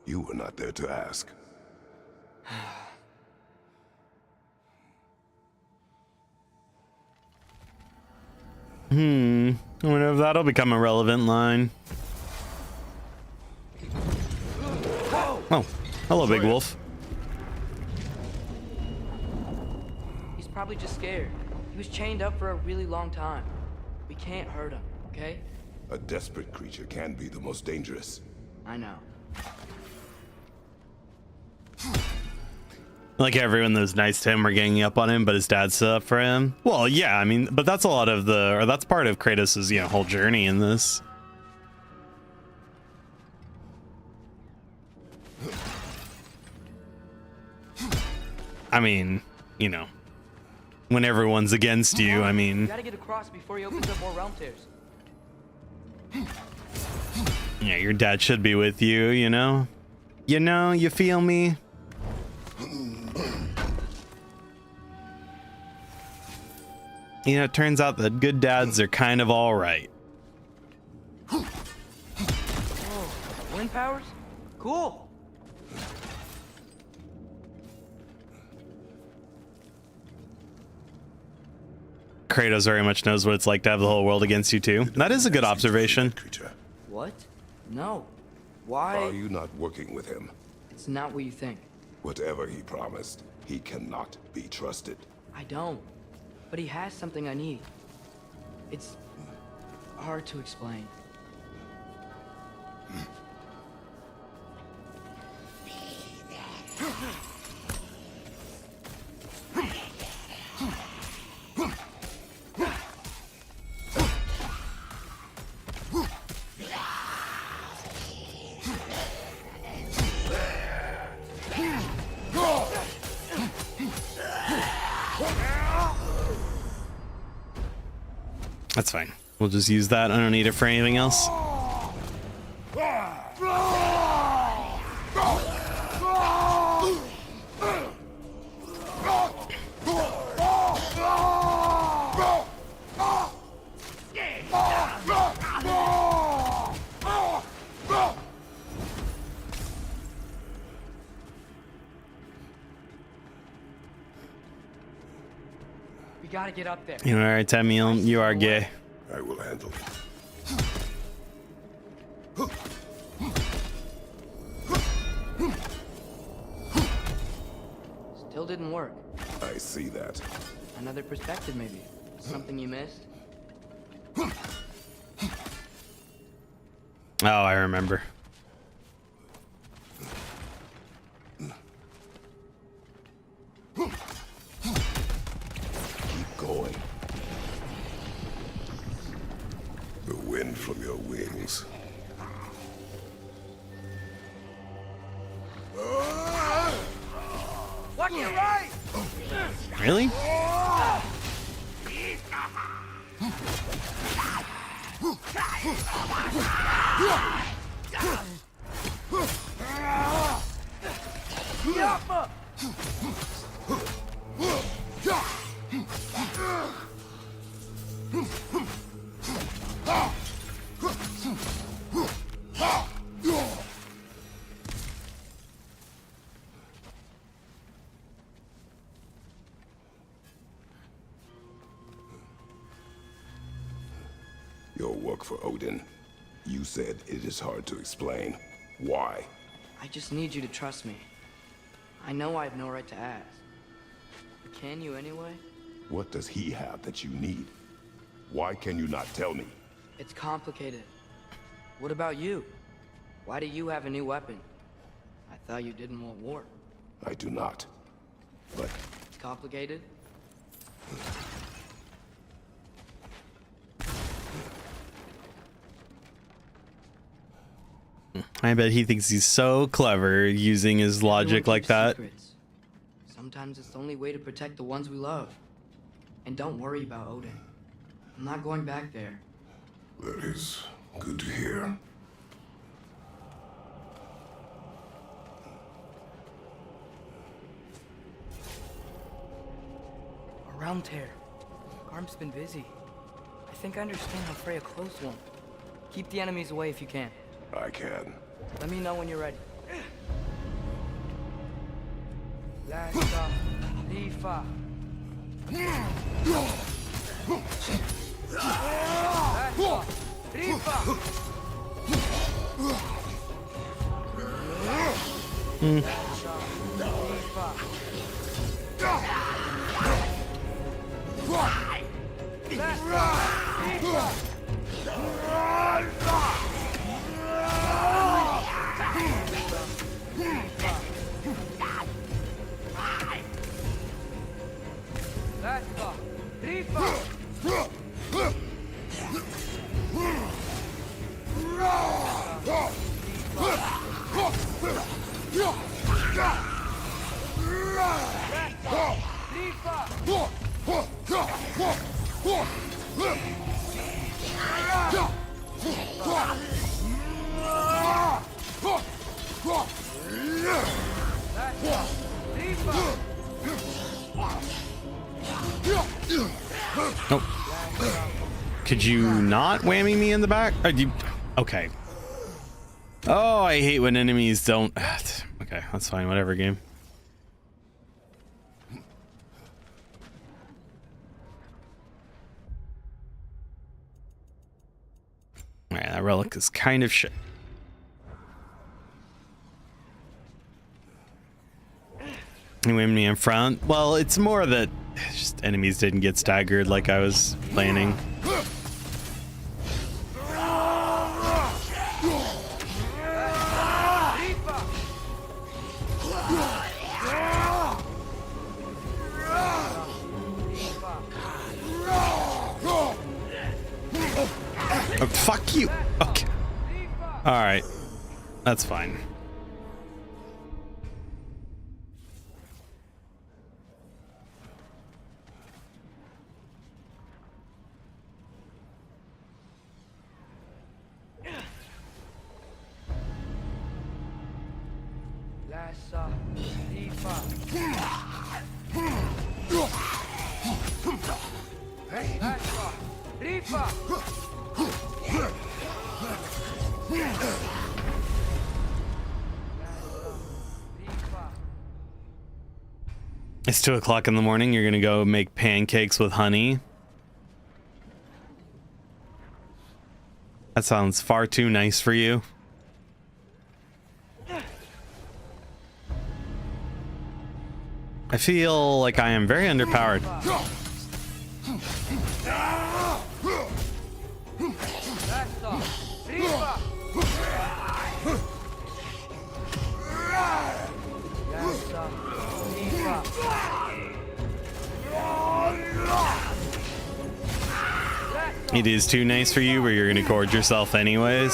Speaker 3: You were not there to ask.
Speaker 1: I wonder if that'll become a relevant line. Oh, hello, Big Wolf.
Speaker 19: He's probably just scared. He was chained up for a really long time. We can't hurt him, okay?
Speaker 3: A desperate creature can be the most dangerous.
Speaker 19: I know.
Speaker 1: Like everyone that was nice to him were ganging up on him, but his dad stood up for him. Well, yeah, I mean, but that's a lot of the, or that's part of Kratos' whole journey in this. I mean, you know, when everyone's against you, I mean.
Speaker 19: You gotta get across before he opens up more realm tears.
Speaker 1: Yeah, your dad should be with you, you know? You know, you feel me? You know, it turns out that good dads are kind of all right.
Speaker 19: Oh, wind powers? Cool.
Speaker 1: Kratos very much knows what it's like to have the whole world against you too. That is a good observation.
Speaker 19: What? No. Why?
Speaker 3: Are you not working with him?
Speaker 19: It's not what you think.
Speaker 3: Whatever he promised, he cannot be trusted.
Speaker 19: I don't. But he has something I need. It's hard to explain.
Speaker 1: That's fine. We'll just use that. I don't need it for anything else.
Speaker 19: We gotta get up there.
Speaker 1: You know, all right, Tamiel, you are gay.
Speaker 3: I will handle it.
Speaker 19: Still didn't work.
Speaker 3: I see that.
Speaker 19: Another perspective, maybe. Something you missed?
Speaker 1: Oh, I remember.
Speaker 3: Keep going. The wind from your wings.
Speaker 19: Watch your right!
Speaker 1: Really?
Speaker 3: Your work for Odin. You said it is hard to explain. Why?
Speaker 19: I just need you to trust me. I know I have no right to ask. But can you anyway?
Speaker 3: What does he have that you need? Why can you not tell me?
Speaker 19: It's complicated. What about you? Why do you have a new weapon? I thought you didn't want war.
Speaker 3: I do not. But
Speaker 19: It's complicated?
Speaker 1: I bet he thinks he's so clever using his logic like that.
Speaker 19: Secrets. Sometimes it's the only way to protect the ones we love. And don't worry about Odin. I'm not going back there.
Speaker 3: that is good to hear.
Speaker 19: A realm tear. Garm's been busy. I think I understand how Freya closed one. Keep the enemies away if you can.
Speaker 3: I can.
Speaker 19: Let me know when you're ready. Lasta, Lifa. Lasta, Rifa.
Speaker 1: Nope. Could you not whammy me in the back? Okay. Oh, I hate when enemies don't. Okay, that's fine. Whatever, game. Alright, that relic is kind of shit. You whammed me in front. Well, it's more that just enemies didn't get staggered like I was planning. Oh, fuck you. Okay. All right. That's fine. It's 2 o'clock in the morning. You're gonna go make pancakes with honey. That sounds far too nice for you. I feel like I am very underpowered. It is too nice for you where you're gonna gorge yourself anyways.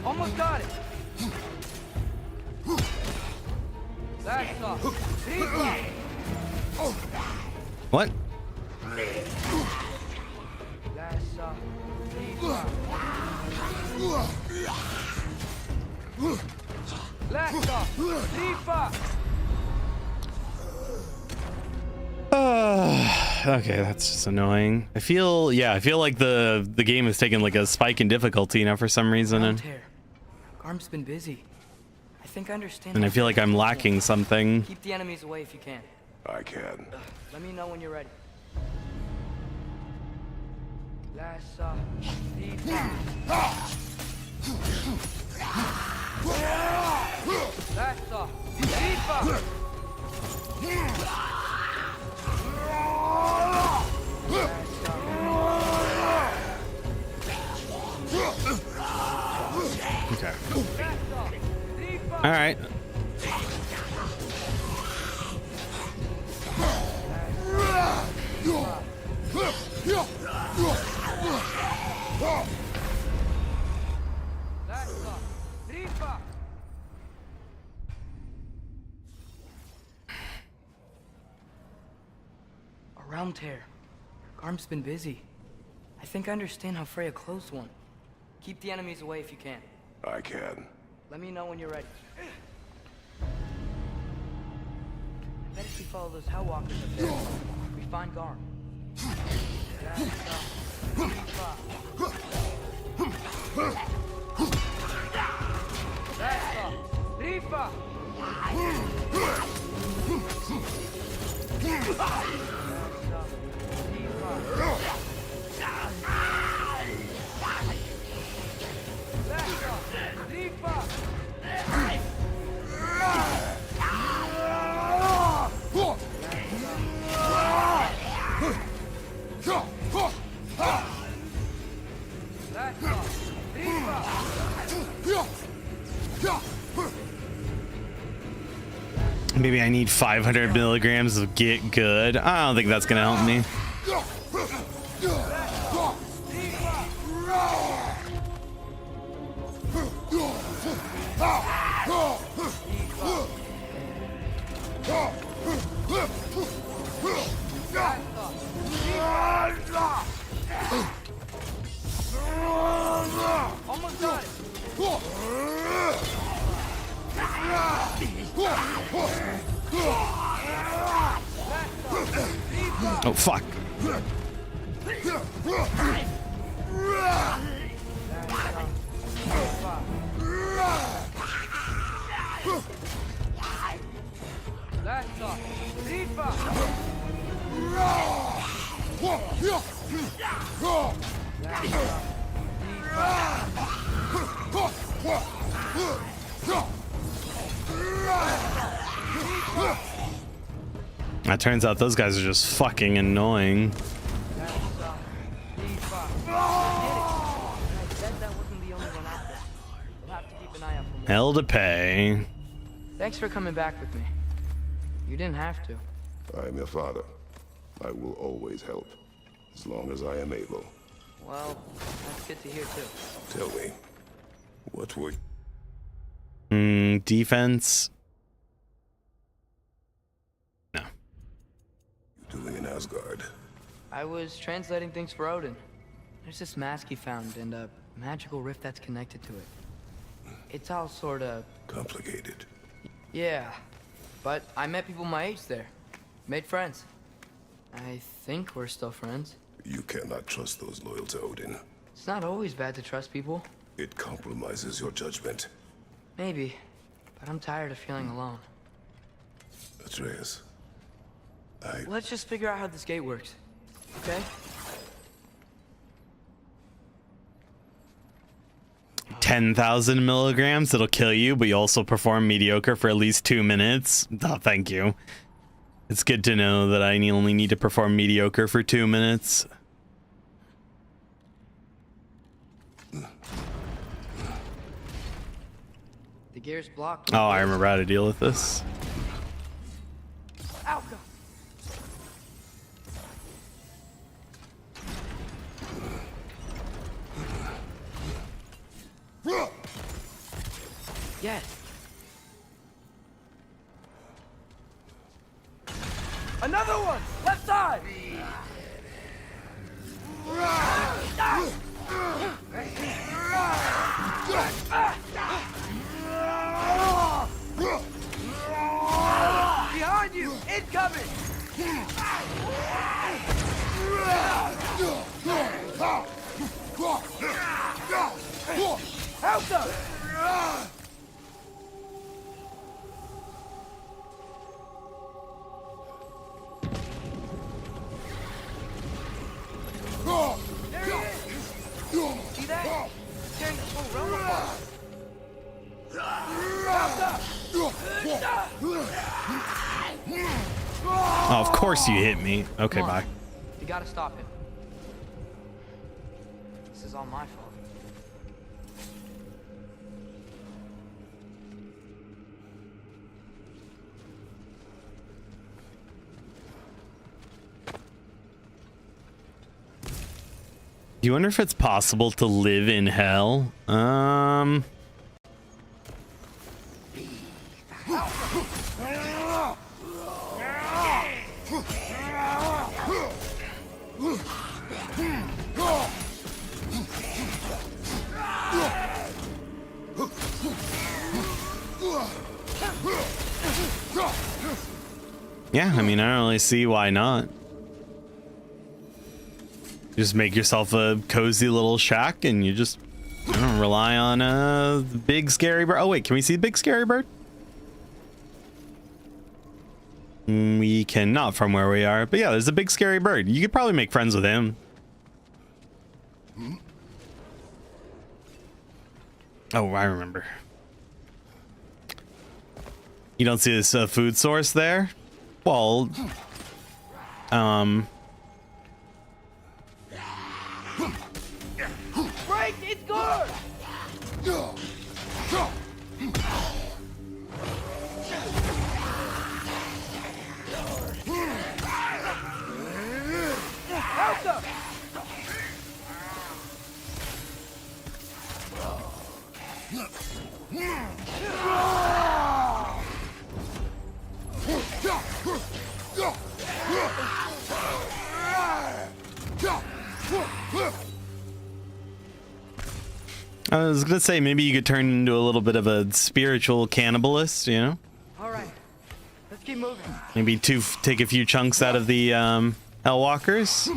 Speaker 19: Almost got it.
Speaker 1: What? Okay, that's just annoying. I feel like the game is taking like a spike in difficulty now for some reason, and
Speaker 19: Garm's been busy. I think I understand.
Speaker 1: I feel like I'm lacking something.
Speaker 19: Keep the enemies away if you can.
Speaker 3: I can.
Speaker 19: Let me know when you're ready.
Speaker 1: Okay. All right.
Speaker 19: A realm tear. Garm's been busy. I think I understand how Freya closed one. Keep the enemies away if you can.
Speaker 3: I can.
Speaker 19: Let me know when you're ready. I bet if we follow those Hellwalkers up there, we find Garm.
Speaker 1: Maybe I need 500 milligrams of Get Good. I don't think that's gonna help me.
Speaker 19: Almost got it.
Speaker 1: Oh fuck. It turns out those guys are just fucking annoying. Hell to pay.
Speaker 19: Thanks for coming back with me. You didn't have to.
Speaker 3: I am your father. I will always help, as long as I am able.
Speaker 19: Well, that's good to hear too.
Speaker 3: Tell me, what were
Speaker 1: defense? No.
Speaker 3: you doing in Asgard?
Speaker 19: I was translating things for Odin. There's this mask he found and a magical rift that's connected to it. It's all sort of...
Speaker 3: complicated.
Speaker 19: Yeah, but I met people my age there. Made friends. I think we're still friends.
Speaker 3: You cannot trust those loyal to Odin.
Speaker 19: It's not always bad to trust people.
Speaker 3: It compromises your judgment.
Speaker 19: Maybe, but I'm tired of feeling alone.
Speaker 3: Atreus,
Speaker 19: Let's just figure out how this gate works, okay?
Speaker 1: 10,000 milligrams, it'll kill you, but you also perform mediocre for at least 2 minutes. Oh, thank you. It's good to know that I only need to perform mediocre for 2 minutes.
Speaker 19: The gear's blocked.
Speaker 1: Oh, I remember how to deal with this.
Speaker 19: Out. Yes. Another one! Left side! Behind you! Incoming! Help them! There he is! See that? Tearing this whole realm apart.
Speaker 1: Oh, of course you hit me. Okay, bye.
Speaker 19: You gotta stop him. This is all my fault.
Speaker 1: Do you wonder if it's possible to live in hell? Yeah, I mean, I don't really see why not. Just make yourself a cozy little shack and you just rely on a big scary bird. Oh wait, can we see the big scary bird? We cannot from where we are, but yeah, there's a big scary bird. You could probably make friends with him. Oh, I remember. You don't see this food source there? Well,
Speaker 19: Break! It's good! Help them!
Speaker 1: I was gonna say maybe you could turn into a little bit of a spiritual cannibalist, you know?
Speaker 19: All right, let's keep moving.
Speaker 1: Maybe take a few chunks out of the Hellwalkers.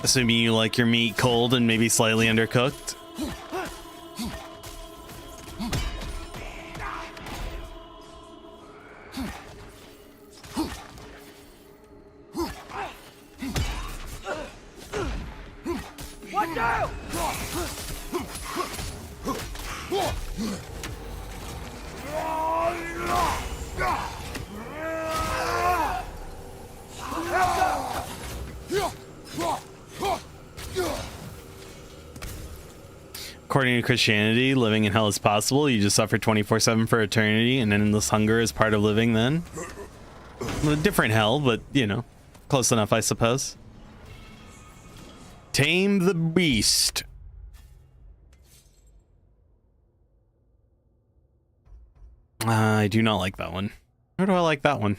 Speaker 1: Assuming you like your meat cold and maybe slightly undercooked. according to Christianity, living in hell is possible. You just suffer 24/7 for eternity, and endless hunger is part of living then. A different hell, but, you know, close enough, I suppose. Tame the beast. I do not like that one. Nor do I like that one.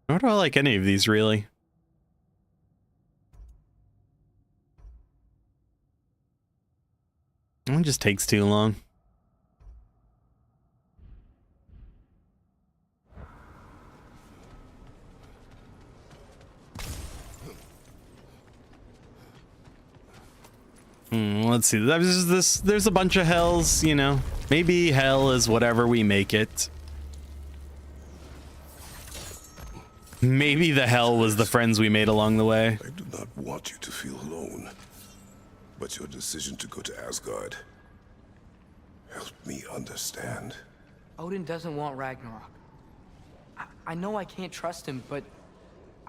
Speaker 1: Nor do I like any of these, really. It just takes too long. Let's see. There's a bunch of hells, you know. Maybe hell is whatever we make it. Maybe the hell was the friends we made along the way.
Speaker 3: I do not want you to feel alone, but your decision to go to Asgard helped me understand.
Speaker 19: Odin doesn't want Ragnarok. I know I can't trust him, but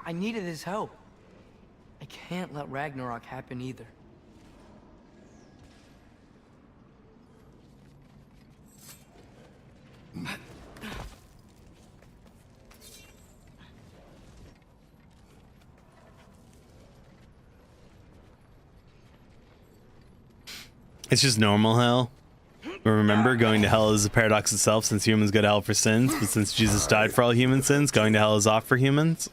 Speaker 19: I needed his help. I can't let Ragnarok happen either.
Speaker 1: It's just normal hell. Remember, going to hell is a paradox itself, since humans go to hell for sins, but since Jesus died for all human sins, going to hell is off for humans.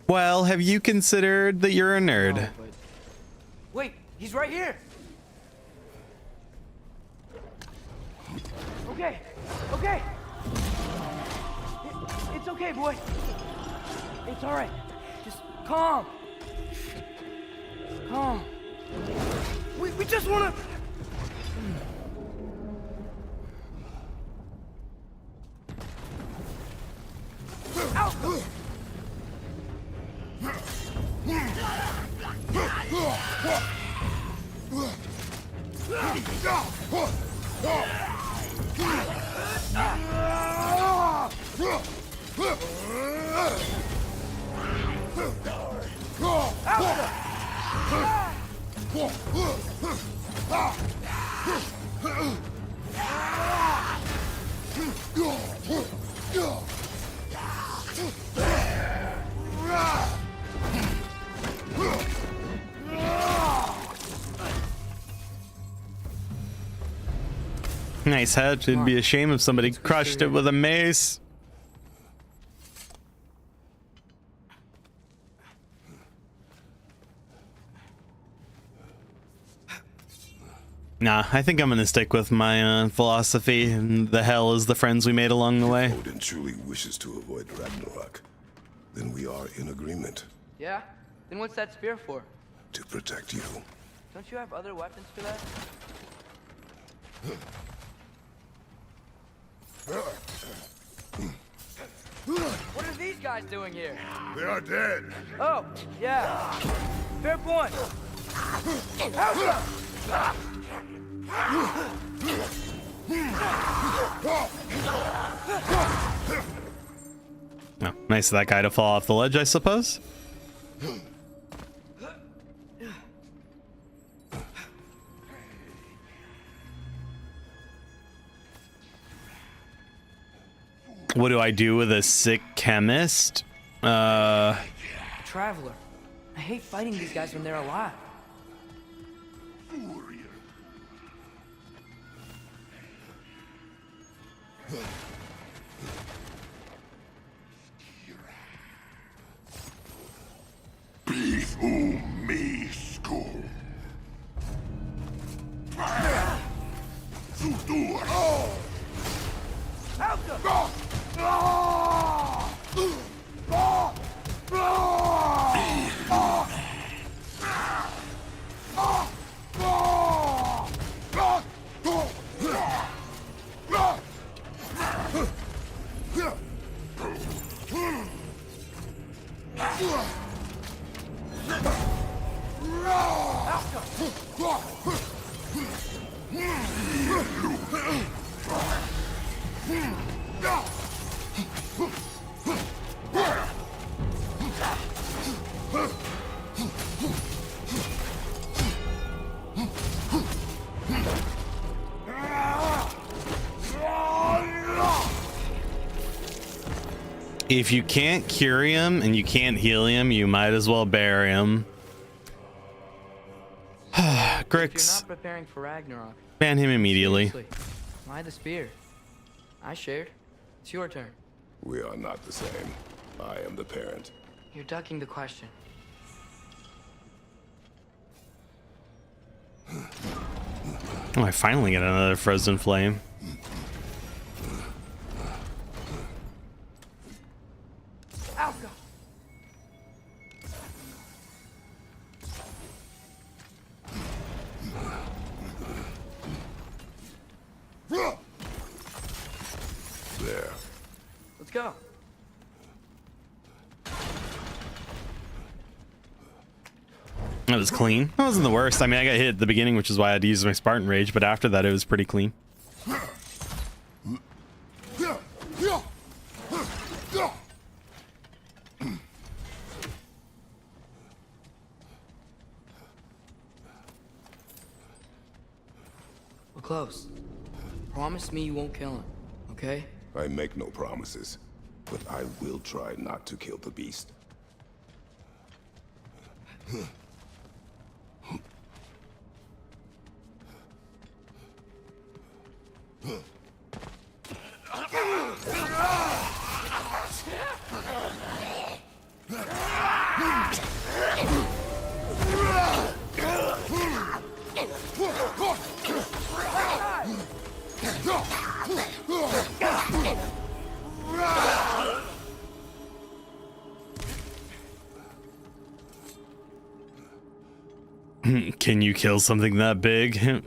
Speaker 1: Well, have you considered that you're a nerd?
Speaker 19: No, wait, he's right here. Okay, okay. It's okay, boy. It's all right. Just calm. Calm. We just wanna... Ow!
Speaker 1: Nice head. It'd be a shame if somebody crushed it with a mace. Nah, I think I'm gonna stick with my philosophy, and the hell is the friends we made along the way.
Speaker 3: If Odin truly wishes to avoid Ragnarok, then we are in agreement.
Speaker 19: Yeah? Then what's that spear for?
Speaker 3: To protect you.
Speaker 19: Don't you have other weapons for that? What are these guys doing here?
Speaker 3: They are dead.
Speaker 19: Oh, yeah. Fair point.
Speaker 1: Oh, nice of that guy to fall off the ledge, I suppose. What do I do with a sick chemist?
Speaker 19: Traveler. I hate fighting these guys when they're alive.
Speaker 1: If you can't cure him and you can't heal him, you might as well bury him.
Speaker 19: If you're
Speaker 1: Grix,
Speaker 19: not preparing for Ragnarok,
Speaker 1: ban him immediately.
Speaker 19: seriously, why the spear? I shared. It's your turn.
Speaker 3: We are not the same. I am the parent.
Speaker 19: You're ducking the question.
Speaker 1: Oh, I finally get another frozen flame.
Speaker 19: Ow, God.
Speaker 3: There.
Speaker 19: Let's go.
Speaker 1: That was clean. That wasn't the worst. I mean, I got hit at the beginning, which is why I had to use my Spartan Rage, but after that, it was pretty clean.
Speaker 19: We're close. Promise me you won't kill him, okay?
Speaker 3: I make no promises, but I will try not to kill the beast.
Speaker 1: Can you kill something that big?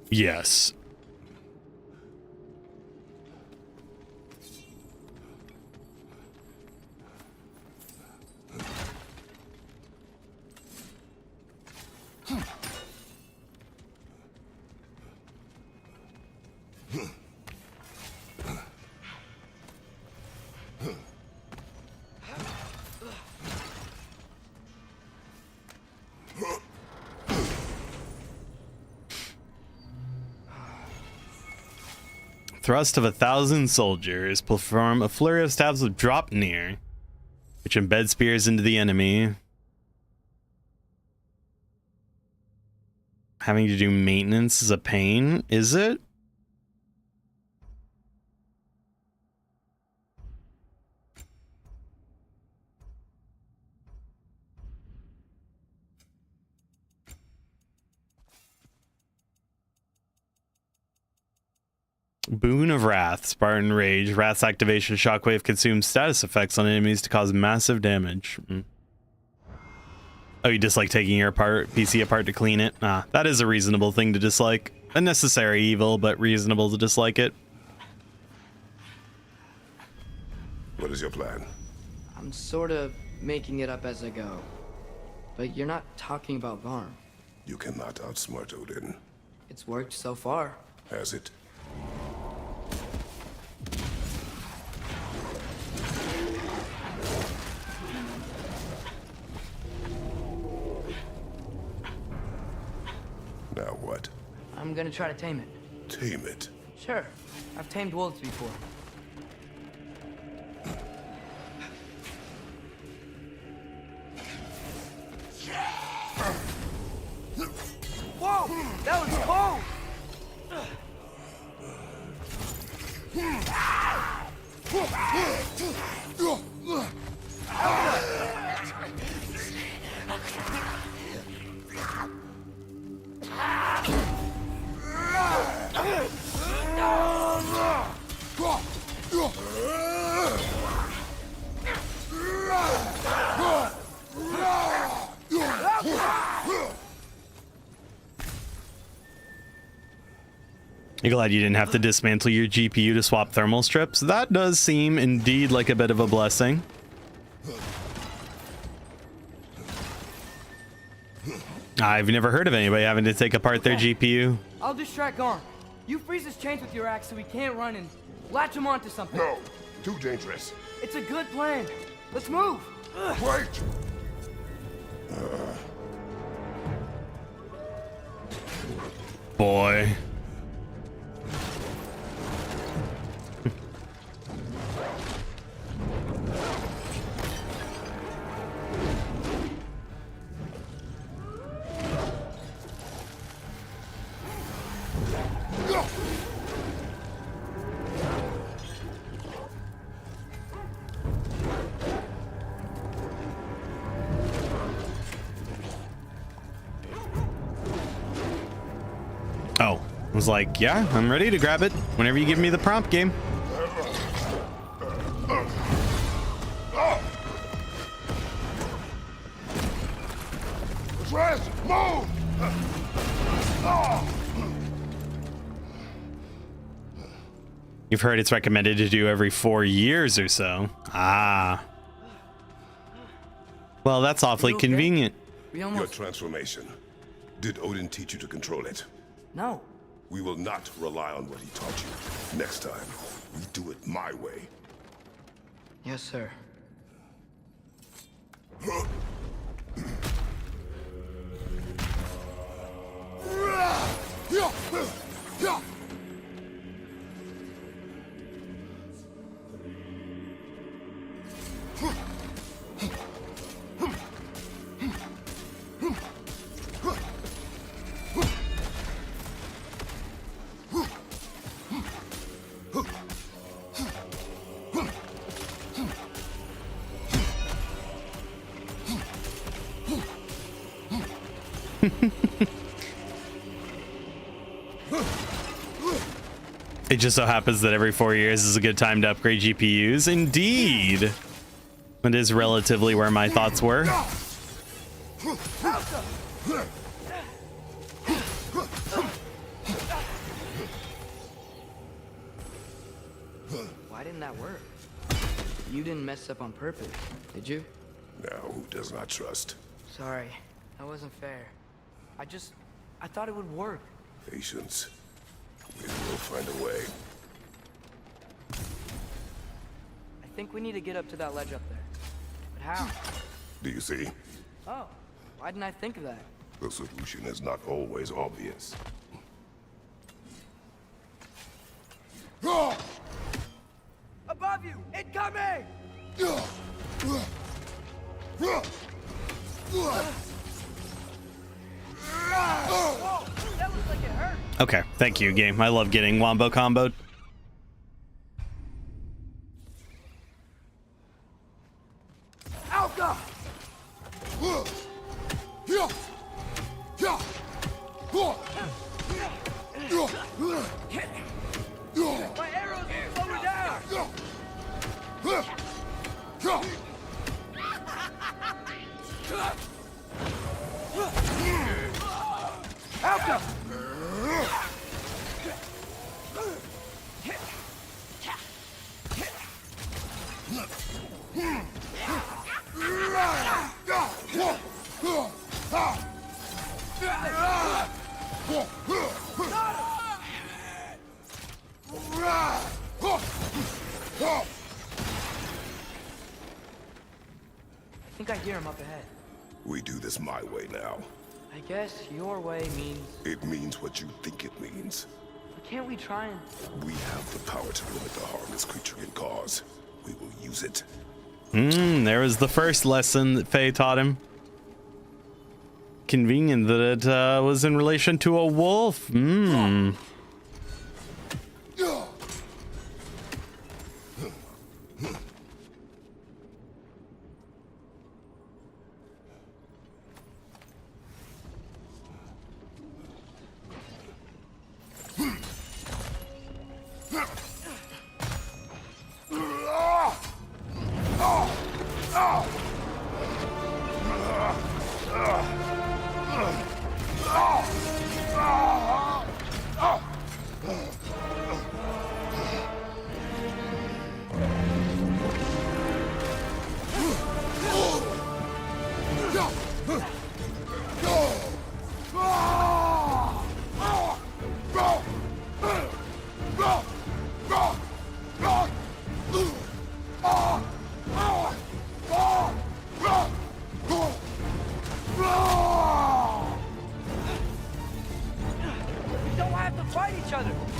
Speaker 1: Yes. Thrust of 1,000 soldiers. Perform a flurry of stabs with drop near, which embed spears into the enemy. Having to do maintenance is a pain, is it? Boon of Wrath, Spartan Rage. Wrath's activation shockwave consumes status effects on enemies to cause massive damage. Oh, you dislike taking your PC apart to clean it? Ah, that is a reasonable thing to dislike. A necessary evil, but reasonable to dislike it.
Speaker 3: What is your plan?
Speaker 19: I'm sort of making it up as I go. But you're not talking about Varm.
Speaker 3: You cannot outsmart Odin.
Speaker 19: It's worked so far.
Speaker 3: Has it? Now what?
Speaker 19: I'm gonna try to tame it.
Speaker 3: Tame it?
Speaker 19: Sure. I've tamed wolves before. Whoa! That was cold!
Speaker 1: You're glad you didn't have to dismantle your GPU to swap thermal strips? That does seem indeed like a bit of a blessing. I've never heard of anybody having to take apart their GPU.
Speaker 19: I'll distract Garm. You freeze his chains with your axe so he can't run and latch him onto something.
Speaker 3: No, too dangerous.
Speaker 19: It's a good plan. Let's move.
Speaker 3: Wait!
Speaker 1: Boy. I was like, yeah, I'm ready to grab it whenever you give me the prompt, game.
Speaker 3: Trash, move!
Speaker 1: You've heard it's recommended to do every 4 years or so. Ah. Well, that's awfully convenient.
Speaker 3: Your transformation. Did Odin teach you to control it?
Speaker 19: No.
Speaker 3: We will not rely on what he taught you. Next time, we do it my way.
Speaker 19: Yes, sir.
Speaker 1: It just so happens that every 4 years is a good time to upgrade GPUs. Indeed. It is relatively where my thoughts were.
Speaker 19: Why didn't that work? You didn't mess up on purpose, did you?
Speaker 3: Now, who does not trust?
Speaker 19: Sorry, that wasn't fair. I thought it would work.
Speaker 3: Patience. We will find a way.
Speaker 19: I think we need to get up to that ledge up there. But how?
Speaker 3: Do you see?
Speaker 19: Oh, why didn't I think of that?
Speaker 3: The solution is not always obvious.
Speaker 19: Above you! Incoming! Whoa, that looks like it hurt.
Speaker 1: Okay, thank you, game. I love getting wombo comboed.
Speaker 19: Alka! My arrows will slow her down! Alka! I think I hear him up ahead.
Speaker 3: We do this my way now.
Speaker 19: I guess your way means...
Speaker 3: It means what you think it means.
Speaker 19: Can't we try and...
Speaker 3: We have the power to limit the harm this creature can cause. We will use it.
Speaker 1: There was the first lesson that Faye taught him. Convenient that it was in relation to a wolf.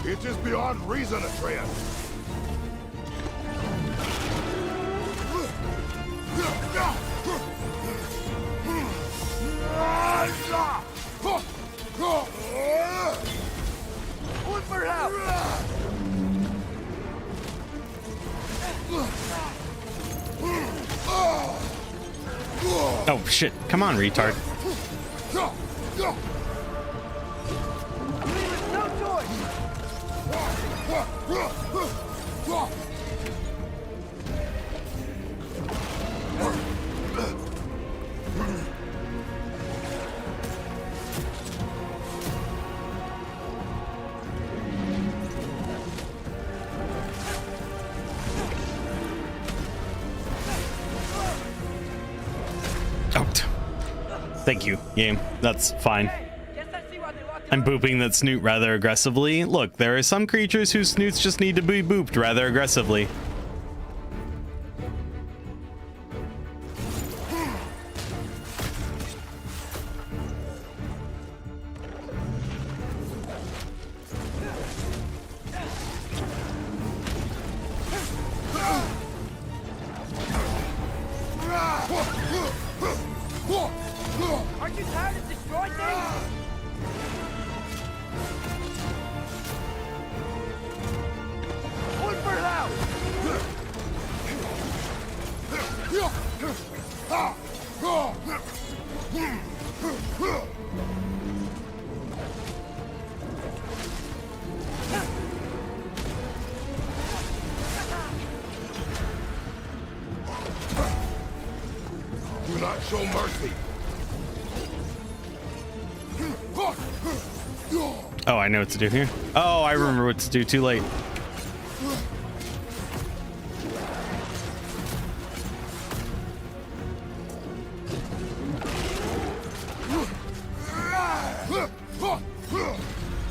Speaker 3: It is beyond reason, Atreus.
Speaker 19: Look for help!
Speaker 1: Oh shit, come on, retard.
Speaker 19: No choice!
Speaker 1: Thank you, game. That's fine. I'm booping that snoot rather aggressively. Look, there are some creatures whose snoots just need to be booped rather aggressively.
Speaker 6: Aren't you tired of destroying things? One for out!
Speaker 3: Do not show mercy.
Speaker 1: Oh, I know what to do here. Oh, I remember what to do. Too late.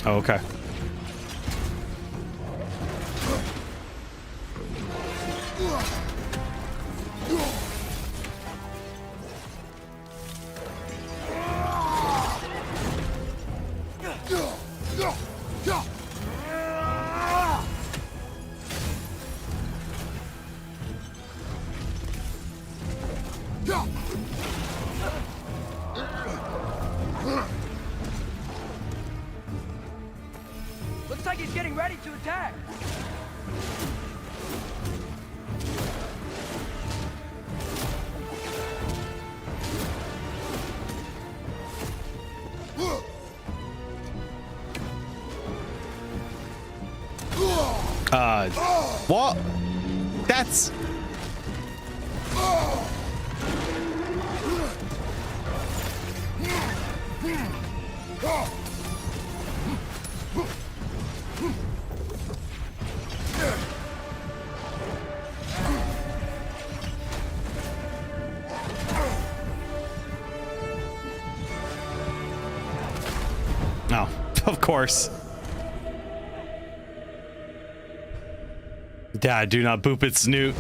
Speaker 1: Oh, okay.
Speaker 6: Looks like he's getting ready to attack.
Speaker 1: What? That's... Oh, of course. Dad, do not boop its snoot.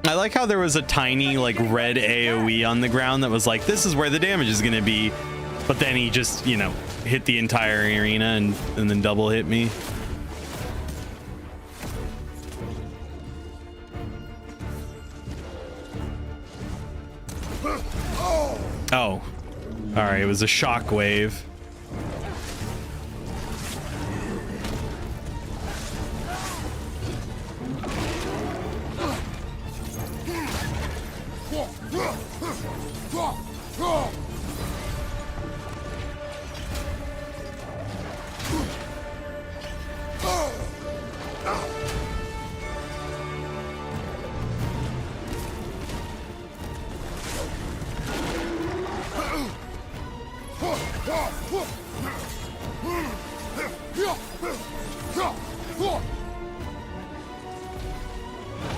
Speaker 1: I like how there was a tiny, like, red AoE on the ground that was like, this is where the damage is gonna be. But then he just, you know, hit the entire arena and then double hit me. Oh. Alright, it was a shockwave.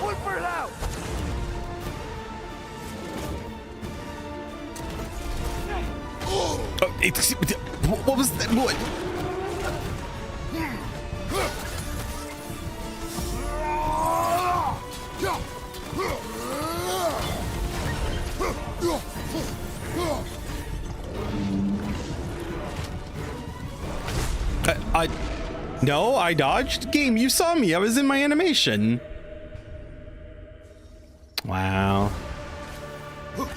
Speaker 6: One for it out!
Speaker 1: Oh, it's... What was that? What? No, I dodged. Game, you saw me. I was in my animation. Wow.
Speaker 6: Looks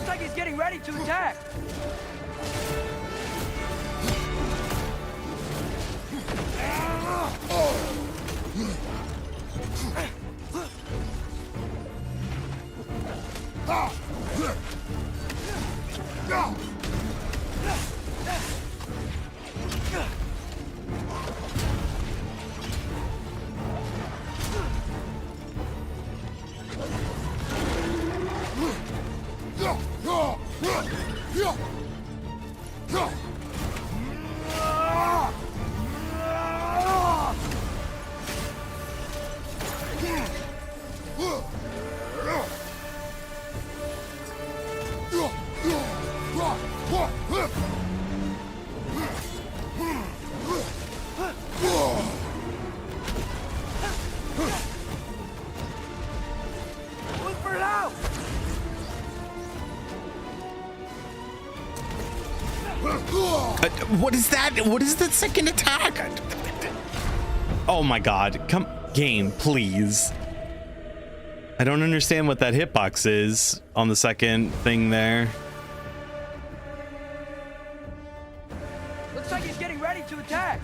Speaker 6: like he's getting ready to attack. Look for it out!
Speaker 1: What is that? What is the second attack? Oh my god. Come, game, please. I don't understand what that hitbox is on the second thing there.
Speaker 6: Looks like he's getting ready to attack.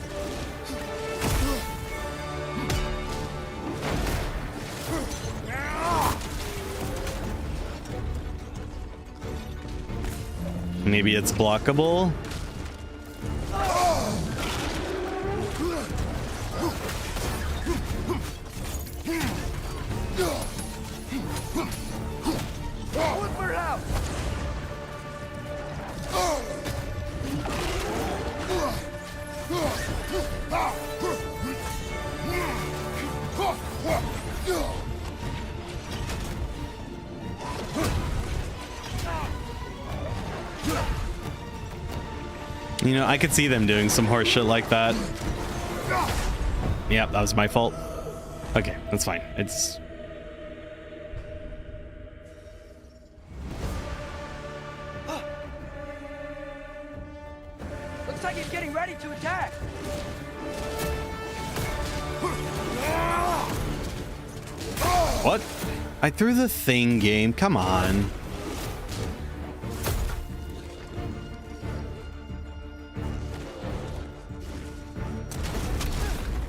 Speaker 1: Maybe it's blockable.
Speaker 6: Look for it out!
Speaker 1: You know, I could see them doing some horse shit like that. Yep, that was my fault. Okay, that's fine. It's...
Speaker 6: Looks like he's getting ready to attack.
Speaker 1: What? I threw the thing, game. Come on.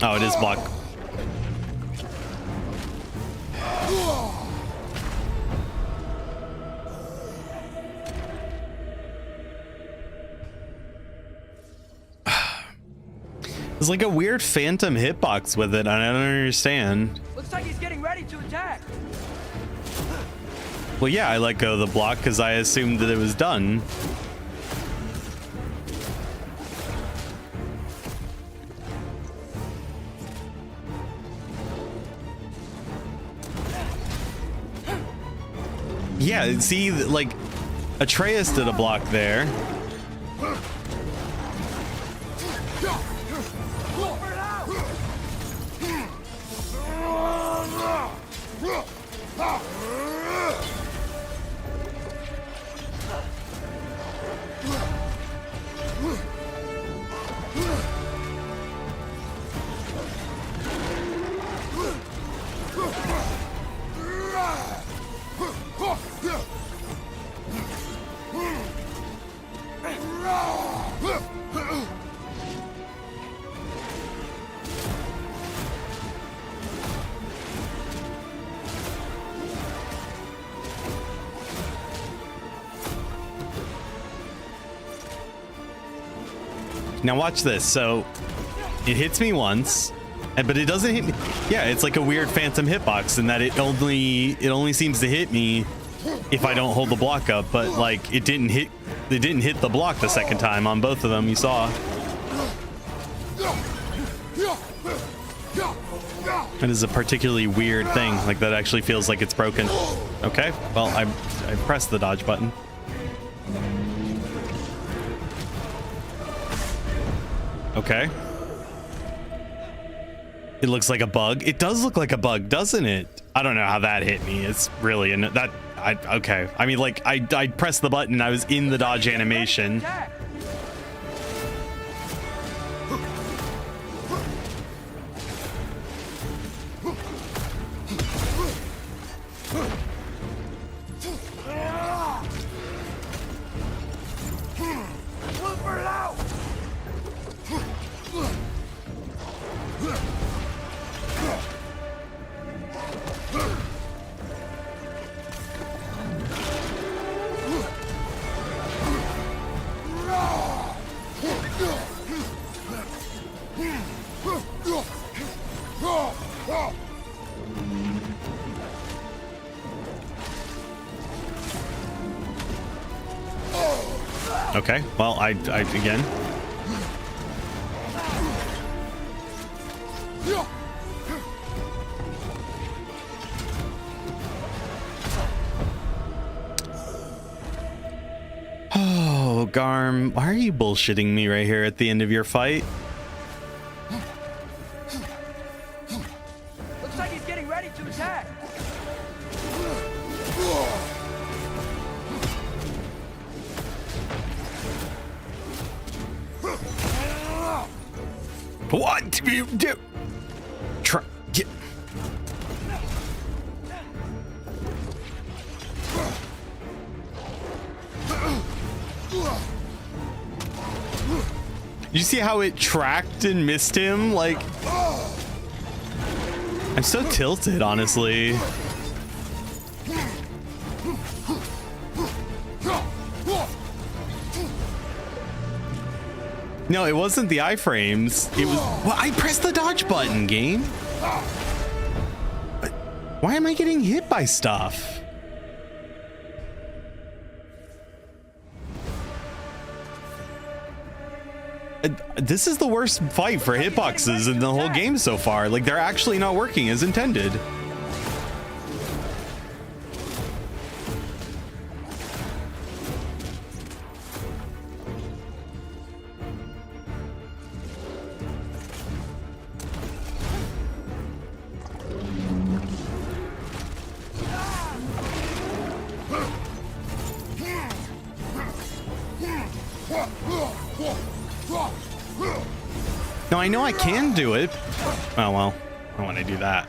Speaker 1: Oh, it is block. It's like a weird phantom hitbox with it. I don't understand.
Speaker 6: Looks like he's getting ready to attack.
Speaker 1: Well, yeah, I let go of the block because I assumed that it was done. Yeah, see, like, Atreus did a block there. Now watch this. So it hits me once, but it doesn't hit me. Yeah, it's like a weird phantom hitbox in that it only seems to hit me if I don't hold the block up. But like it didn't hit the block the second time on both of them. You saw. That is a particularly weird thing. Like that actually feels like it's broken. Okay. Well, I pressed the dodge button. Okay. It looks like a bug. It does look like a bug, doesn't it? I don't know how that hit me. It's really okay. I mean, like I pressed the button and I was in the dodge animation. Okay, well, I again. Oh, Garm, why are you bullshitting me right here at the end of your fight?
Speaker 6: Looks like he's getting ready to attack.
Speaker 1: What do you do? Try. Get. You see how it tracked and missed him? Like, I'm so tilted, honestly. No, it wasn't the iframes. It was. Well, I pressed the dodge button, game. Why am I getting hit by stuff? This is the worst fight for hitboxes in the whole game so far. Like, they're actually not working as intended. No, I know I can do it. Oh, well, I don't want to do that.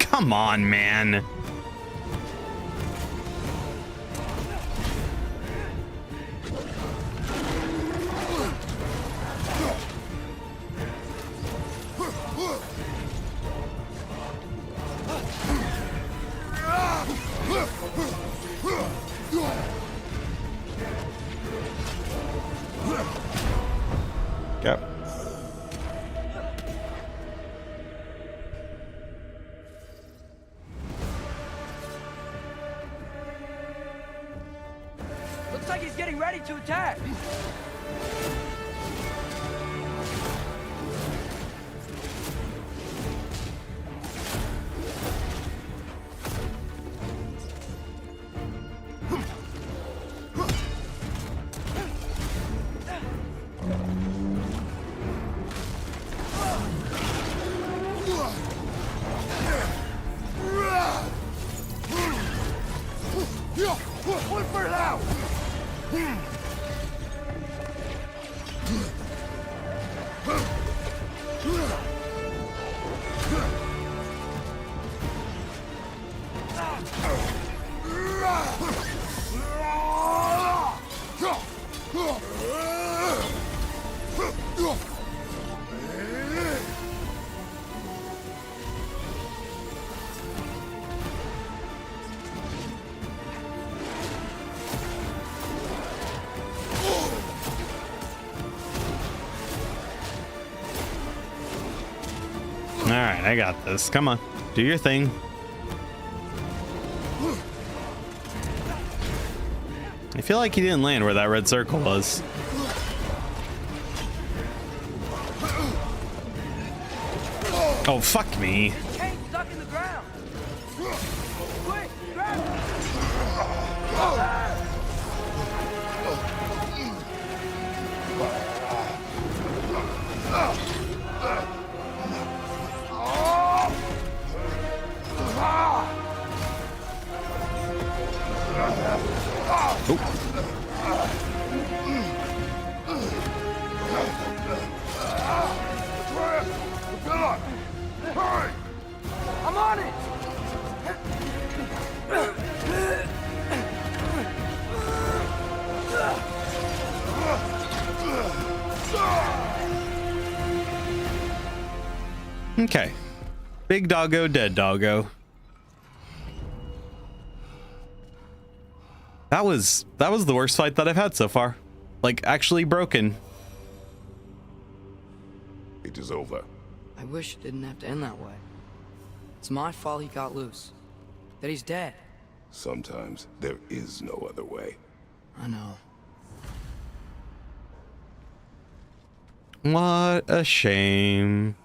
Speaker 1: Come on, man. Yep.
Speaker 6: Looks like he's getting ready to attack. One for now.
Speaker 1: All right, I got this. Come on, do your thing. I feel like he didn't land where that red circle was. Oh, fuck me.
Speaker 6: Chain stuck in the ground. Quick, grab it.
Speaker 12: Hurry!
Speaker 6: I'm on it.
Speaker 1: Okay. Big doggo, dead doggo. That was the worst fight that I've had so far. Like, actually broken.
Speaker 3: It is over.
Speaker 19: I wish it didn't have to end that way. It's my fault he got loose. That he's dead.
Speaker 3: Sometimes there is no other way.
Speaker 19: I know.
Speaker 1: What a shame.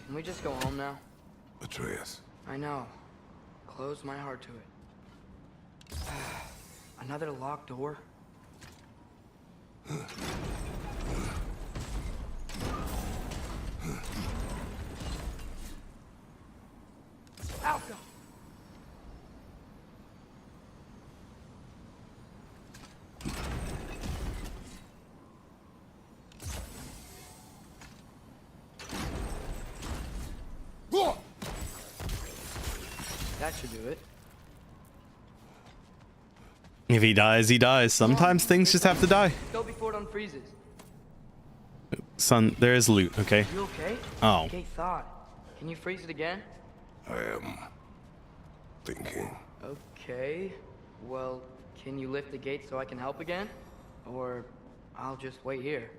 Speaker 19: Can we just go home now?
Speaker 3: Atreus.
Speaker 19: I know. Close my heart to it. Another locked door?
Speaker 6: Alpha!
Speaker 19: That should do it.
Speaker 1: If he dies, he dies. Sometimes things just have to die.
Speaker 19: Go before it unfreezes.
Speaker 1: Son, there is loot, okay?
Speaker 19: You okay?
Speaker 1: Oh.
Speaker 19: Gate thawed. Can you freeze it again?
Speaker 3: I am thinking.
Speaker 19: Okay. Well, can you lift the gate so I can help again? Or I'll just wait here.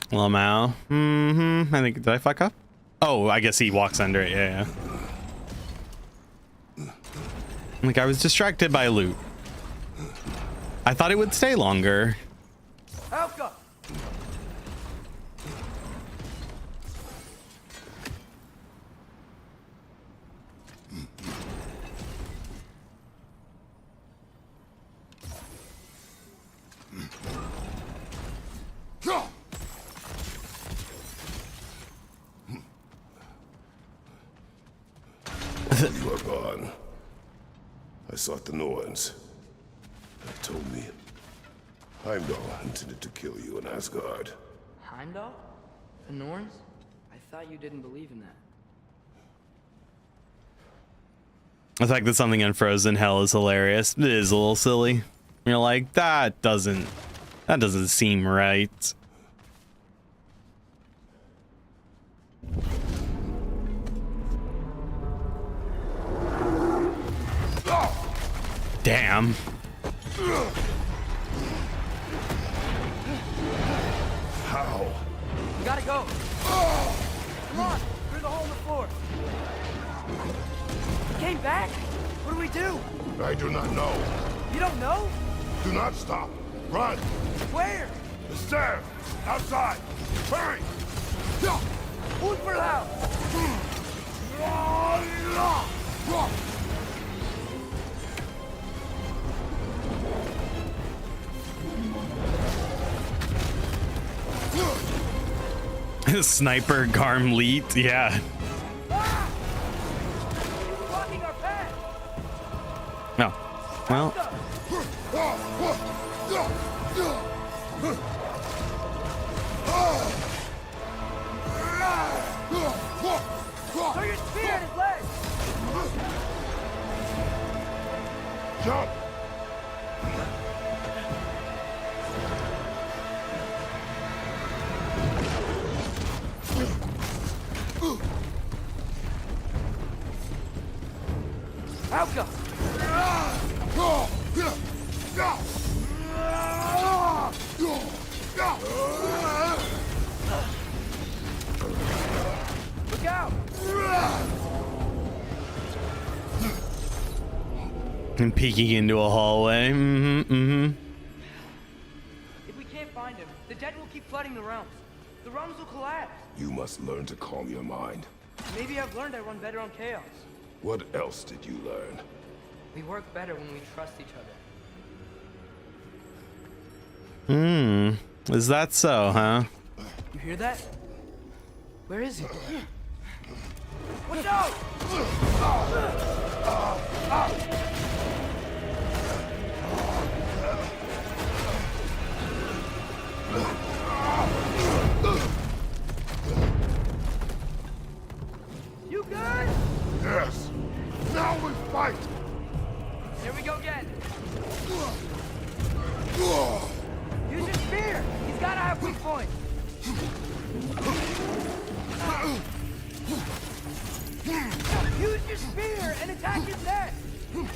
Speaker 1: Lamau. I think, did I fuck up? Oh, I guess he walks under it, yeah. Like, I was distracted by loot. I thought it would stay longer.
Speaker 6: Alpha!
Speaker 3: You are gone. I sought the Norns. They told me Heimdall intended to kill you in Asgard.
Speaker 19: Heimdall? The Norns? I thought you didn't believe in that.
Speaker 1: The fact that something unfrozen hell is hilarious. It is a little silly. You're like, that doesn't seem right. Damn.
Speaker 3: How?
Speaker 6: We gotta go. Come on, through the hole in the floor. He came back? What do we do?
Speaker 3: I do not know.
Speaker 6: You don't know?
Speaker 3: Do not stop. Run.
Speaker 6: Where?
Speaker 3: The stairs. Outside. Hurry.
Speaker 6: Und verlaut.
Speaker 1: Sniper Garmleet, yeah.
Speaker 6: Blocking our path.
Speaker 1: No. Well.
Speaker 6: Throw your spear at his leg.
Speaker 3: Jump.
Speaker 6: Alka! Look out!
Speaker 1: And peeking into a hallway.
Speaker 19: If we can't find him, the dead will keep flooding the realms. The realms will collapse.
Speaker 3: You must learn to calm your mind.
Speaker 19: Maybe I've learned I run better on chaos.
Speaker 3: What else did you learn?
Speaker 19: We work better when we trust each other.
Speaker 1: Is that so, huh?
Speaker 19: You hear that? Where is he? Watch out! You good?
Speaker 3: Yes. Now we fight.
Speaker 19: Here we go again. Use your spear. He's gotta have weak points. Use your spear and attack his neck. You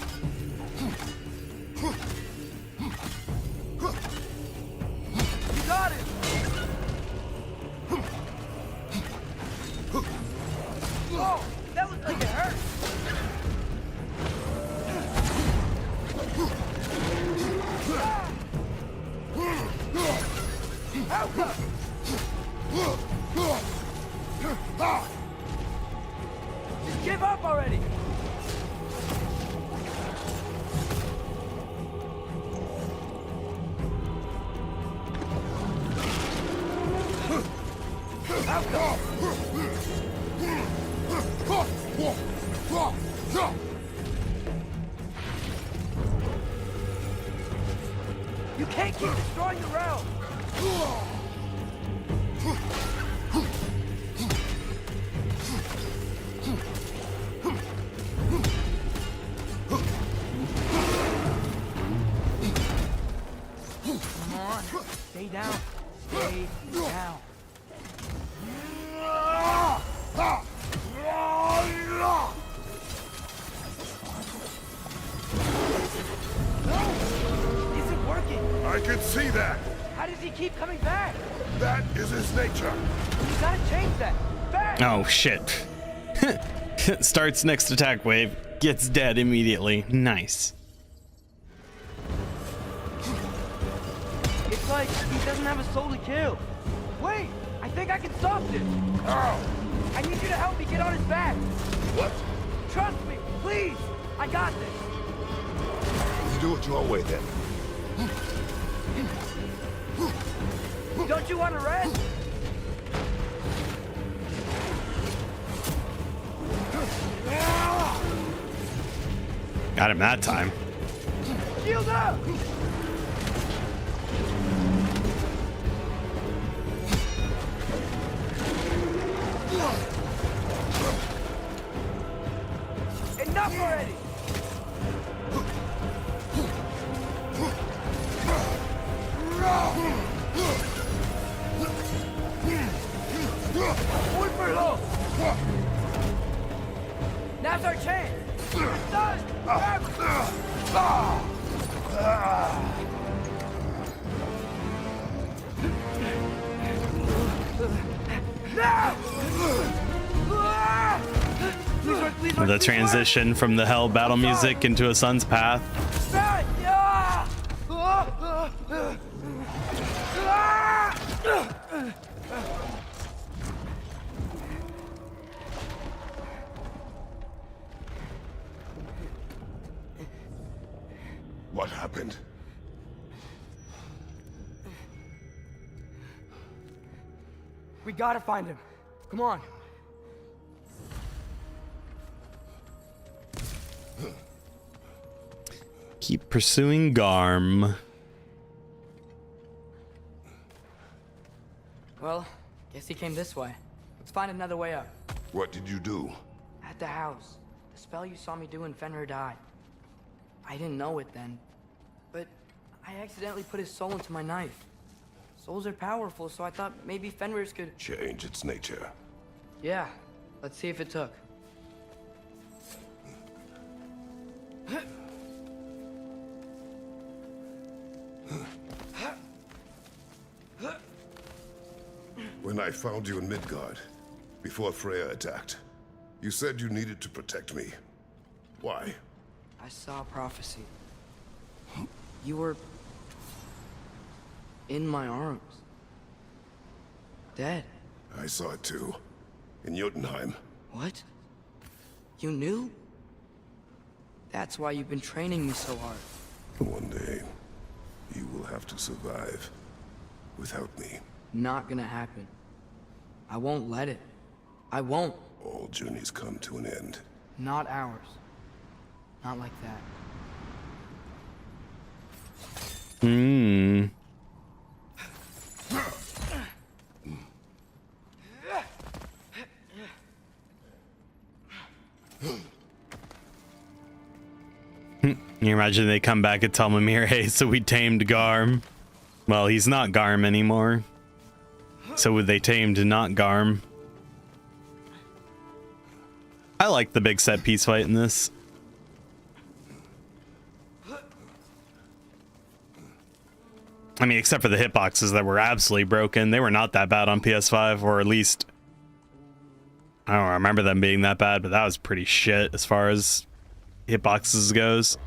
Speaker 19: got it. Oh, that looks like it hurt. Help us! Just give up already! You can't keep destroying the realm! Come on, stay down. Stay down. Isn't working.
Speaker 3: I can see that.
Speaker 19: How does he keep coming back?
Speaker 3: That is his nature.
Speaker 19: You gotta change that. Fast!
Speaker 1: Oh, shit. Starts next attack wave. Gets dead immediately. Nice.
Speaker 19: It's like he doesn't have a soul to kill. Wait, I think I can stop this.
Speaker 3: How?
Speaker 19: I need you to help me get on his back.
Speaker 3: What?
Speaker 19: Trust me, please. I got this.
Speaker 3: You do it your way then.
Speaker 19: Don't you want to rest?
Speaker 1: Got him that time.
Speaker 19: Shield up! Enough already! One for low! Now's our chance! Done!
Speaker 1: The transition from the hell battle music into a sun's path.
Speaker 3: What happened?
Speaker 19: We gotta find him. Come on.
Speaker 1: Keep pursuing Garm.
Speaker 19: Well, guess he came this way. Let's find another way up.
Speaker 3: What did you do?
Speaker 19: At the house. The spell you saw me do when Fenrir died. I didn't know it then, but I accidentally put his soul into my knife. Souls are powerful, so I thought maybe Fenrir's could...
Speaker 3: Change its nature.
Speaker 19: Yeah, let's see if it took.
Speaker 3: When I found you in Midgard, before Freya attacked, you said you needed to protect me. Why?
Speaker 19: I saw a prophecy. You were... in my arms. Dead.
Speaker 3: I saw it too. In Jotunheim.
Speaker 19: What? You knew? That's why you've been training me so hard.
Speaker 3: One day, you will have to survive without me.
Speaker 19: Not gonna happen. I won't let it. I won't.
Speaker 3: All journeys come to an end.
Speaker 19: Not ours. Not like that.
Speaker 1: Hmm. Can you imagine they come back and tell Mimir, hey, so we tamed Garm? Well, he's not Garm anymore. So would they tamed not Garm? I like the big set piece fight in this. I mean, except for the hitboxes that were absolutely broken. They were not that bad on PS5, or at least I don't remember them being that bad, but that was pretty shit as far as hitboxes goes.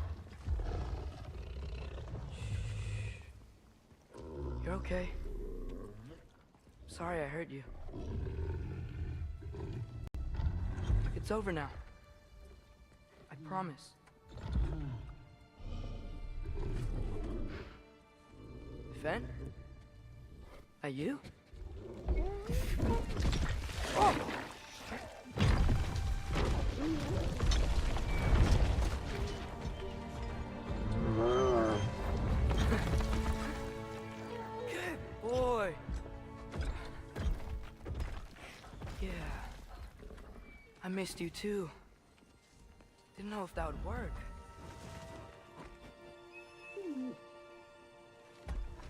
Speaker 19: You're okay. Sorry I hurt you. It's over now. I promise. Fen? Are you? Oh! Good boy. Yeah. I missed you too. Didn't know if that would work.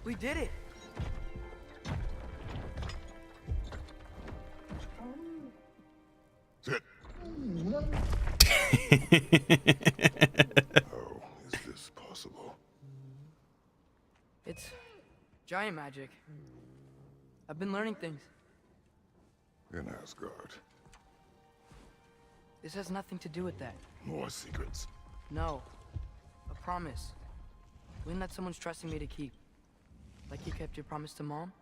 Speaker 19: We did it.
Speaker 3: Sit. How is this possible?
Speaker 19: It's giant magic. I've been learning things.
Speaker 3: In Asgard.
Speaker 19: This has nothing to do with that.
Speaker 3: More secrets.
Speaker 19: No. A promise. One that someone's trusting me to keep. Like you kept your promise to Mom?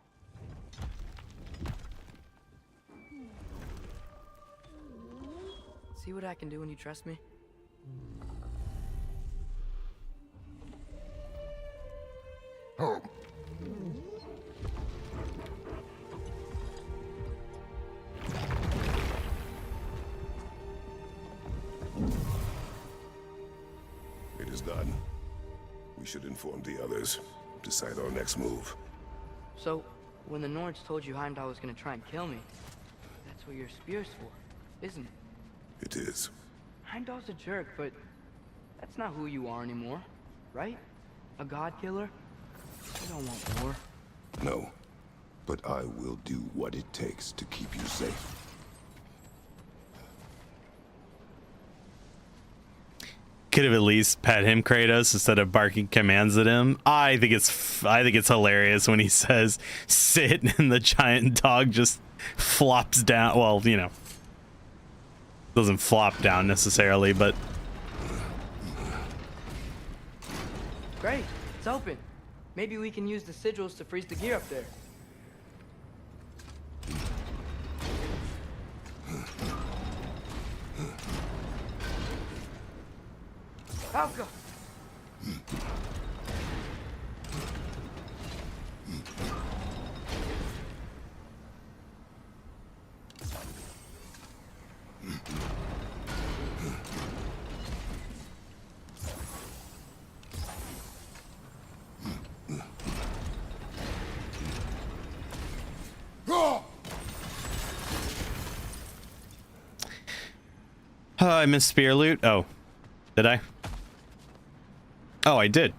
Speaker 19: See what I can do when you trust me?
Speaker 3: Home. It is done. We should inform the others. Decide our next move.
Speaker 19: So, when the Nords told you Heimdall was gonna try and kill me, that's what your spear's for, isn't it?
Speaker 3: It is.
Speaker 19: Heimdall's a jerk, but that's not who you are anymore, right? A god killer? I don't want war.
Speaker 3: No. But I will do what it takes to keep you safe.
Speaker 1: Could have at least pet him, Kratos, instead of barking commands at him. I think it's hilarious when he says sit and the giant dog just flops down. Well, you know, doesn't flop down necessarily, but
Speaker 19: Great, it's open. Maybe we can use the sigils to freeze the gear up there. Alka!
Speaker 1: I missed spear loot. Oh, did I? Oh, I did.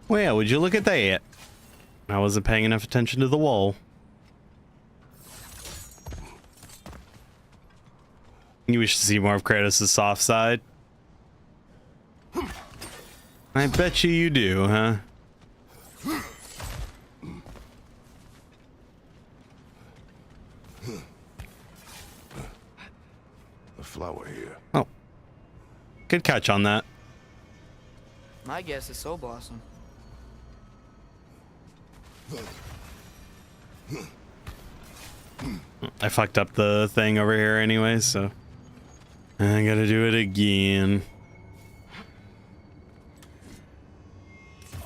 Speaker 1: Well, would you look at that? I wasn't paying enough attention to the wall. You wish to see more of Kratos' soft side? I bet you do, huh?
Speaker 3: A flower here.
Speaker 1: Oh. Good catch on that.
Speaker 19: My guess is Soul Blossom.
Speaker 1: I fucked up the thing over here anyway, so. I gotta do it again.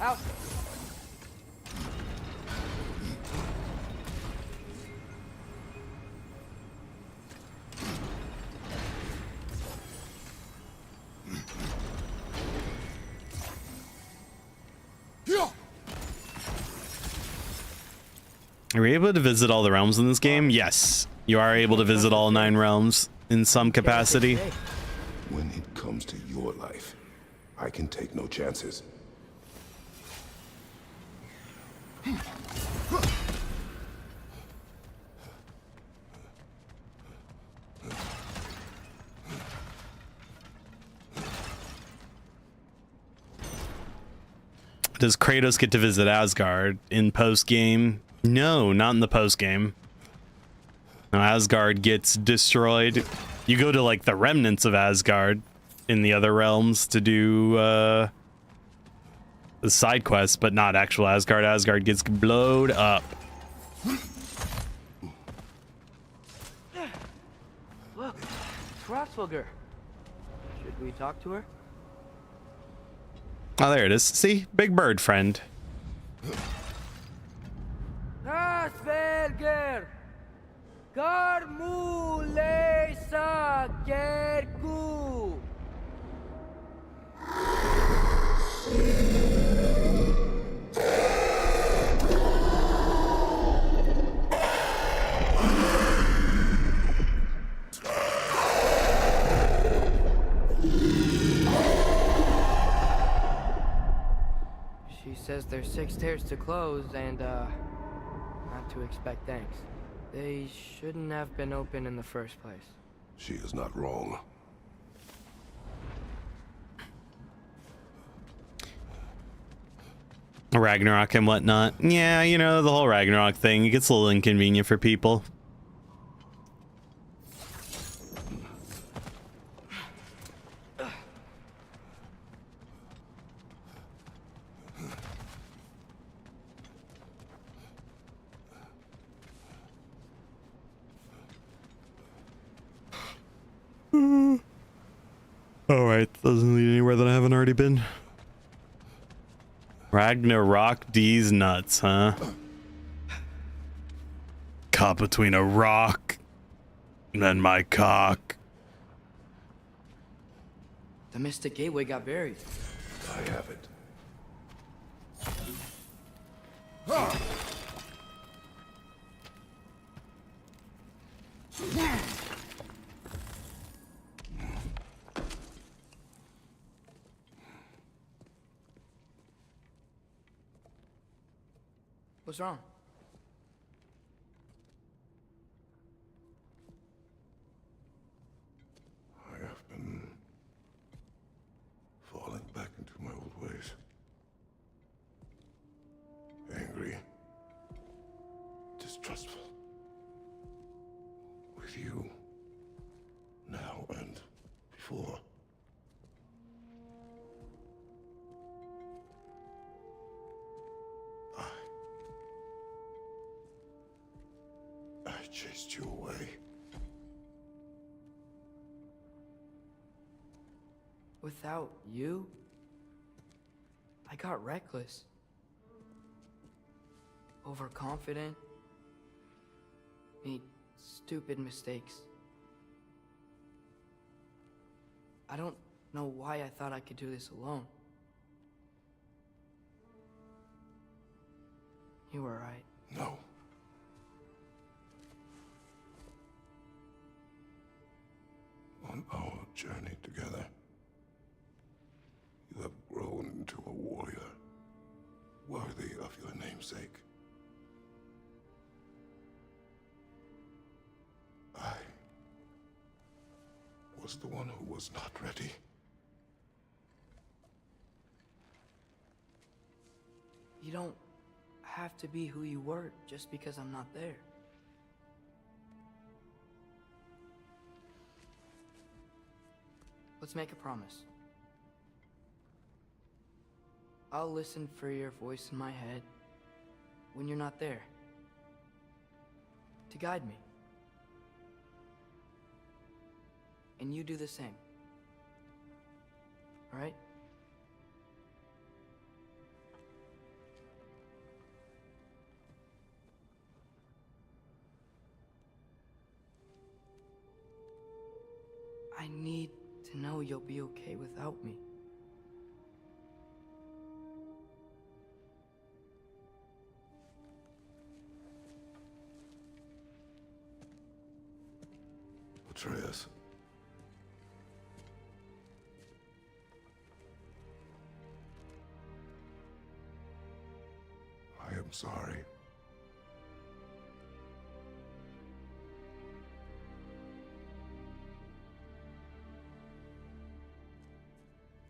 Speaker 19: Out.
Speaker 1: Are we able to visit all the realms in this game? Yes. You are able to visit all 9 realms in some capacity.
Speaker 3: When it comes to your life, I can take no chances.
Speaker 1: Does Kratos get to visit Asgard in post-game? No, not in the post-game. No, Asgard gets destroyed. You go to, like, the remnants of Asgard in the other realms to do, the side quests, but not actual Asgard. Asgard gets blowed up.
Speaker 19: Look, it's Roxwilger. Should we talk to her?
Speaker 1: Oh, there it is. See? Big bird friend.
Speaker 6: Roxwilger! Karmulesa Gerku!
Speaker 19: She says there's 6 stairs to close and, not to expect thanks. They shouldn't have been open in the first place.
Speaker 3: She is not wrong.
Speaker 1: Ragnarok and whatnot. Yeah, you know, the whole Ragnarok thing, it gets a little inconvenient for people. Alright, doesn't lead anywhere that I haven't already been. Ragnarok D's nuts, huh? Caught between a rock and my cock.
Speaker 19: The Mystic Gateway got buried.
Speaker 3: I have it.
Speaker 19: What's wrong?
Speaker 3: I have been falling back into my old ways. Angry, distrustful. With you, now and before. I chased you away.
Speaker 19: Without you, I got reckless. Overconfident. Made stupid mistakes. I don't know why I thought I could do this alone. You were right.
Speaker 3: No. On our journey together, you have grown into a warrior worthy of your namesake. I was the one who was not ready.
Speaker 19: You don't have to be who you were just because I'm not there. Let's make a promise. I'll listen for your voice in my head when you're not there, to guide me. and you do the same. All right? I need to know you'll be okay without me.
Speaker 3: Atreus. I am sorry.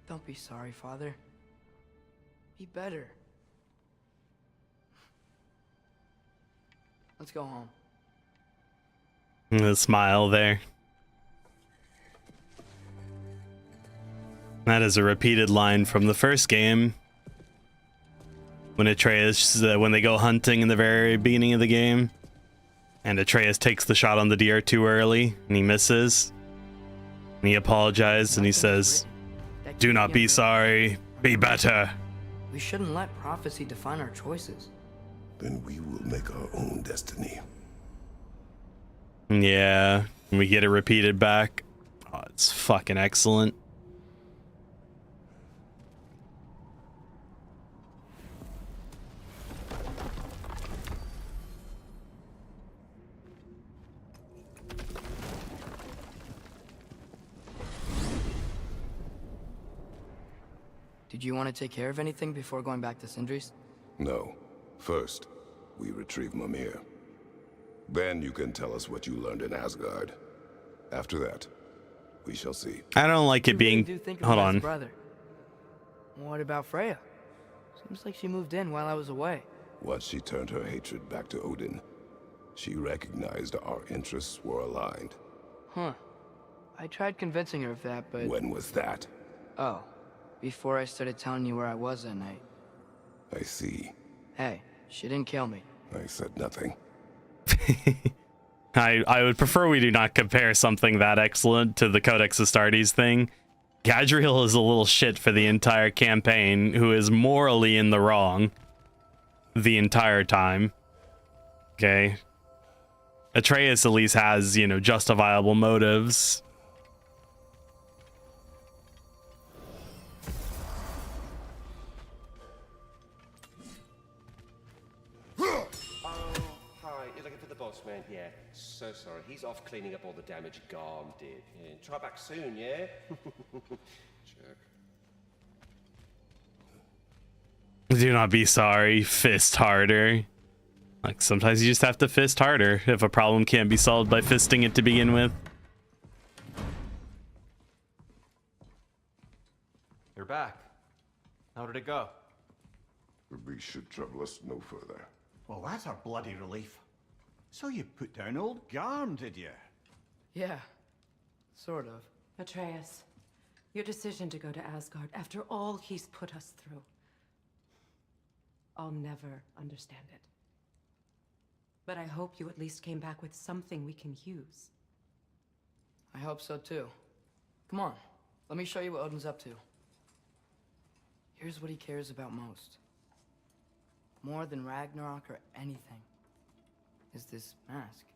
Speaker 19: Don't be sorry, Father. Be better. Let's go home.
Speaker 1: The smile there. That is a repeated line from the first game. When Atreus, when they go hunting in the very beginning of the game, and Atreus takes the shot on the deer too early, and he misses, and he apologizes, and he says, "Do not be sorry, be better."
Speaker 19: We shouldn't let prophecy define our choices.
Speaker 3: Then we will make our own destiny.
Speaker 1: Yeah, we get it repeated back. Oh, it's fucking excellent.
Speaker 19: Did you want to take care of anything before going back to Sindri's?
Speaker 3: No. First, we retrieve Mimir. Then you can tell us what you learned in Asgard. After that, we shall see.
Speaker 1: I don't like it being... Hold on.
Speaker 19: Brother. What about Freya? Seems like she moved in while I was away.
Speaker 3: Once she turned her hatred back to Odin, she recognized our interests were aligned.
Speaker 19: Huh. I tried convincing her of that, but...
Speaker 3: When was that?
Speaker 19: Oh. Before I started telling you where I was that night.
Speaker 3: I see.
Speaker 19: Hey, she didn't kill me.
Speaker 3: I said nothing.
Speaker 1: I would prefer we do not compare something that excellent to the Codex Astartes thing. Gadriel is a little shit for the entire campaign, who is morally in the wrong the entire time. Okay. Atreus at least has, you know, justifiable motives.
Speaker 5: Man, yeah, so sorry. He's off cleaning up all the damage Garm did. Yeah, try back soon, yeah? Jerk.
Speaker 1: Do not be sorry, fist harder. Like, sometimes you just have to fist harder if a problem can't be solved by fisting it to begin with.
Speaker 16: You're back. How did it go?
Speaker 3: The beast should trouble us no further.
Speaker 4: Well, that's a bloody relief. So you put down old Garm, did you?
Speaker 19: Yeah, sort of.
Speaker 2: Atreus, your decision to go to Asgard after all he's put us through. I'll never understand it. But I hope you at least came back with something we can use.
Speaker 19: I hope so too. Come on, let me show you what Odin's up to. Here's what he cares about most. More than Ragnarok or anything. Is this mask.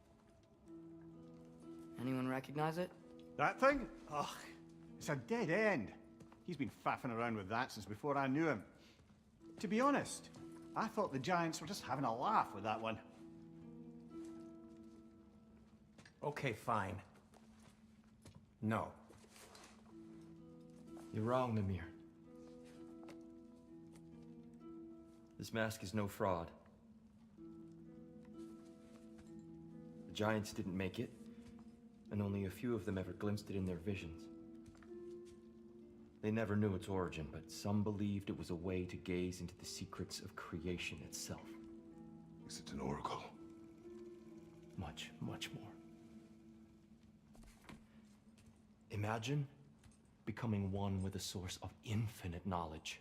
Speaker 19: Anyone recognize it?
Speaker 4: That thing? Ugh, it's a dead end. He's been faffing around with that since before I knew him. To be honest, I thought the Giants were just having a laugh with that one.
Speaker 11: Okay, fine. No.
Speaker 22: You're wrong, Mimir. This mask is no fraud. The Giants didn't make it, and only a few of them ever glimpsed it in their visions. They never knew its origin, but some believed it was a way to gaze into the secrets of creation itself.
Speaker 3: Is it an oracle?
Speaker 22: Much, much more. Imagine becoming one with a source of infinite knowledge.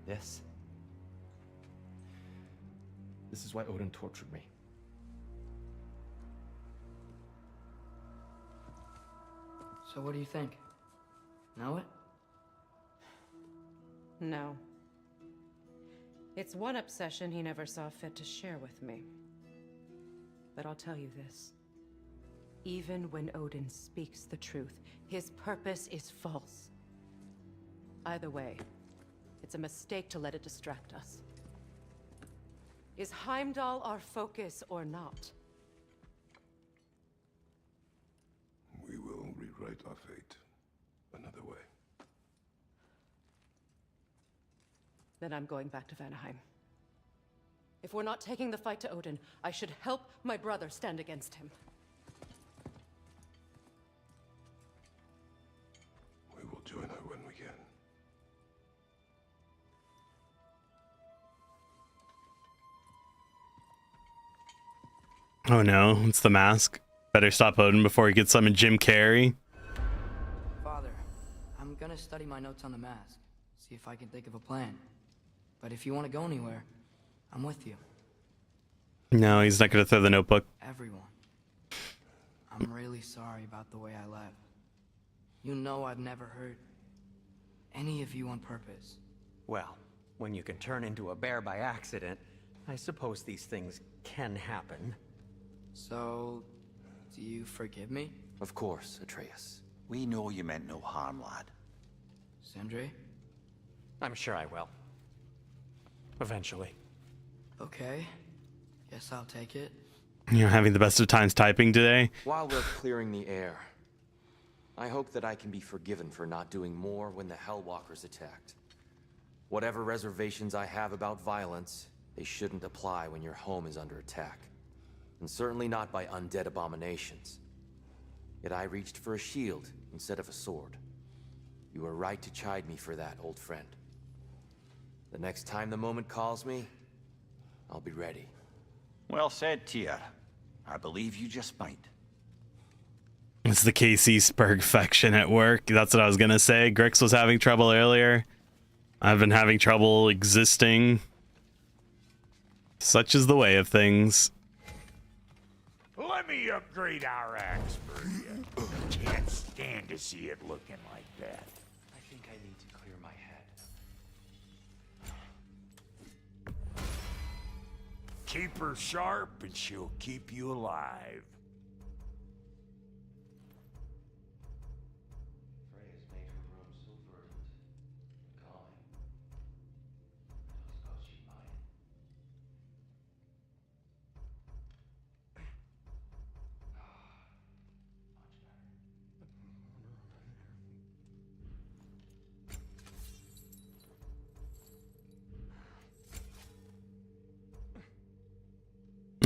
Speaker 22: This is why Odin tortured me.
Speaker 19: So what do you think? Know it?
Speaker 2: No. It's one obsession he never saw fit to share with me. But I'll tell you this. Even when Odin speaks the truth, his purpose is false. Either way, it's a mistake to let it distract us. Is Heimdall our focus or not?
Speaker 3: We will rewrite our fate another way.
Speaker 2: Then I'm going back to Vanaheim. If we're not taking the fight to Odin, I should help my brother stand against him.
Speaker 3: We will join her when we can.
Speaker 1: Oh no, it's the mask. Better stop Odin before he gets summoned Jim Carrey.
Speaker 19: Father, I'm gonna study my notes on the mask, see if I can think of a plan. But if you want to go anywhere, I'm with you.
Speaker 1: No, he's not gonna throw the notebook.
Speaker 19: Everyone. I'm really sorry about the way I left. You know I've never hurt any of you on purpose.
Speaker 11: Well, when you can turn into a bear by accident, I suppose these things can happen.
Speaker 19: So, do you forgive me?
Speaker 10: Of course, Atreus. We know you meant no harm, lad.
Speaker 19: Sindri?
Speaker 11: I'm sure I will. Eventually.
Speaker 19: Okay. Guess I'll take it.
Speaker 1: You're having the best of times typing today.
Speaker 22: While we're clearing the air, I hope that I can be forgiven for not doing more when the Hellwalkers attacked. Whatever reservations I have about violence, they shouldn't apply when your home is under attack. And certainly not by undead abominations. Yet I reached for a shield instead of a sword. You were right to chide me for that, old friend. The next time the moment calls me, I'll be ready.
Speaker 4: Well said, Tyr. I believe you just might.
Speaker 1: It's the KC Spurgfection at work. That's what I was gonna say. Grix was having trouble earlier. I've been having trouble existing. Such is the way of things.
Speaker 12: Let me upgrade our axe for you. Can't stand to see it looking like that.
Speaker 22: I think I need to clear my head.
Speaker 12: Keep her sharp and she'll keep you alive.
Speaker 22: Freya's made her room so verdant and calming. Don't suppose she'd mind.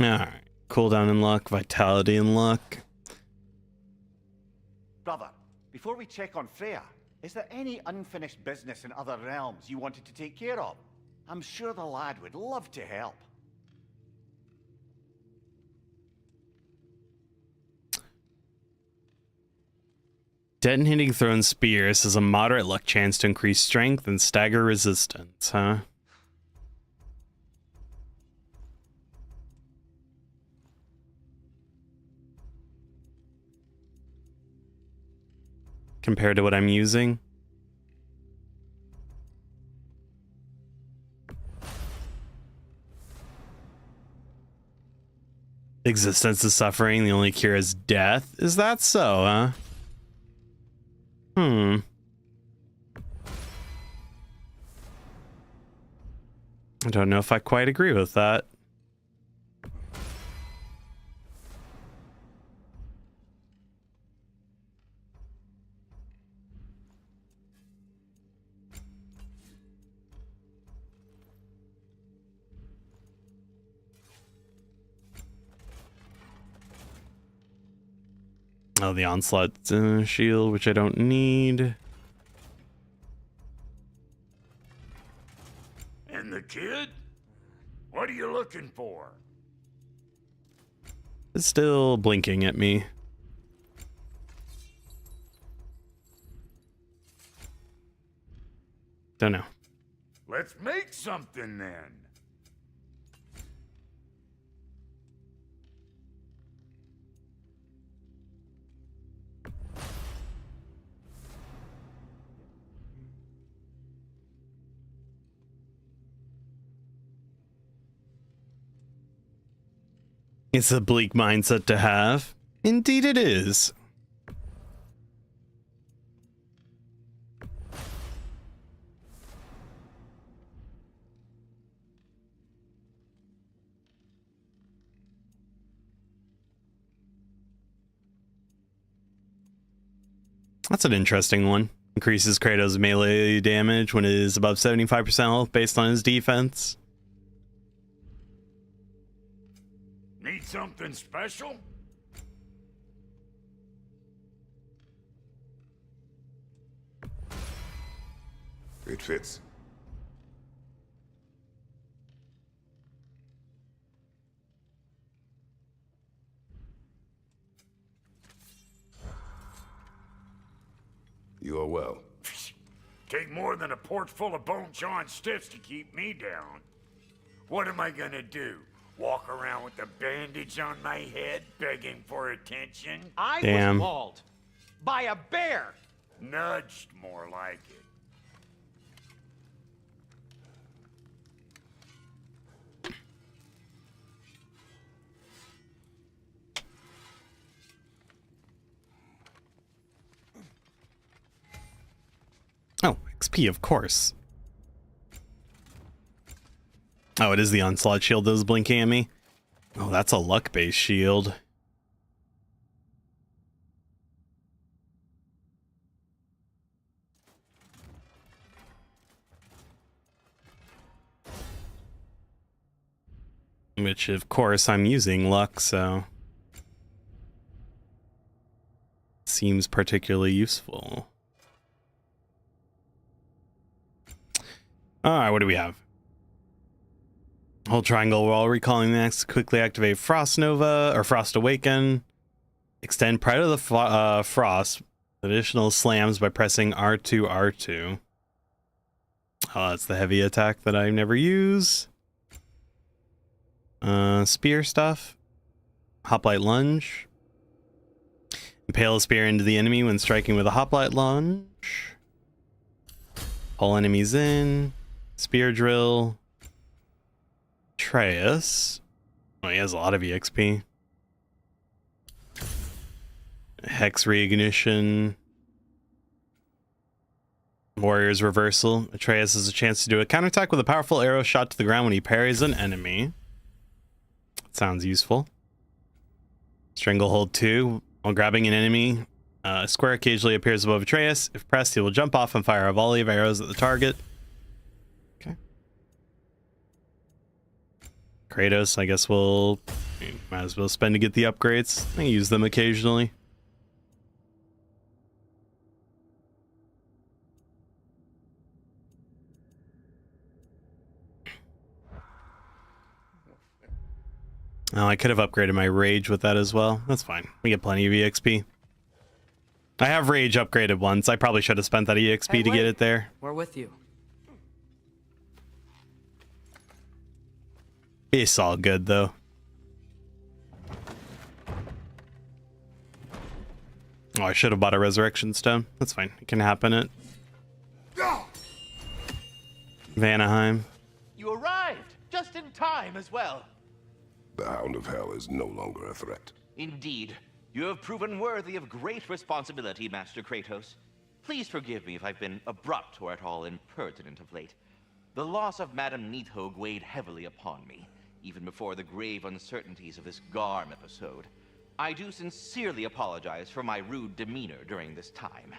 Speaker 1: Alright. Cooldown and luck, vitality and luck.
Speaker 4: Brother, before we check on Freya, is there any unfinished business in other realms you wanted to take care of? I'm sure the lad would love to help.
Speaker 1: Detonating thrown spears has a moderate luck chance to increase strength and stagger resistance, huh? Compared to what I'm using. Existence is suffering, the only cure is death. Is that so, huh? I don't know if I quite agree with that. Oh, the onslaught shield, which I don't need.
Speaker 12: And the kid? What are you looking for?
Speaker 1: It's still blinking at me. Don't know.
Speaker 12: Let's make something then.
Speaker 1: It's a bleak mindset to have. Indeed it is. That's an interesting one. Increases Kratos' melee damage when it is above 75% health based on his defense.
Speaker 12: Need something special?
Speaker 3: It fits. You are well.
Speaker 12: Take more than a porch full of bone-chawing stiffs to keep me down. What am I gonna do? Walk around with a bandage on my head, begging for attention?
Speaker 16: I
Speaker 1: Damn.
Speaker 16: was mauled by a bear.
Speaker 12: Nudged, more like it.
Speaker 1: Oh, XP, of course. Oh, it is the Onslaught shield that was blinking at me. Oh, that's a luck-based shield. Which, of course, I'm using luck, so... seems particularly useful. Alright, what do we have? Hold triangle while recalling the next to quickly activate Frost Nova, or Frost Awaken. Extend prior to the Frost. Additional slams by pressing R2, R2. Oh, that's the heavy attack that I never use. Spear stuff. Hoplite Lunge. Impale a spear into the enemy when striking with a Hoplite Lunge. Pull enemies in. Spear Drill. Atreus. Oh, he has a lot of EXP. Hex Reignition. Warrior's Reversal. Atreus has a chance to do a counterattack with a powerful arrow shot to the ground when he parries an enemy. Sounds useful. Stranglehold 2. While grabbing an enemy, a square occasionally appears above Atreus. If pressed, he will jump off and fire a volley of arrows at the target. Okay. Kratos, I guess we'll... might as well spend to get the upgrades. I use them occasionally. Oh, I could have upgraded my Rage with that as well. That's fine. We get plenty of EXP. I have Rage upgraded once. I probably should have spent that EXP to get it there.
Speaker 19: We're with you.
Speaker 1: It's all good, though. Oh, I should have bought a Resurrection Stone. That's fine. It can happen at Vanaheim.
Speaker 8: You arrived just in time as well.
Speaker 3: The Hound of Hell is no longer a threat.
Speaker 8: Indeed. You have proven worthy of great responsibility, Master Kratos. Please forgive me if I've been abrupt or at all impertinent of late. The loss of Madame Neathog weighed heavily upon me, even before the grave uncertainties of this Garm episode. I do sincerely apologize for my rude demeanor during this time.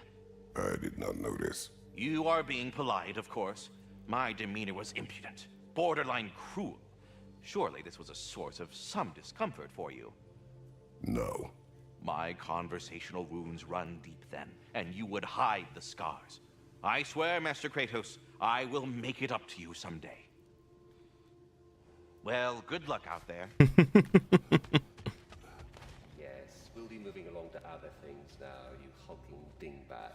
Speaker 3: I did not notice.
Speaker 8: You are being polite, of course. My demeanor was impudent, borderline cruel. Surely this was a source of some discomfort for you.
Speaker 3: No.
Speaker 8: My conversational wounds run deep then, and you would hide the scars. I swear, Master Kratos, I will make it up to you someday. Well, good luck out there.
Speaker 5: Yes, we'll be moving along to other things now, you hulking dingbat.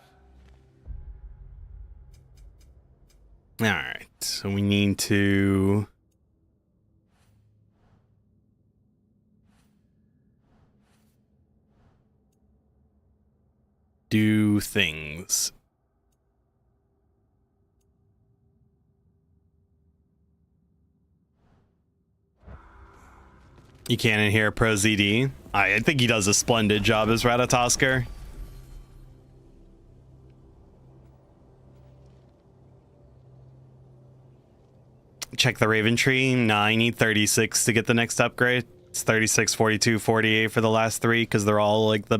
Speaker 1: Alright, so we need to... do things. You can't inherit Pro ZD. I think he does a splendid job as Ratatosker. Check the Raven tree. Nah, I need 36 to get the next upgrade. It's 36, 42, 48 for the last three because they're all like the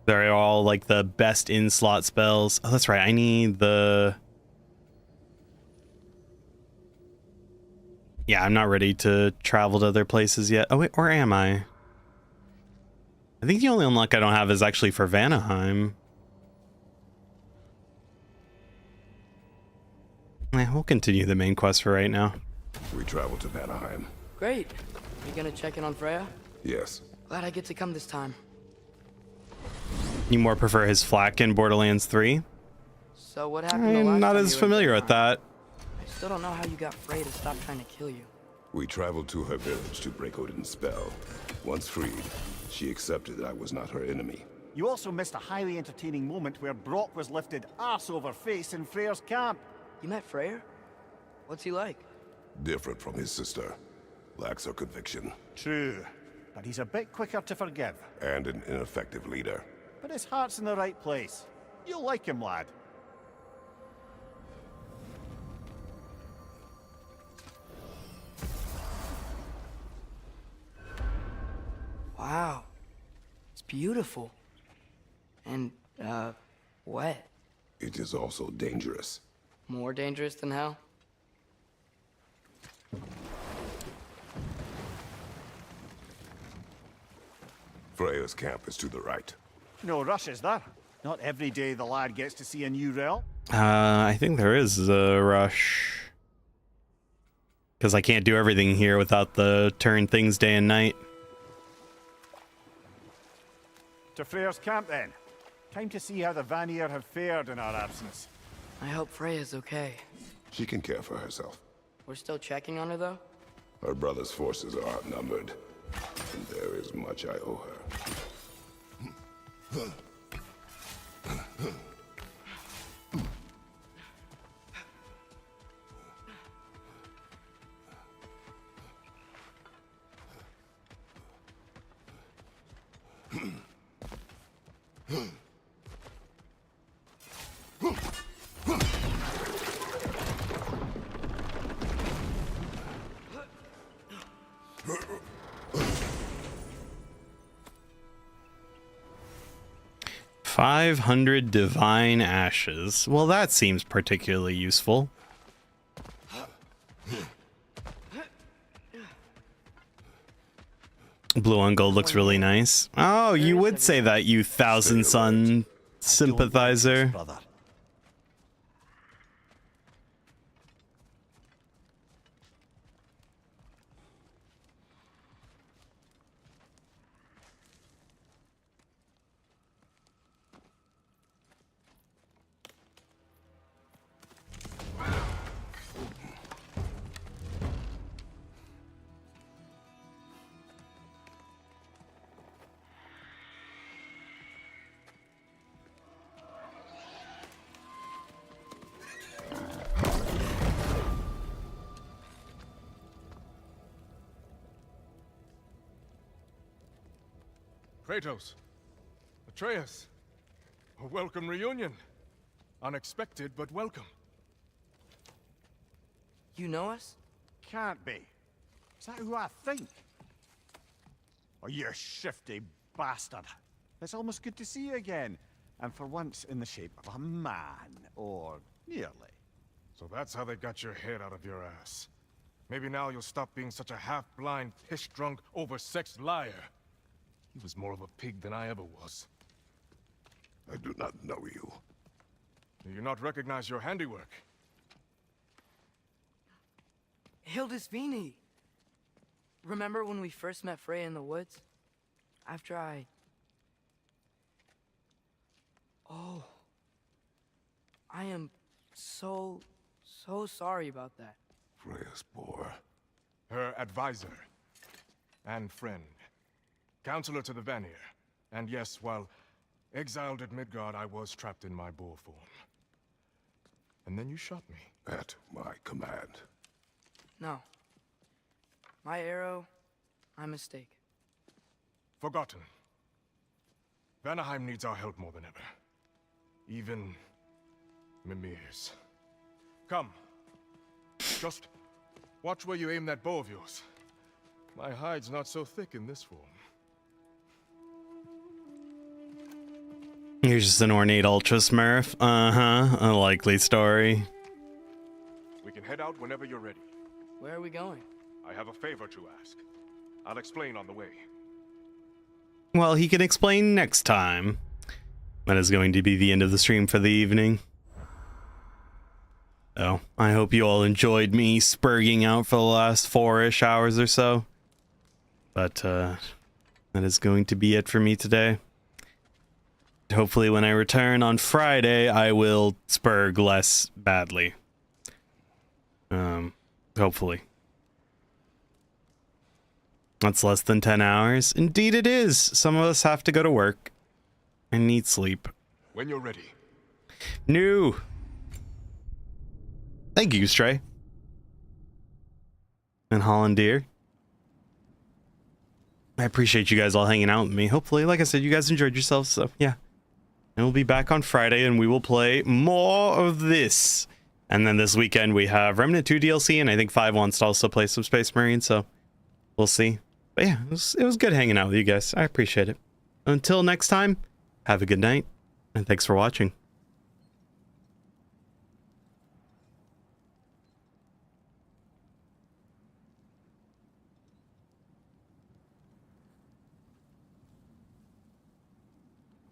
Speaker 1: they're all like the best in slot spells. Oh, that's right. I need the. Yeah, I'm not ready to travel to other places yet. Oh wait, or am I? I think the only unlock I don't have is actually for Vanaheim. We'll continue the main quest for right now.
Speaker 3: We travel to Vanaheim.
Speaker 19: Great. You gonna check in on Freya?
Speaker 3: Yes.
Speaker 19: Glad I get to come this time.
Speaker 1: You more prefer his flak in Borderlands 3?
Speaker 19: So what happened the last
Speaker 1: I'm not
Speaker 19: time
Speaker 1: as
Speaker 19: you were in
Speaker 1: familiar with that.
Speaker 19: I still don't know how you got Freya to stop trying to kill you.
Speaker 3: We traveled to her village to break Odin's spell. Once freed, she accepted that I was not her enemy.
Speaker 4: You also missed a highly entertaining moment where Brock was lifted arse over face in Freyr's camp.
Speaker 19: You met Freyr? What's he like?
Speaker 3: Different from his sister. Lacks her conviction.
Speaker 4: True, but he's a bit quicker to forgive.
Speaker 3: And an ineffective leader.
Speaker 4: But his heart's in the right place. You'll like him, lad.
Speaker 19: Wow. It's beautiful. And, wet.
Speaker 3: It is also dangerous.
Speaker 19: More dangerous than hell?
Speaker 3: Freya's camp is to the right.
Speaker 4: No rush, is there? Not every day the lad gets to see a new realm.
Speaker 1: I think there is a rush. Because I can't do everything here without the turn things day and night.
Speaker 4: To Freyr's camp, then. Time to see how the Vanir have fared in our absence.
Speaker 19: I hope Freya's okay.
Speaker 3: She can care for herself.
Speaker 19: We're still checking on her, though?
Speaker 3: Her brother's forces are outnumbered. And there is much I owe her.
Speaker 1: 500 divine ashes. Well, that seems particularly useful. Blue on gold looks really nice. Oh, you would say that, you Thousand Sun sympathizer.
Speaker 13: Kratos, Atreus, a welcome reunion. Unexpected, but welcome.
Speaker 19: You know us?
Speaker 4: Can't be. Is that who I think? Oh, you shifty bastard. It's almost good to see you again. And for once in the shape of a man, or nearly.
Speaker 13: So that's how they got your head out of your ass. Maybe now you'll stop being such a half-blind, piss-drunk, oversexed liar. He was more of a pig than I ever was.
Speaker 3: I do not know you.
Speaker 13: Do you not recognize your handiwork?
Speaker 19: Hildisvini! Remember when we first met Freya in the woods? After I... Oh. I am so sorry about that.
Speaker 3: Freya's poor.
Speaker 13: Her advisor. And friend. Counselor to the Vanir. And yes, while exiled at Midgard, I was trapped in my boar form. And then you shot me.
Speaker 3: At my command.
Speaker 19: No. My arrow, my mistake.
Speaker 13: Forgotten. Vanaheim needs our help more than ever. Even Mimir's. Come. Just watch where you aim that bow of yours. My hide's not so thick in this form.
Speaker 1: You're just an ornate ultra smurf. A likely story.
Speaker 13: We can head out whenever you're ready.
Speaker 19: Where are we going?
Speaker 13: I have a favor to ask. I'll explain on the way.
Speaker 1: Well, he can explain next time. That is going to be the end of the stream for the evening. So, I hope you all enjoyed me spurging out for the last 4-ish hours or so. But, that is going to be it for me today. Hopefully when I return on Friday, I will spurg less badly. Hopefully. That's less than 10 hours. Indeed it is. Some of us have to go to work and need sleep.
Speaker 13: When you're ready.
Speaker 1: No. Thank you, Stray. And Hollandier. I appreciate you guys all hanging out with me. Hopefully, like I said, you guys enjoyed yourselves, so yeah. And we'll be back on Friday and we will play more of this. And then this weekend we have Remnant 2 DLC, and I think 5 wants to also play some Space Marine, so we'll see. But yeah, it was good hanging out with you guys. I appreciate it. Until next time, have a good night, and thanks for watching.